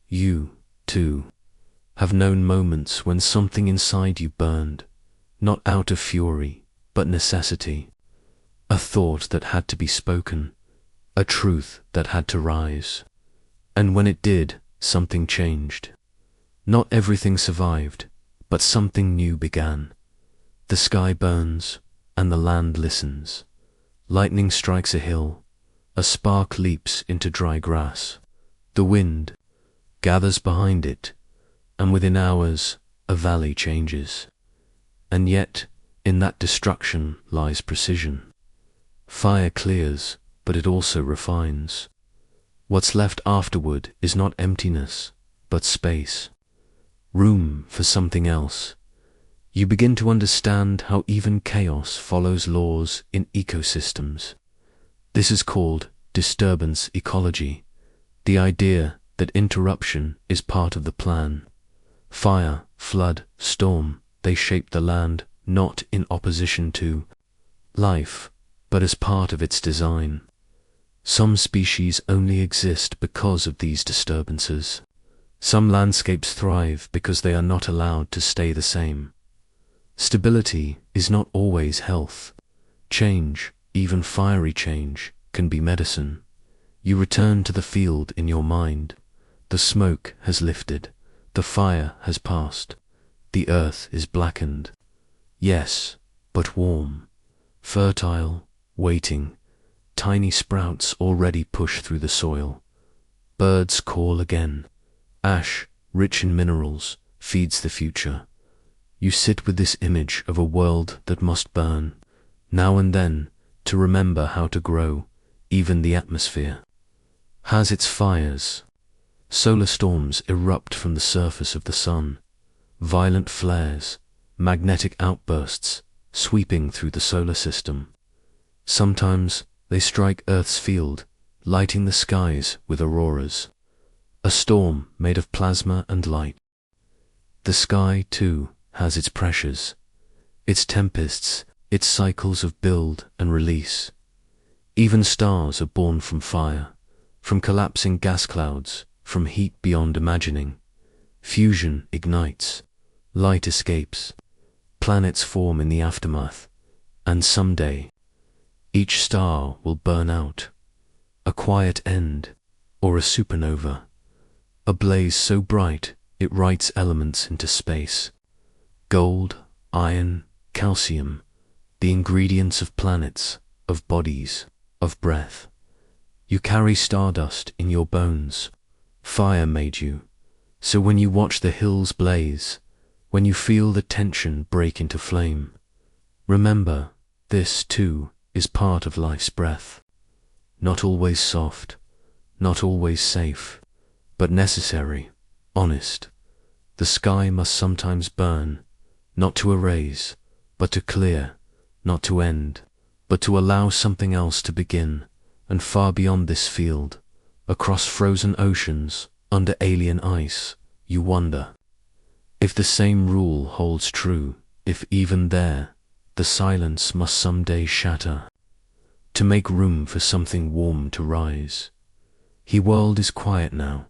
A: You, too, have known moments when something inside you burned, not out of fury, but necessity. A thought that had to be spoken, a truth that had to rise. And when it did, something changed. Not everything survived, but something new began. The sky burns, and the land listens. Lightning strikes a hill, a spark leaps into dry grass. The wind gathers behind it, and within hours, a valley changes. And yet, in that destruction lies precision. Fire clears, but it also refines. What's left afterward is not emptiness, but space. Room for something else. You begin to understand how even chaos follows laws in ecosystems. This is called disturbance ecology, the idea that interruption is part of the plan. Fire, flood, storm, they shape the land not in opposition to life, but as part of its design. Some species only exist because of these disturbances. Some landscapes thrive because they are not allowed to stay the same. Stability is not always health. Change, even fiery change, can be medicine. You return to the field in your mind. The smoke has lifted. The fire has passed. The earth is blackened. Yes, but warm, fertile, waiting. Tiny sprouts already push through the soil. Birds call again. Ash, rich in minerals, feeds the future. You sit with this image of a world that must burn, now and then, to remember how to grow. Even the atmosphere has its fires. Solar storms erupt from the surface of the sun. Violent flares, magnetic outbursts, sweeping through the solar system. Sometimes they strike Earth's field, lighting the skies with auroras. A storm made of plasma and light. The sky, too, has its pressures, its tempests, its cycles of build and release. Even stars are born from fire, from collapsing gas clouds, from heat beyond imagining. Fusion ignites, light escapes, planets form in the aftermath, and someday, Each star will burn out, a quiet end, or a supernova, a blaze so bright it writes elements into space. Gold, iron, calcium, the ingredients of planets, of bodies, of breath. You carry stardust in your bones. Fire made you. So when you watch the hills blaze, when you feel the tension break into flame, remember, this too is part of life's breath. Not always soft, not always safe, but necessary, honest. The sky must sometimes burn, not to erase, but to clear, not to end, but to allow something else to begin. And far beyond this field, across frozen oceans, under alien ice, you wonder if the same rule holds true, if even there the silence must someday shatter to make room for something warm to rise. The world is quiet now.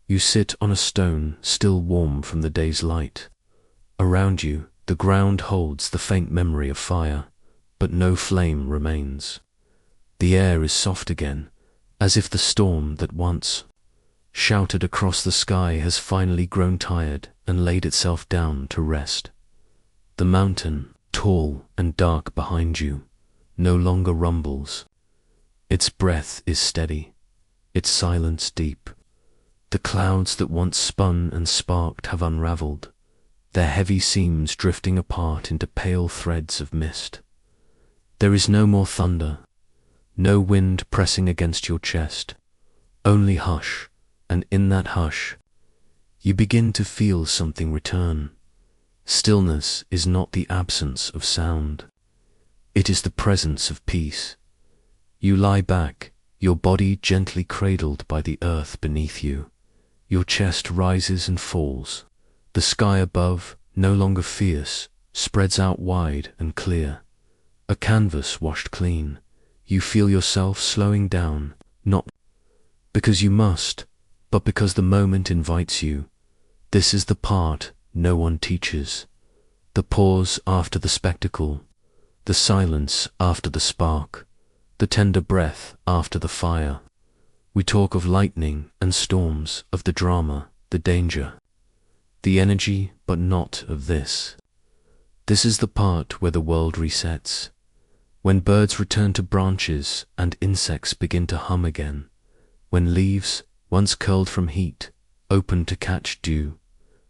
A: You sit on a stone still warm from the day's light. Around you the ground holds the faint memory of fire, but no flame remains. The air is soft again, as if the storm that once shouted across the sky has finally grown tired and laid itself down to rest. The mountain, tall and dark behind you, no longer rumbles. Its breath is steady, its silence deep. The clouds that once spun and sparked have unraveled, their heavy seams drifting apart into pale threads of mist. There is no more thunder, no wind pressing against your chest, only hush, and in that hush, you begin to feel something return. Stillness is not the absence of sound. It is the presence of peace. You lie back, your body gently cradled by the earth beneath you. Your chest rises and falls. The sky above, no longer fierce, spreads out wide and clear. A canvas washed clean. You feel yourself slowing down, not because you must, but because the moment invites you. This is the part no one teaches. The pause after the spectacle, the silence after the spark, the tender breath after the fire. We talk of lightning and storms, of the drama, the danger, the energy, but not of this. This is the part where the world resets. When birds return to branches and insects begin to hum again, when leaves, once curled from heat, open to catch dew,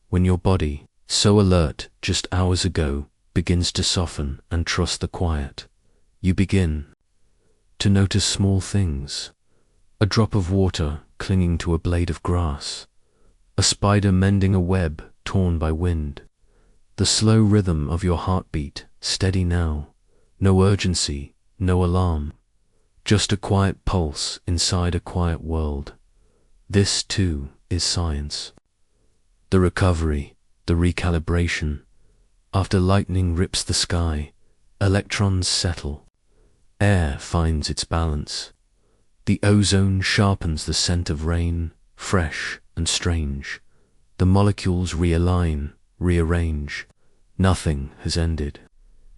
A: when your body, so alert just hours ago, begins to soften and trust the quiet, you begin to notice small things. A drop of water clinging to a blade of grass, a spider mending a web torn by wind, the slow rhythm of your heartbeat, steady now. No urgency, no alarm, just a quiet pulse inside a quiet world. This too is science. The recovery, the recalibration. After lightning rips the sky, electrons settle. Air finds its balance. The ozone sharpens the scent of rain, fresh and strange. The molecules realign, rearrange. Nothing has ended.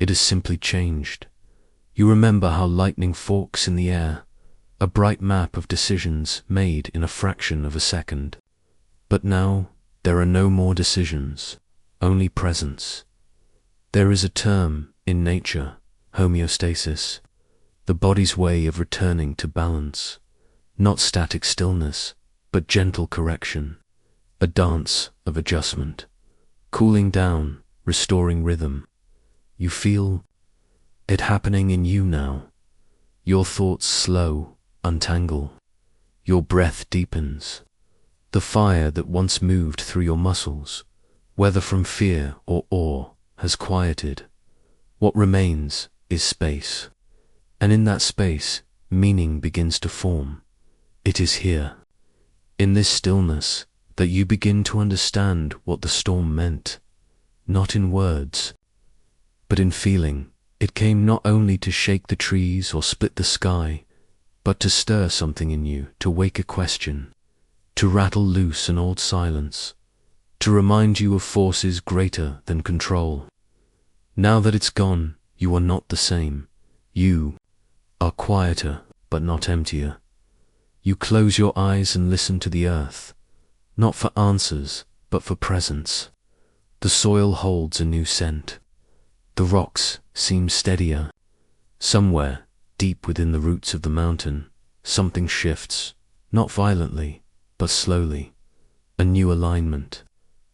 A: It has simply changed. You remember how lightning forks in the air, a bright map of decisions made in a fraction of a second. But now, there are no more decisions, only presence. There is a term in nature, homeostasis, the body's way of returning to balance. Not static stillness, but gentle correction, a dance of adjustment, cooling down, restoring rhythm. You feel it happening in you now. Your thoughts slow, untangle. Your breath deepens. The fire that once moved through your muscles, whether from fear or awe, has quieted. What remains is space. And in that space, meaning begins to form. It is here, in this stillness, that you begin to understand what the storm meant. Not in words, but in feeling. It came not only to shake the trees or split the sky, but to stir something in you, to wake a question, to rattle loose an old silence, to remind you of forces greater than control. Now that it's gone, you are not the same. You are quieter but not emptier. You close your eyes and listen to the earth, not for answers but for presence. The soil holds a new scent. The rocks seem steadier. Somewhere, deep within the roots of the mountain, something shifts, not violently, but slowly. A new alignment,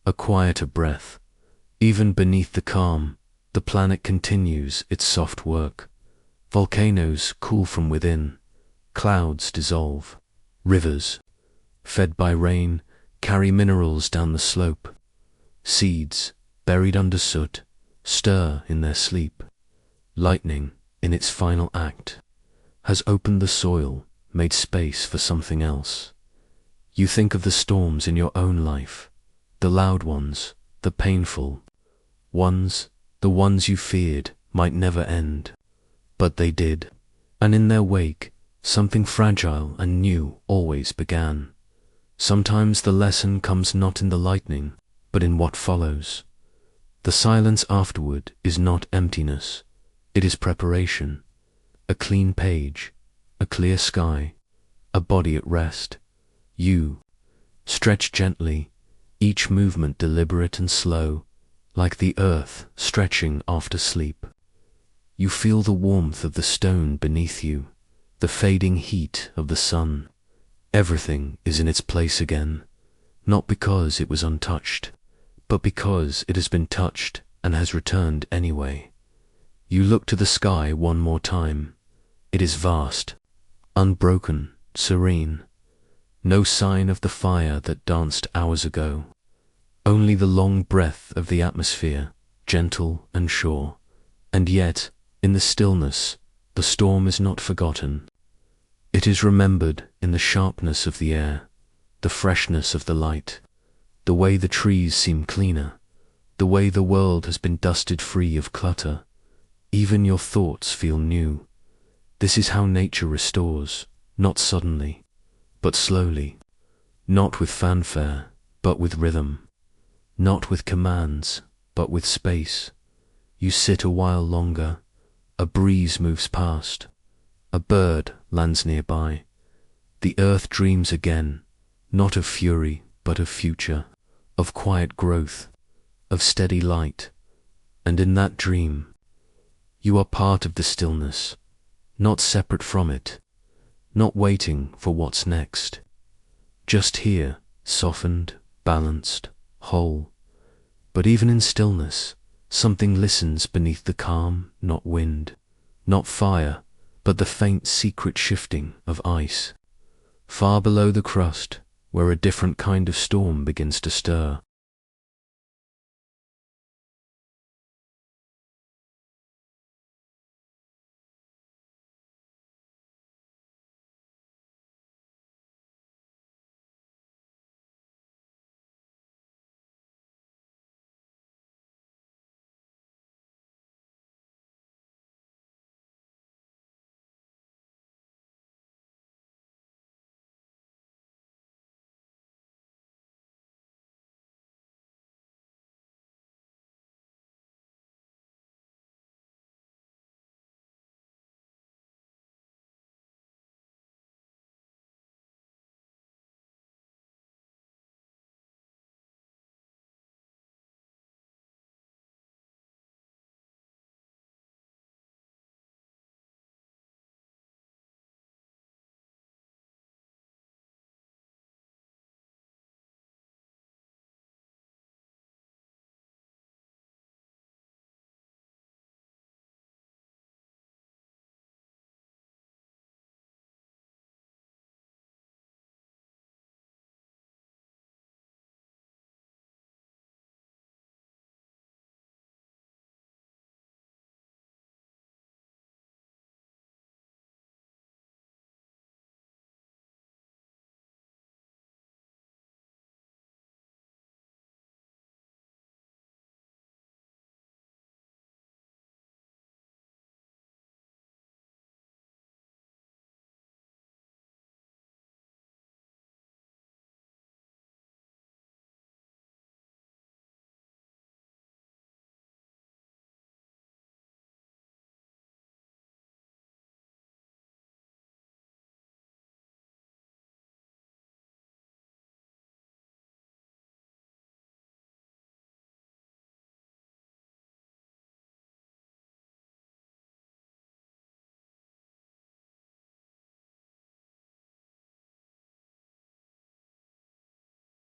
A: a quieter breath. Even beneath the calm, the planet continues its soft work. Volcanoes cool from within, clouds dissolve, rivers, fed by rain, carry minerals down the slope. Seeds, buried under soot, stir in their sleep. Lightning, in its final act, has opened the soil, made space for something else. You think of the storms in your own life, the loud ones, the painful ones, the ones you feared might never end. But they did, and in their wake, something fragile and new always began. Sometimes the lesson comes not in the lightning, but in what follows. The silence afterward is not emptiness, it is preparation. A clean page, a clear sky, a body at rest. You stretch gently, each movement deliberate and slow, like the earth stretching after sleep. You feel the warmth of the stone beneath you, the fading heat of the sun. Everything is in its place again, not because it was untouched, but because it has been touched and has returned anyway. You look to the sky one more time. It is vast, unbroken, serene. No sign of the fire that danced hours ago. Only the long breath of the atmosphere, gentle and sure. And yet, in the stillness, the storm is not forgotten. It is remembered in the sharpness of the air, the freshness of the light, the way the trees seem cleaner, the way the world has been dusted free of clutter. Even your thoughts feel new. This is how nature restores, not suddenly, but slowly, not with fanfare, but with rhythm, not with commands, but with space. You sit a while longer, a breeze moves past, a bird lands nearby. The earth dreams again, not of fury, but of future, of quiet growth, of steady light. And in that dream, you are part of the stillness, not separate from it, not waiting for what's next. Just here, softened, balanced, whole. But even in stillness, something listens beneath the calm, not wind, not fire, but the faint secret shifting of ice. Far below the crust, where a different kind of storm begins to stir,